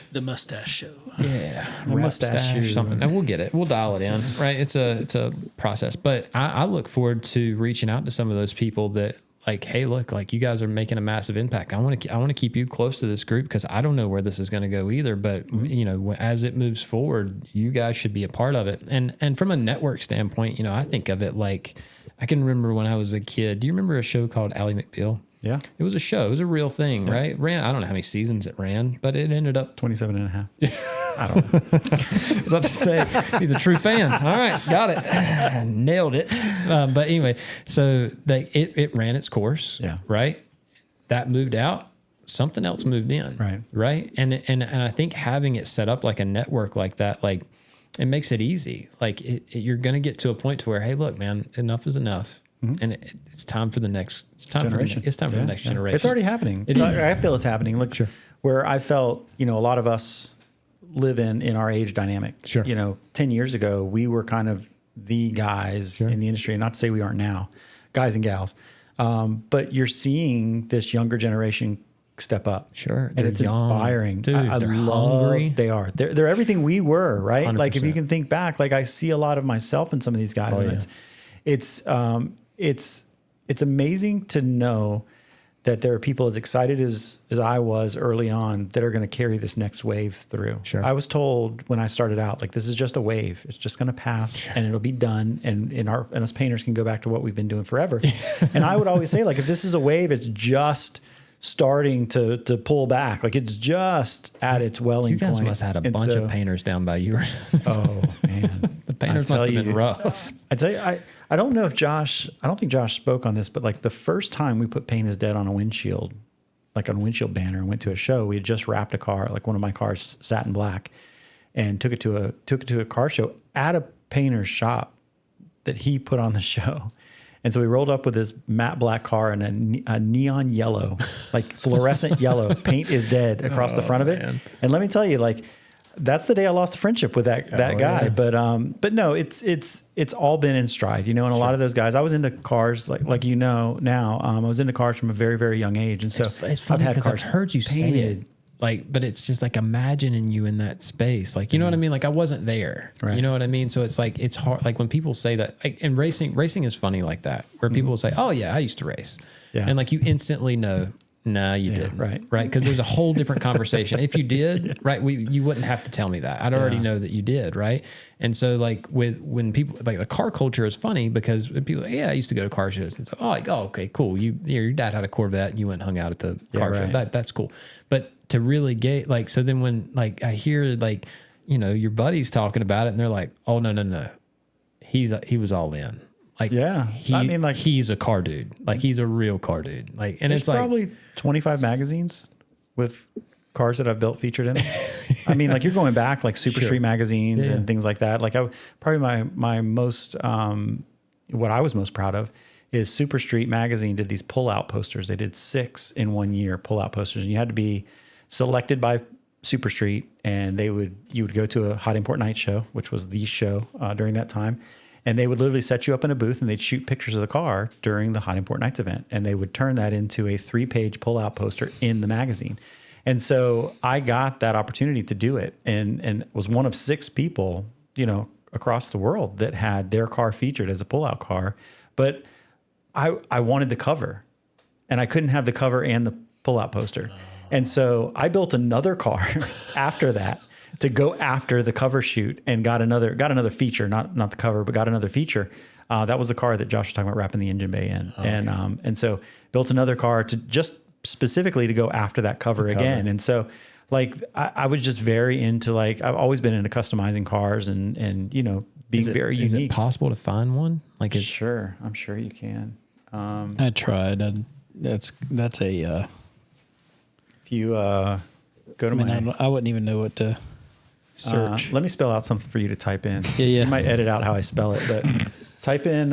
The mustache show. Yeah, mustache or something. And we'll get it. We'll dial it in. Right. It's a process. But I look forward to reaching out to some of those people that like, hey, look, like you guys are making a massive impact. I want to keep you close to this group because I don't know where this is going to go either. But you know, as it moves forward, you guys should be a part of it. And from a network standpoint, you know, I think of it like I can remember when I was a kid. Do you remember a show called Ally McBeal? Yeah. It was a show. It was a real thing, right? I don't know how many seasons it ran, but it ended up 27 and a half. I don't know. I was about to say, he's a true fan. All right. Got it. Nailed it. But anyway, so it ran its course. Yeah. Right. That moved out. Something else moved in. Right. Right. And I think having it set up like a network like that, like it makes it easy. Like you're going to get to a point to where, hey, look, man, enough is enough. And it's time for the next generation. It's time for the next generation. It's already happening. I feel it's happening. Look, where I felt, you know, a lot of us live in our age dynamic. Sure. You know, 10 years ago, we were kind of the guys in the industry, and not to say we aren't now, guys and gals. But you're seeing this younger generation step up. Sure. And it's inspiring. Dude, I they're love hungry. They are. They're everything we were, right? 100%. Like if you can think back, like I see a lot of myself in some of these guys. It's amazing to know that there are people as excited as I was early on that are going to carry this next wave through. Sure. I was told when I started out, like, this is just a wave. It's just going to pass and it'll be done. And us painters can go back to what we've been doing forever. And I would always say, like, if this is a wave, it's just starting to pull back. Like it's just at its welling point. You guys must have had a bunch of painters down by you. Oh man. The painters must have been rough. I tell you, I don't know if I don't think Josh spoke on this, but like the first time we put Paint is Dead on a windshield, like on a windshield banner and went to a show, we had just wrapped a car, like one of my cars, satin black, and took it to a car show at a painter's shop that he put on the show. And so we rolled up with this matte black car and a neon yellow, like fluorescent yellow, Paint is Dead across the front of it. Man. And let me tell you, like, that's the day I lost a friendship with that guy. Yeah. But no, it's all been in stride, you know, and a lot of those guys, I was into cars like, you know, now, I was into cars from a very, very young age. And so it's funny because I've heard you say it. Like, but it's just like imagining you in that space. Like, you know what I mean? Like I wasn't there, right. You know what I mean? So it's like, it's hard. Like when people say that, like, and racing is funny like that, where people will say, oh yeah, I used to race. Yeah. And like, you instantly know, No, you didn't. Right. Right. Because there's a whole different conversation. If you did, right, you wouldn't have to tell me that. I'd already know that you did. Right. And so like when people like the car culture is funny because people, I used to go to car shows and so, okay, cool. Your dad had a Corvette and you went and hung out at the car show. That's cool. But to really get like, so then when like I hear like, your buddies talking about it and they're like, oh, no. He was all in. Like, he's a car dude. Like he's a real car dude. Like, and it's like probably 25 magazines with cars that I've built featured in them. I mean, like you're going back like Super Street magazines and things like that. Like probably my most, what I was most proud of is Super Street magazine did these pull-out posters. They did 6 in 1 year pull-out posters, and you had to be selected by Super Street, and you would go to a Hot Import Night show, which was the show during that time. And they would literally set you up in a booth and they'd shoot pictures of the car during the Hot Import Nights event. And they would turn that into a 3-page pull-out poster in the magazine. And so I got that opportunity to do it and was one of 6 people, across the world that had their car featured as a pull-out car. But I wanted the cover, and I couldn't have the cover and the pull-out poster. And so I built another car after that to go after the cover shoot and got another feature, not the cover, but got another feature. That was the car that Josh was talking about wrapping the engine bay in. Okay. And so built another car to just specifically to go after that cover again. And so like, I was just very into like, I've always been into customizing cars and being very unique. Is it possible to find one? Like Sure. I'm sure you can. I tried. That's a, if you, go to I wouldn't even know what to search. Let me spell out something for you to type in. Yeah. You might edit out how I spell it, but type in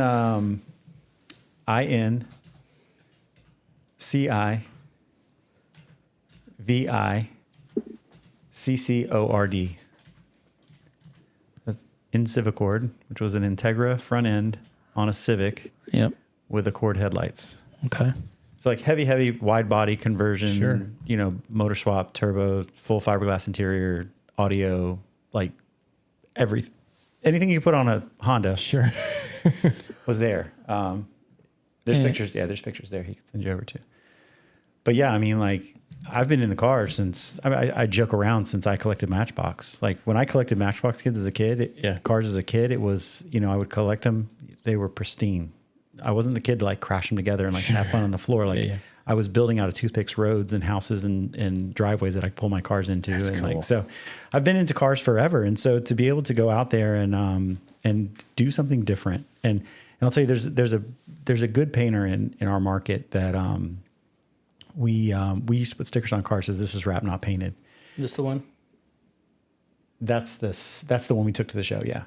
INCIVICCORD. That's InCivicord, which was an Integra front end on a Civic. Yep. With Accord headlights. Okay. So like heavy wide body conversion, motor swap, turbo, full fiberglass interior, audio, like anything you put on a Honda. Sure. Was there. There's pictures. Yeah, there's pictures there he could send you over to. But yeah, I mean, like I've been in the car since I joke around since I collected Matchbox. Like when I collected Matchbox kids as a kid, cars as a kid, it was, I would collect them. They were pristine. I wasn't the kid to like crash them together and like have fun on the floor. Like I was building out of toothpicks roads and houses and driveways that I could pull my cars into. That's and cool. Like, so I've been into cars forever. And so to be able to go out there and do something different. And I'll tell you, there's a good painter in our market that, we used to put stickers on cars says this is wrap not painted. Is this the one? That's the one we took to the show. Yeah.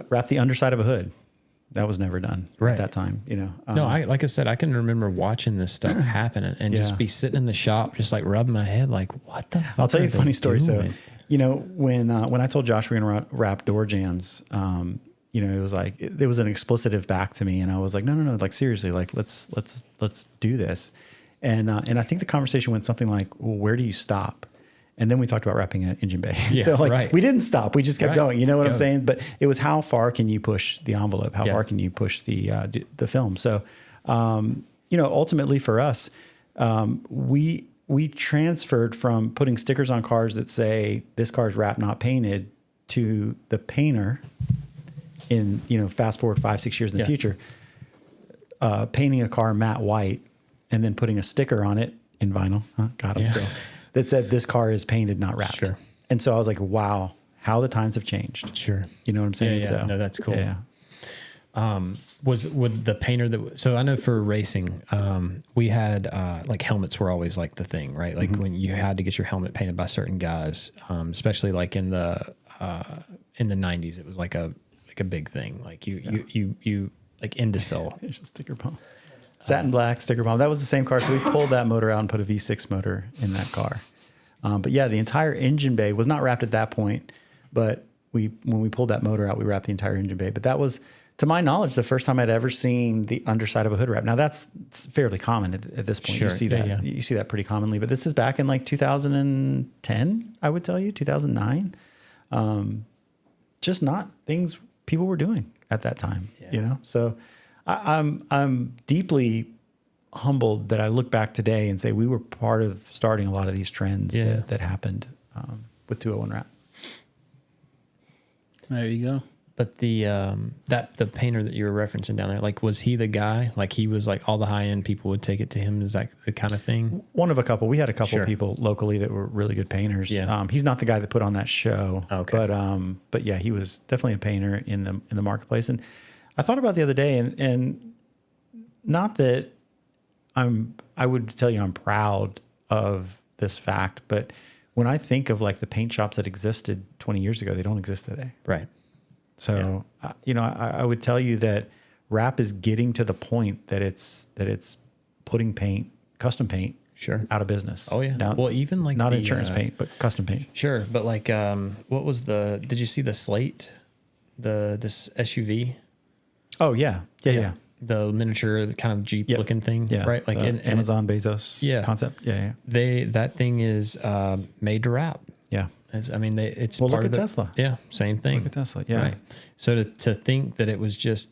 Wrap the underside of a hood. That was never done at that time, No, like I said, I can remember watching this stuff happen and just be sitting in the shop, just like rubbing my head, like, what the fuck? I'll tell you a funny story. Doing? So, when I told Josh we were going to wrap door jams, it was like, there was an explicitive back to me and I was like, no, like seriously, like let's do this. And I think the conversation went something like, well, where do you stop? And then we talked about wrapping an engine bay. Yeah, so like we didn't stop. We just kept going. You know what I'm saying? But it was how far can you push the envelope? How far can you push the film? So, ultimately for us, we transferred from putting stickers on cars that say this car is wrapped, not painted, to the painter in, fast forward 5-6 years in the future, painting a car matte white and then putting a sticker on it in vinyl. Got them still. That said, this car is painted, not wrapped. Sure. And so I was like, wow, how the times have changed. Sure. You know what I'm saying? Yeah. So, no, that's cool. Yeah. Was with the painter so I know for racing, we had, like helmets were always like the thing, right? Like when you had to get your helmet painted by certain guys, especially like in the 90s, it was like a big thing. Like you like Indicel. There's a sticker bomb. Satin black sticker bomb. That was the same car. So we pulled that motor out and put a V6 motor in that car. But yeah, the entire engine bay was not wrapped at that point. But when we pulled that motor out, we wrapped the entire engine bay. But that was, to my knowledge, the first time I'd ever seen the underside of a hood wrap. Now it's fairly common at this point. Sure. You see that. Yeah. You see that pretty commonly. But this is back in like 2010, I would tell you, 2009. Just not things people were doing at that time. So I'm deeply humbled that I look back today and say we were part of starting a lot of these trends that happened with 201 Wrap. There you go. But the painter that you were referencing down there, like, was he the guy? Like, he was like all the high end people would take it to him. Is that the kind of thing? One of a couple. We had a couple of people locally that were really good painters. Yeah. He's not the guy that put on that show. Okay. But yeah, he was definitely a painter in the marketplace. And I thought about the other day, and not that I would tell you I'm proud of this fact, but when I think of like the paint shops that existed 20 years ago, they don't exist today. Right. So, I would tell you that Wrap is getting to the point that it's putting custom paint, out of business. Oh yeah. Now, well, even like not insurance paint, but custom paint. Sure, but like, what was did you see the Slate, this SUV? Oh yeah. The miniature kind of Jeep looking thing, right? Like Amazon Bezos concept. Yeah. That thing is made to wrap. Yeah. It's part look of at Tesla. Yeah, same thing. Look at Tesla. Yeah. Right. So to think that it was just,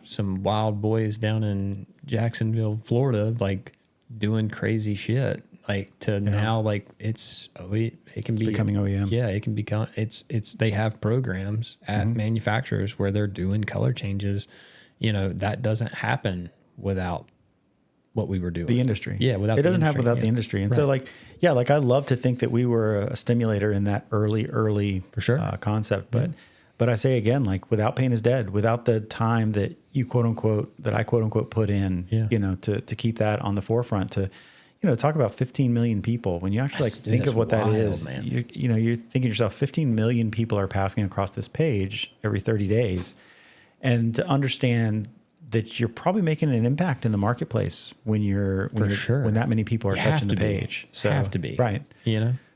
some wild boys down in Jacksonville, Florida, like doing crazy shit, like to now, like it can be becoming OEM. Yeah, it can become, they have programs at manufacturers where they're doing color changes. That doesn't happen without what we were doing. The industry. Yeah, without it doesn't the happen without the industry. And so like I love to think that we were a stimulator in that early for sure concept. But I say again, like without paint is dead, without the time that you quote unquote put in, to keep that on the forefront, to, talk about 15 million people. When you actually think of what that is, you're thinking to yourself, 15 million people are passing across this page every 30 days. And to understand that you're probably making an impact in the marketplace when that many people are touching the page. So have to be right.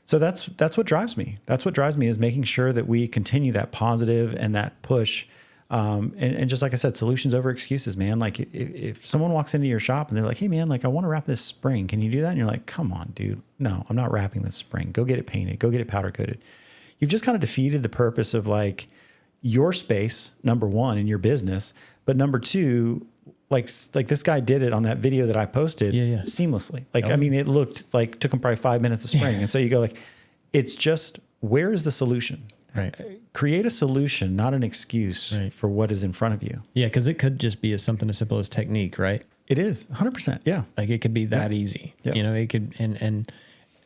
So that's what drives me. That's what drives me, is making sure that we continue that positive and that push. And just like I said, solutions over excuses, man. Like if someone walks into your shop and they're like, hey man, like I want to wrap this spring. Can you do that? And you're like, come on, dude. No, I'm not wrapping this spring. Go get it painted. Go get it powder coated. You've just kind of defeated the purpose of like your space, number one, in your business. But number two, like this guy did it on that video that I posted seamlessly. Like, it looked like took him probably 5 minutes of spraying. And so you go like, it's just, where is the solution? Right. Create a solution, not an excuse for what is in front of you. Yeah. Cause it could just be something as simple as technique, right? It is 100%. Yeah. Like it could be that easy, it could, and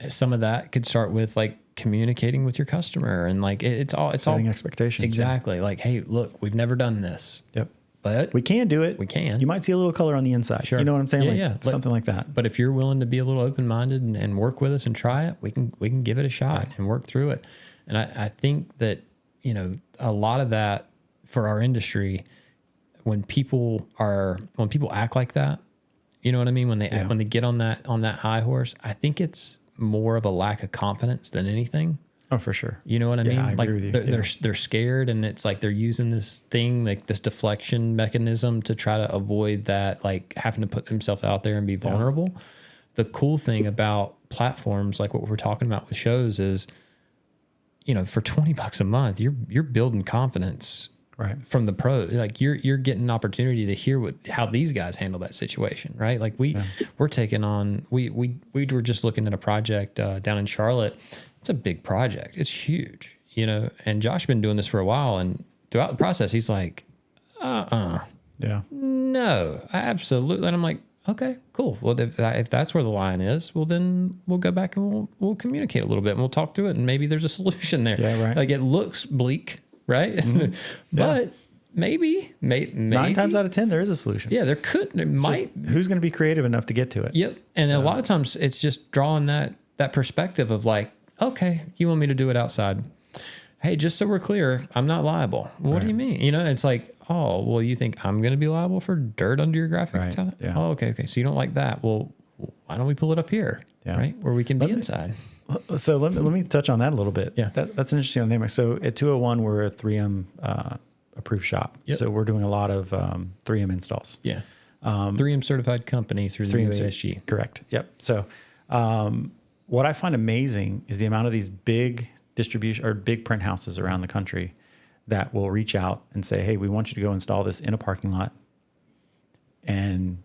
some of that could start with like communicating with your customer, and like, it's all setting expectations. Exactly. Like, hey, look, we've never done this. Yep. But we can do it. We can. You might see a little color on the inside. Sure. You know what I'm saying? Yeah, something like that. But if you're willing to be a little open-minded and work with us and try it, we can give it a shot and work through it. And I think that, a lot of that for our industry, when people act like that, you know what I mean? When they get on that high horse, I think it's more of a lack of confidence than anything. Oh, for sure. You know what I mean? I like agree with you. They're scared, and it's like they're using this thing, like this deflection mechanism, to try to avoid that, like having to put themselves out there and be vulnerable. Yeah. The cool thing about platforms like what we're talking about with shows is, for $20 a month, you're building confidence from the pro. Like you're getting an opportunity to hear how these guys handle that situation, right? Like we're taking on, we were just looking at a project down in Charlotte. It's a big project. It's huge, and Josh has been doing this for a while, and throughout the process, he's like, no, absolutely. And I'm like, okay, cool. Well, if that's where the line is, well, then we'll go back and we'll communicate a little bit and we'll talk through it, and maybe there's a solution there. Yeah, right. Like it looks bleak, right? Mm-hmm. But maybe 9 times out of 10, there is a solution. Yeah, there might. Who's going to be creative enough to get to it? Yep. And a lot of times it's just drawing that perspective of like, okay, you want me to do it outside? Hey, just so we're clear, I'm not liable. What do you mean? It's like, oh, well, you think I'm going to be liable for dirt under your graphic talent? Yeah. Oh, okay. So you don't like that. Well, why don't we pull it up here, right? Where we can be inside. So let me touch on that a little bit. Yeah. That's an interesting dynamic. So at 201, we're a 3M approved shop. Yep. So we're doing a lot of 3M installs. Yeah. 3M certified company through the UASG. Correct. Yep. So what I find amazing is the amount of these big distribution or big print houses around the country that will reach out and say, hey, we want you to go install this in a parking lot. And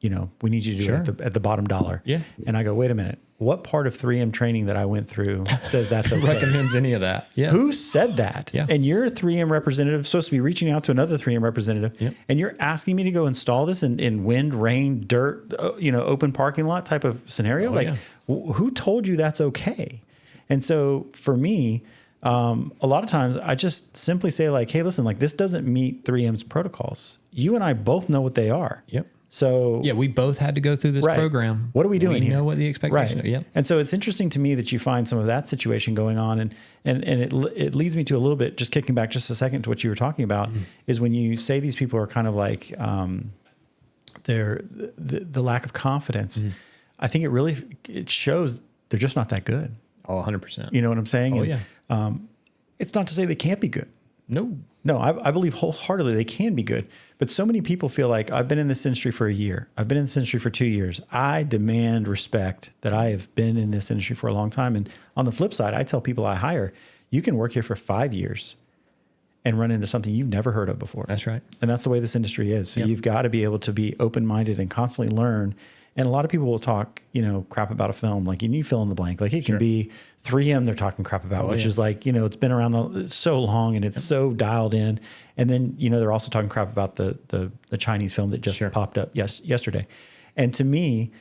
we need you to do it at the bottom dollar. Yeah. And I go, wait a minute. What part of 3M training that I went through says that's okay? Recommends any of that. Yeah. Who said that? Yeah. And you're a 3M representative, supposed to be reaching out to another 3M representative. Yep. And you're asking me to go install this in wind, rain, dirt, open parking lot type of scenario. Who told you that's okay? And so for me, a lot of times I just simply say like, hey, listen, like this doesn't meet 3M's protocols. You and I both know what they are. Yep. So yeah, we both had to go through this program. What are we doing here? We know what the expectation is. Yep. And so it's interesting to me that you find some of that situation going on. And it leads me to a little bit, just kicking back just a second to what you were talking about, is when you say these people are kind of like the lack of confidence. I think it shows they're just not that good. Oh, 100%. You know what I'm saying? Oh, yeah. It's not to say they can't be good. No, I believe wholeheartedly they can be good. But so many people feel like I've been in this industry for a year. I've been in this industry for 2 years. I demand respect that I have been in this industry for a long time. And on the flip side, I tell people I hire, you can work here for 5 years and run into something you've never heard of before. That's right. And that's the way this industry is. So you've got to be able to be open-minded and constantly learn. And a lot of people will talk, crap about a film. Like, you fill in the blank. Like, it can be 3M they're talking crap about, which is like, it's been around so long and it's so dialed in. And then, they're also talking crap about the Chinese film that just popped up yesterday. And to me,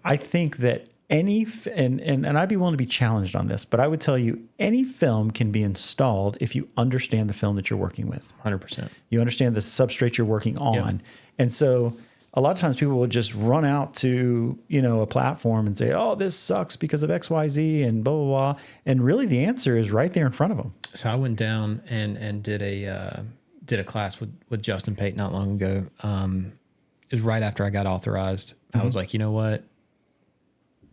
I think that and I'd be willing to be challenged on this, but I would tell you any film can be installed if you understand the film that you're working with. 100%. You understand the substrate you're working on. Yep. And so a lot of times people will just run out to, a platform and say, oh, this sucks because of X, Y, Z and blah, blah, blah. And really the answer is right there in front of them. So I went down and did a class with Justin Pate not long ago. It was right after I got authorized. I was like, you know what?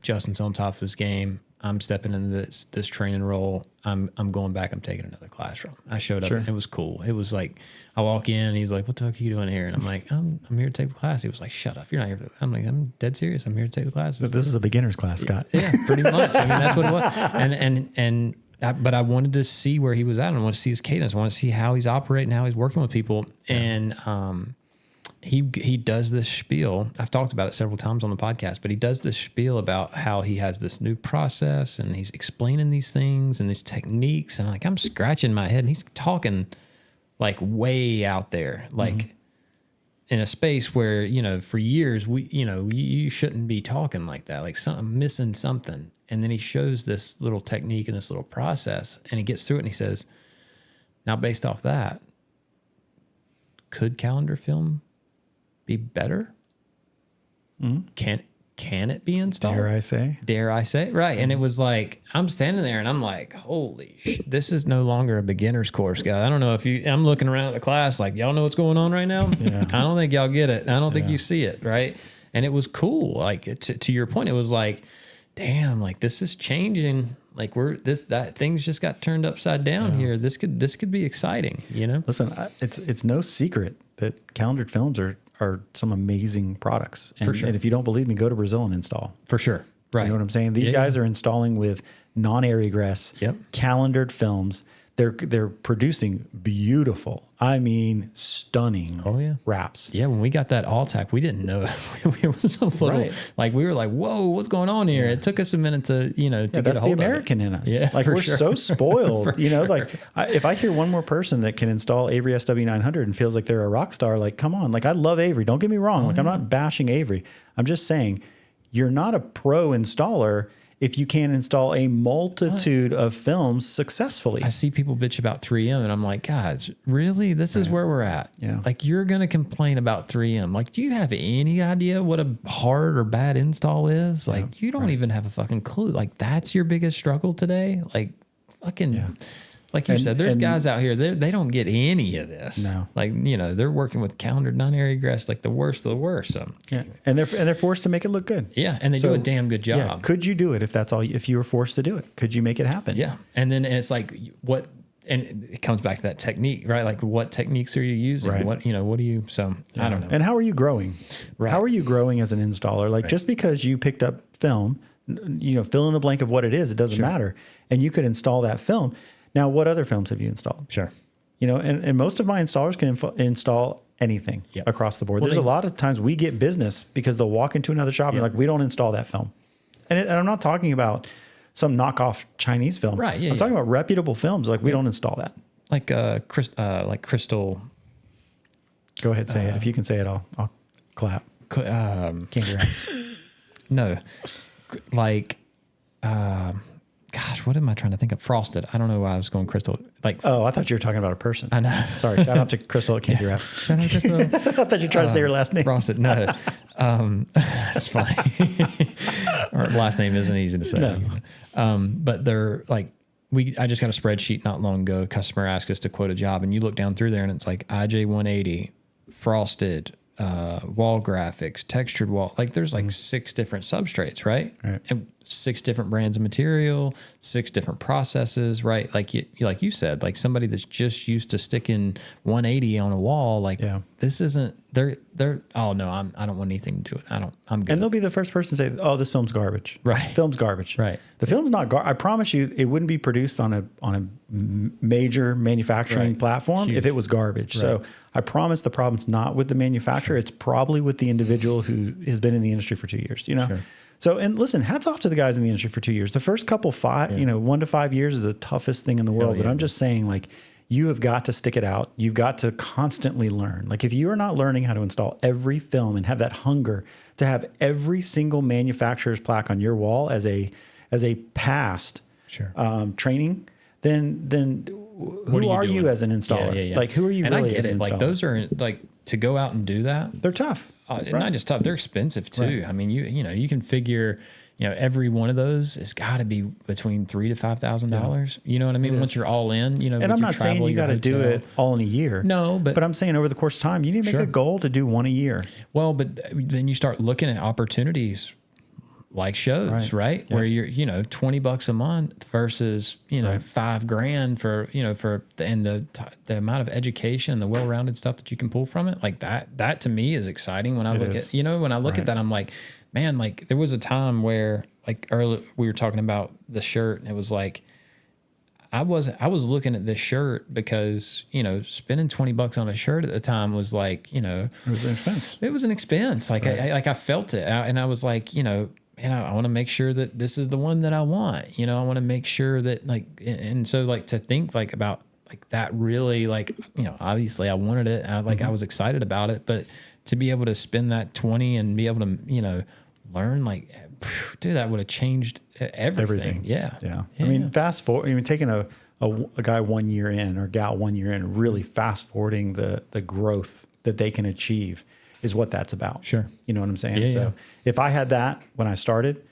Justin's on top of his game. I'm stepping into this training role. I'm going back. I'm taking another class from him. I showed up and it was cool. It was like, I walk in and he's like, what the heck are you doing here? And I'm like, I'm here to take the class. He was like, shut up. You're not here. I'm like, I'm dead serious. I'm here to take the class. But this is a beginner's class, Scott. Yeah, pretty much. I mean, that's what it was. But I wanted to see where he was at. I want to see his cadence. I want to see how he's operating, how he's working with people. Yeah. And, he does this spiel. I've talked about it several times on the podcast, but he does this spiel about how he has this new process and he's explaining these things and these techniques. And I'm scratching my head and he's talking like way out there, like in a space where, for years you shouldn't be talking like that, like missing something. And then he shows this little technique and this little process and he gets through it and he says, now based off that, could calendar film be better? Can it be installed? Dare I say? Right. And it was like, I'm standing there and I'm like, holy shit, this is no longer a beginner's course, guys. I don't know if I'm looking around at the class like, y'all know what's going on right now? Yeah. I don't think y'all get it. I don't think you see it. Right. And it was cool. Like to your point, it was like, damn, like this is changing. Like things just got turned upside down here. This could be exciting, Listen, it's no secret that calendared films are some amazing products. And, for sure. And if you don't believe me, go to Brazil and install. For sure. Right. You know what I'm saying? These guys are installing with non-air egress, calendared films. They're producing beautiful, stunning wraps. Yeah, when we got that Alltac, we didn't know. It was a little, like we were like, whoa, what's going on here? It took us a minute to, to get a hold of it. That's the American in us. Yeah, like we're so spoiled, if I hear one more person that can install Avery SW900 and feels like they're a rock star, like, come on, like I love Avery. Don't get me wrong. Like I'm not bashing Avery. I'm just saying you're not a pro installer if you can't install a multitude of films successfully. I see people bitch about 3M and I'm like, guys, really? This is where we're at. Yeah. Like you're going to complain about 3M. Like, do you have any idea what a hard or bad install is? Like you don't even have a fucking clue. Like that's your biggest struggle today. Like fucking, like you said, there's guys out here, they don't get any of this. No. Like, they're working with calendared non-air egress, like the worst of the worst. So and they're forced to make it look good. Yeah. And they do a damn good job. Yeah. Could you do it if you were forced to do it? Could you make it happen? Yeah. And then it's like and it comes back to that technique, right? Like what techniques are you using? Right. What do you, I don't know. And how are you growing? Right. How are you growing as an installer? Like just because you picked up film, fill in the blank of what it is, it doesn't matter. And you could install that film. Now, what other films have you installed? Sure. And most of my installers can install anything Yep. across the board. Well, There's a lot of times we get business because they'll walk into another shop and like, we don't install that film. And I'm not talking about some knockoff Chinese film. Right. Yeah, I'm talking about reputable films. Like we don't install that. Like Crystal. Go ahead, say it. If you can say it, I'll clap. Can't No, like, gosh, what am I trying to think of? Frosted. I don't know why I was going Crystal. Like, Oh, I thought you were talking about a person. I know. Sorry. Shout out to Crystal at Candy Wraps. Shout out Crystal. I thought you were trying to say her last name. Frosted. No, that's funny. Her last name isn't easy to say. No. But they're like, I just got a spreadsheet not long ago. Customer asked us to quote a job, and you look down through there, and it's like IJ 180, frosted, wall graphics, textured wall. Like there's like 6 different substrates, right? And 6 different brands of material, 6 different processes, right? Like you said, like somebody that's just used to sticking 180 on a wall, like this isn't. They're. Oh no, I don't want anything to do with it. I'm good. And they'll be the first person to say, "Oh, this film's garbage." Right. Film's garbage. Right. The film's not I promise you, it wouldn't be produced on a major manufacturing platform if it was garbage. Right. So I promise the problem's not with the manufacturer. It's probably with the individual who has been in the industry for 2 years. You know. Sure. So, and listen, hats off to the guys in the industry for 2 years. The first couple 1 to 5 years is the toughest thing in the world. But I'm just saying, like, you have got to stick it out. You've got to constantly learn. Like if you are not learning how to install every film and have that hunger to have every single manufacturer's plaque on your wall as a past training, then who are you as an installer? Like who are you really as an installer? Like those are like to go out and do that. They're tough. Not just tough. They're expensive too. Right. I mean, you can figure. Every one of those has got to be between $3,000 to $5,000. You know what I mean? Once you're all in, And I'm not saying you got to do it all in a year. No, but I'm saying over the course of time, you need to make a goal to do one a year. Well, but then you start looking at opportunities like shows, right? Where you're, $20 a month versus, $5,000 for the amount of education and the well-rounded stuff that you can pull from it. Like that to me is exciting when I look at, when I look at that, I'm like, man, like there was a time where like early we were talking about the shirt and it was like, I was looking at this shirt because, spending $20 on a shirt at the time was like, it was an expense. It was an expense. Like I felt it. And I was like, man, I want to make sure that this is the one that I want, I want to make sure that like, and so like to think like about like that really like, obviously I wanted it. I was excited about it, but to be able to spend that 20 and be able to, learn like, dude, that would have changed everything. Yeah. I mean, fast forward, taking a guy 1 year in or gal 1 year in, really fast forwarding the growth that they can achieve is what that's about. Sure. You know what I'm saying? So if I had that when I started,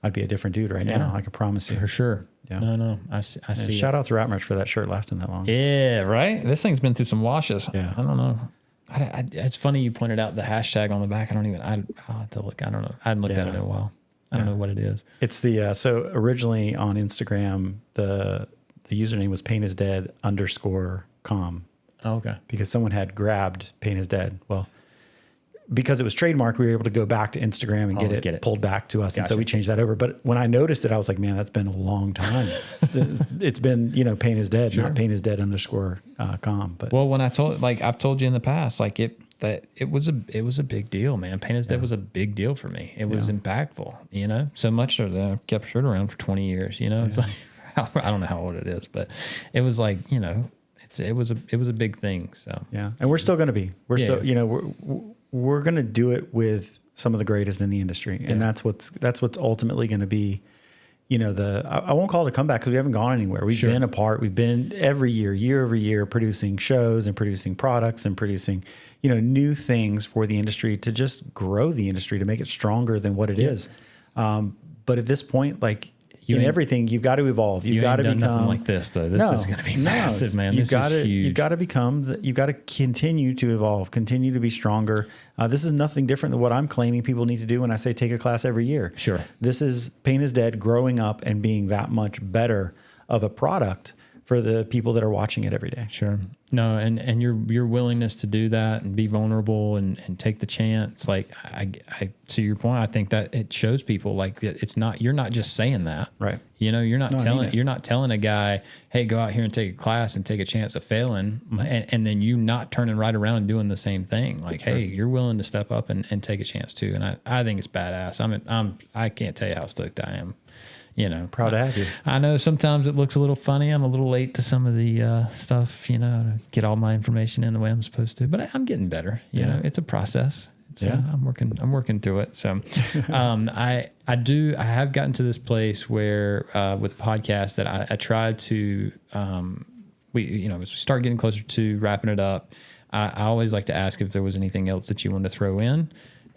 I'd be a different dude right now. I can promise you. For sure. Yeah. No. I see. Shout out to Wrap Merch for that shirt lasting that long. Yeah. Right. This thing's been through some washes. Yeah. I don't know. It's funny you pointed out the hashtag on the back. I'll have to look. I don't know. I hadn't looked at it in a while. I don't know what it is. It's the, so originally on Instagram, the username was paintisdead_com. Oh, okay. Because someone had grabbed Paint is Dead. Well, because it was trademarked, we were able to go back to Instagram and get it pulled back to us. Gotcha. And so we changed that over. But when I noticed it, I was like, man, that's been a long time. It's been, Paint is Dead, not Paint is Dead _com. But well, when I I've told you in the past, like it was a big deal, man. Paint is Dead was a big deal for me. It was impactful, so much so that I kept shirt around for 20 years, It's like, I don't know how old it is, but it was like, it was a big thing. So, yeah. And we're still going to be, we're going to do it with some of the greatest in the industry. And that's what's ultimately going to be, I won't call it a comeback because we haven't gone anywhere. We've been apart. We've been every year over year, producing shows and producing products and producing, new things for the industry to just grow the industry, to make it stronger than what it is. But at this point, like, in everything, you've got to evolve. You've got to become nothing like this, though. This is going to be massive, man. This is huge. You've got to continue to evolve, continue to be stronger. This is nothing different than what I'm claiming people need to do when I say take a class every year. Sure. This is Paint is Dead growing up and being that much better of a product for the people that are watching it every day. Sure. No, and your willingness to do that and be vulnerable and take the chance, like I to your point, I think that it shows people like it's not, you're not just saying that, Right. You know, you're not telling a guy, hey, go out here and take a class and take a chance of failing, and then you not turning right around and doing the same thing. Like, hey, you're willing to step up and take a chance too, and I think it's badass. I can't tell you how stoked I am. You know, Proud to have you. I know sometimes it looks a little funny. I'm a little late to some of the stuff, you know, to get all my information in the way I'm supposed to, but I'm getting better. You know, it's a process. It's I'm working through it. So, I have gotten to this place where, with the podcast that I try to, as we start getting closer to wrapping it up, I always like to ask if there was anything else that you wanted to throw in.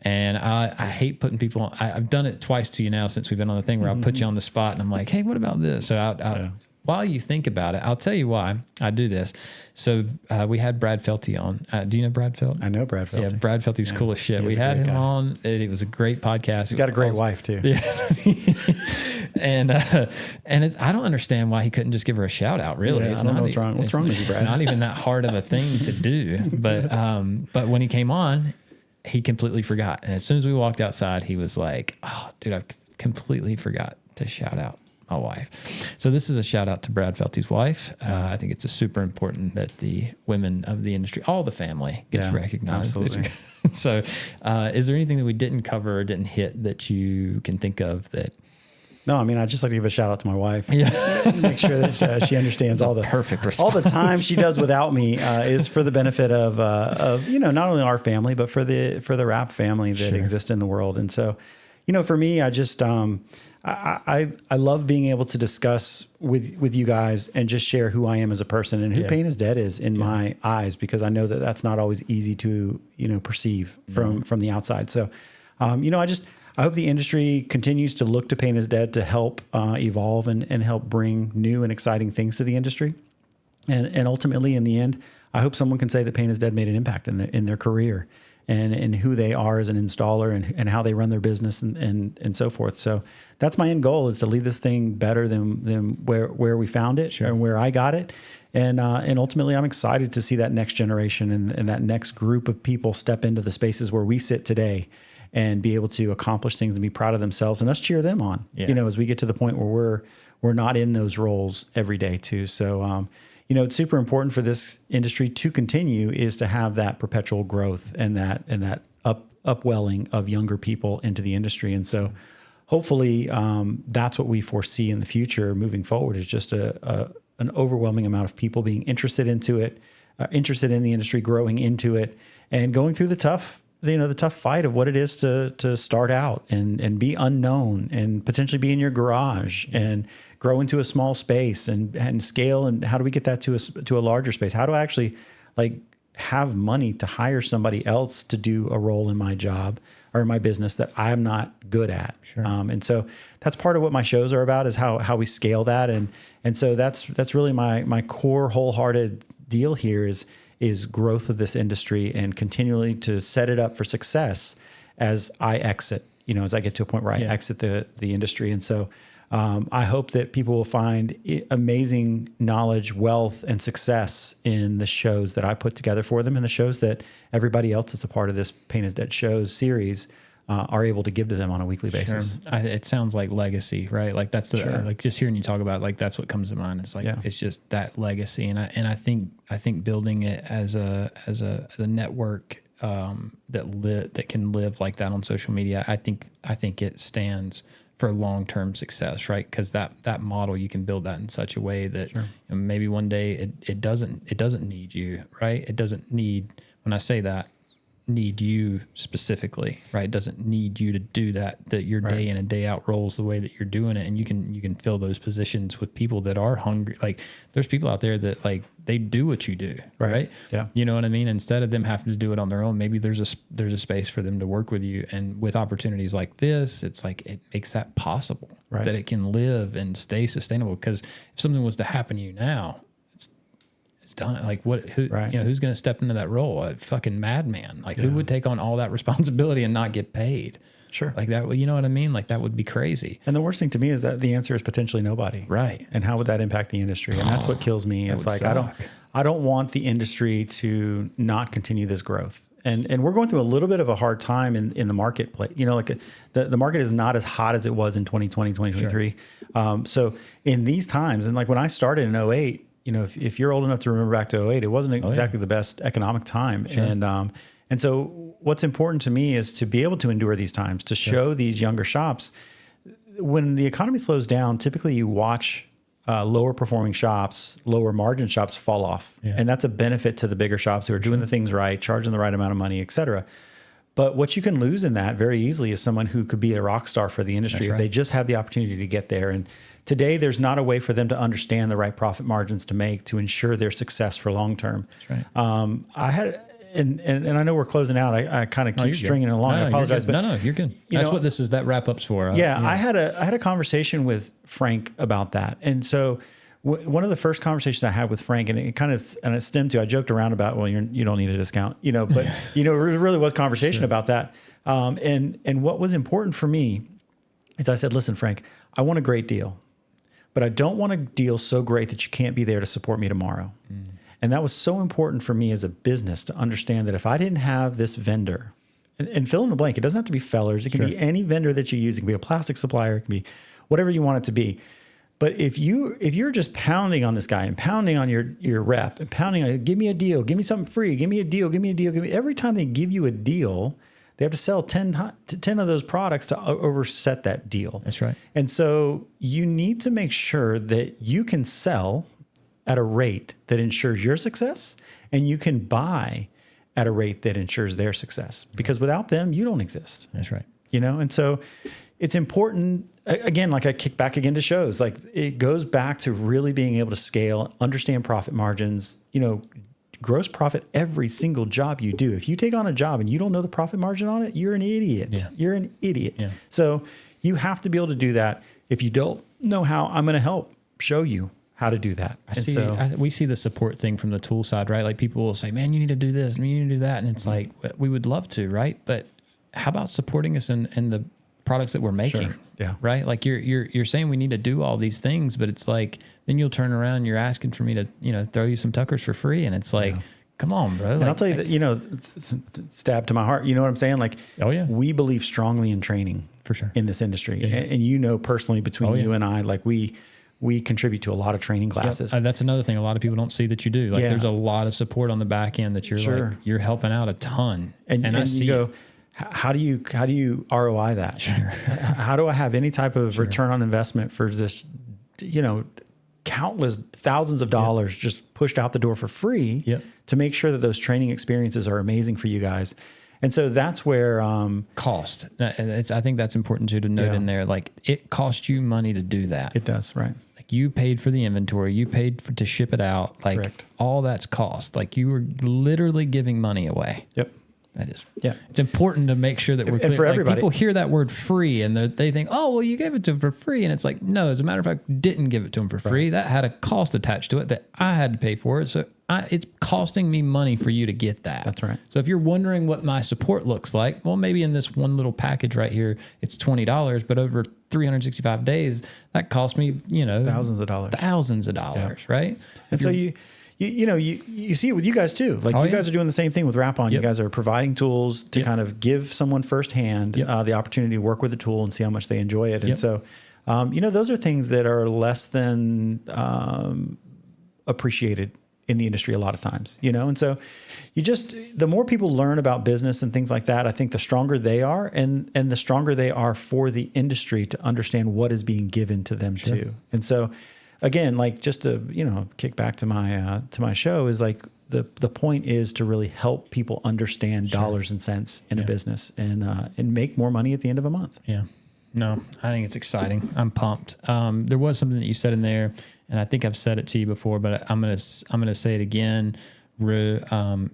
And I hate putting people on. I've done it twice to you now since we've been on the thing where I'll put you on the spot and I'm like, hey, what about this? So while you think about it, I'll tell you why I do this. So we had Brad Felty on. Do you know Brad Felty? I know Brad Felty. Yeah, Brad Felty's cool as shit. We had him on. It was a great podcast. He's got a great wife too. Yeah. And I don't understand why he couldn't just give her a shout out. Really, I don't know what's wrong. What's wrong with you, Brad? It's not even that hard of a thing to do. But when he came on, he completely forgot. And as soon as we walked outside, he was like, oh, dude, I completely forgot to shout out my wife. So this is a shout out to Brad Felty's wife. I think it's super important that the women of the industry, all the family, gets recognized. Absolutely. So is there anything that we didn't cover or didn't hit that you can think of that? No, I mean, I'd just like to give a shout out to my wife. Yeah. Make sure that she understands all the perfect response. All the time she does without me is for the benefit of not only our family, but for the Wrap family that exists in the world. And so, for me, I just I love being able to discuss with you guys and just share who I am as a person and who Pain is Dead is in my eyes, because I know that that's not always easy to perceive from the outside. So, I hope the industry continues to look to Pain is Dead to help evolve and help bring new and exciting things to the industry. And ultimately, in the end, I hope someone can say that Pain is Dead made an impact in their career and who they are as an installer and how they run their business and so forth. So that's my end goal, is to leave this thing better than where we found it and where I got it. And ultimately, I'm excited to see that next generation and that next group of people step into the spaces where we sit today and be able to accomplish things and be proud of themselves, and us cheer them on, as we get to the point where we're not in those roles every day too. So, it's super important for this industry to continue is to have that perpetual growth and that upwelling of younger people into the industry. And so hopefully that's what we foresee in the future moving forward, is just an overwhelming amount of people being interested into it, interested in the industry, growing into it, and going through the tough fight of what it is to start out and be unknown and potentially be in your garage and grow into a small space and scale. And how do we get that to a larger space? How do I actually have money to hire somebody else to do a role in my job or in my business that I'm not good at? Sure. And so that's part of what my shows are about, is how we scale that. And so that's really my core wholehearted deal here is growth of this industry and continually to set it up for success as I exit, as I get to a point where I exit the industry. And so I hope that people will find amazing knowledge, wealth, and success in the shows that I put together for them and the shows that everybody else that's a part of this Pain is Dead shows series are able to give to them on a weekly basis. It sounds like legacy, right? Like that's like just hearing you talk about, like, that's what comes to mind. It's like, it's just that legacy. And I think building it as a network that can live like that on social media, I think it stands for long-term success, right? Because that model, you can build that in such a way that maybe one day it doesn't need you, right? It doesn't need, when I say that, need you specifically, right? It doesn't need you to do that your day in and day out rolls the way that you're doing it. And you can fill those positions with people that are hungry. Like, there's people out there that they do what you do, right? Yeah. You know what I mean? Instead of them having to do it on their own, maybe there's a space for them to work with you. And with opportunities like this, it's like, it makes that possible, that it can live and stay sustainable. Because if something was to happen to you now, it's done. Like who's Right. going to step into that role? A fucking madman. Like who would take on all that responsibility and not get paid? Sure. Like that, you know what I mean? Like that would be crazy. And the worst thing to me is that the answer is potentially nobody. Right. And how would that impact the industry? And that's what kills me. It's like, I don't want the industry to not continue this growth. And we're going through a little bit of a hard time in the marketplace. You know, like the market is not as hot as it was in 2020, 2023. Sure. So in these times, and like when I started in 2008, you know, if you're old enough to remember back to 2008, it wasn't exactly the best economic time. Sure. And so what's important to me is to be able to endure these times, to show these younger shops. When the economy slows down, typically you watch lower performing shops, lower margin shops fall off. Yeah. And that's a benefit to the bigger shops who are doing the things right, charging the right amount of money, et cetera. But what you can lose in that very easily is someone who could be a rock star for the industry if they just have the opportunity to get there. And today there's not a way for them to understand the right profit margins to make to ensure their success for long term. That's right. I had... And I know we're closing out. I kind of keep stringing it along. I apologize, but you're good. That's what this is. That wrap up's for. I had a conversation with Frank about that, and so one of the first conversations I had with Frank, and it stemmed to, I joked around about, well, you don't need a discount, you know, but you know, it really was conversation about that. And what was important for me is I said, listen, Frank, I want a great deal, but I don't want a deal so great that you can't be there to support me tomorrow. Mm. And that was so important for me as a business to understand that if I didn't have this vendor, and fill in the blank, it doesn't have to be Fellers. It can be any vendor that you use. It can be a plastic supplier. It can be whatever you want it to be. But if you're just pounding on this guy and pounding on your rep and pounding on, give me a deal, give me something free, give me a deal, give me a deal. Every time they give you a deal, they have to sell 10 of those products to overset that deal. That's right. And so you need to make sure that you can sell at a rate that ensures your success, and you can buy at a rate that ensures their success. Because without them, you don't exist. That's right. You know, and so it's important. Again, like I kick back again to shows, like it goes back to really being able to scale, understand profit margins, you know, gross profit every single job you do. If you take on a job and you don't know the profit margin on it, you're an idiot. Yeah. You're an idiot. Yeah. So you have to be able to do that. If you don't know how, I'm going to help show you how to do that. We see the support thing from the tool side, right? Like people will say, man, you need to do this, and you need to do that. And it's like, we would love to, right? But how about supporting us in the products that we're making? Sure. Yeah. Right. Like you're saying we need to do all these things, but it's like, then you'll turn around and you're asking for me to, you know, throw you some Tuckers for free. And it's like, come on, bro. And I'll tell you that, you know, it's stab to my heart. You know what I'm saying? Like, we believe strongly in training for sure in this industry. Yeah. And you know, personally between you and I, like we contribute to a lot of training classes. Yep. That's another thing a lot of people don't see that you do. Like there's a lot of support on the back end that you're like, you're helping out a ton. And I see, you go, how do you ROI that? Sure. How do I have any type of return on investment for this, you know, countless thousands of dollars just pushed out the door for free to make sure that those training experiences are amazing for you guys? And so that's where cost. I think that's important too to note in there. Like it costs you money to do that. It does, right? Like you paid for the inventory, you paid to ship it out. Like all that's cost. Like you were literally giving money away. Yep. That is. Yeah. It's important to make sure that we're clear. And for everybody. Like people hear that word free and they think, oh, well, you gave it to them for free. And it's like, no, as a matter of fact, didn't give it to them for free. That had a cost attached to it that I had to pay for it. So it's costing me money for you to get that. That's right. So if you're wondering what my support looks like, well, maybe in this one little package right here, it's $20, but over 365 days, that cost me, you know, thousands of dollars, right? And so you see it with you guys too. Like you guys are doing the same thing with WrapOn. You guys are providing tools to kind of give someone firsthand the opportunity to work with the tool and see how much they enjoy it. And so, you know, those are things that are less than appreciated in the industry a lot of times, you know? And so the more people learn about business and things like that, I think the stronger they are and the stronger they are for the industry to understand what is being given to them too. And so again, like just to, you know, kick back to my show is like the point is to really help people understand dollars and cents in a business and make more money at the end of a month. Yeah. No, I think it's exciting. I'm pumped. There was something that you said in there, and I think I've said it to you before, but I'm gonna say it again. Pain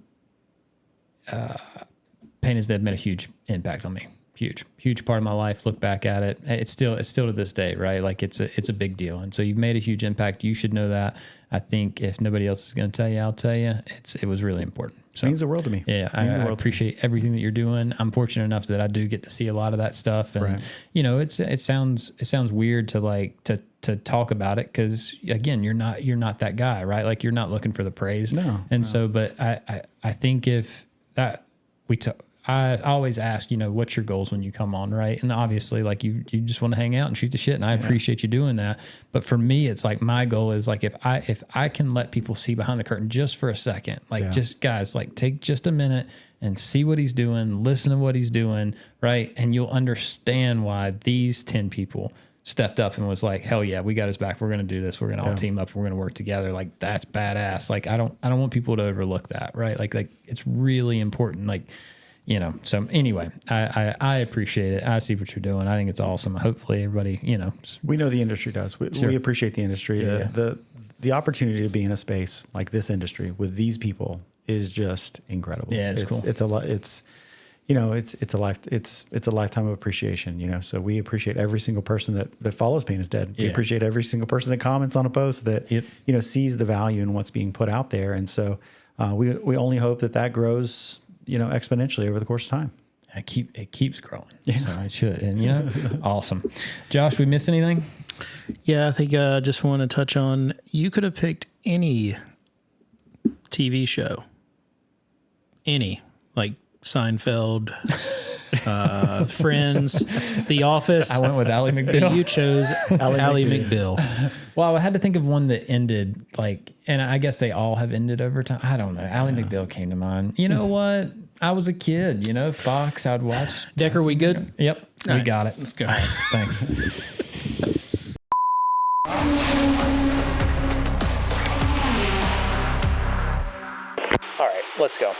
is Dead made a huge impact on me. huge part of my life. Look back at it. It's still to this day, right? Like it's a big deal. And so you've made a huge impact. You should know that. I think if nobody else is going to tell you, I'll tell you it was really important. So it means the world to me. Yeah. I appreciate everything that you're doing. I'm fortunate enough that I do get to see a lot of that stuff. And it sounds weird to talk about it. 'Cause again, you're not that guy, right? Like you're not looking for the praise. No. So, but I think if that I always ask, what's your goals when you come on, right? And obviously, like you just want to hang out and shoot the shit, and I appreciate you doing that. But for me, it's like my goal is like if I can let people see behind the curtain just for a second, like just guys, like take just a minute and see what he's doing, listen to what he's doing, right? And you'll understand why these 10 people stepped up and was like, hell yeah, we got his back. We're going to do this. We're going to all team up. We're going to work together. Like that's badass. Like I don't want people to overlook that, right? Like it's really important. Like, so anyway, I appreciate it. I see what you're doing. I think it's awesome. Hopefully everybody, we know the industry does. We appreciate the industry. The opportunity to be in a space like this industry with these people is just incredible. Yeah, it's cool. It's a lot. It's a lifetime of appreciation, so we appreciate every single person that follows Pain is Dead. We appreciate every single person that comments on a post that, sees the value in what's being put out there. And so we only hope that grows, exponentially over the course of time. It keeps growing. Yeah. So it should. And, awesome. Josh, we miss anything? Yeah, I think I just want to touch on, you could have picked any TV show, like Seinfeld, Friends, The Office. I went with Ally McBeal. But you chose Ally McBeal. Well, I had to think of one that ended and I guess they all have ended over time. I don't know. Ally McBeal came to mind. You know what? I was a kid, Fox, I'd watch. Decker, we good? Yep. We got it. Let's go. All right, thanks. All right, let's go.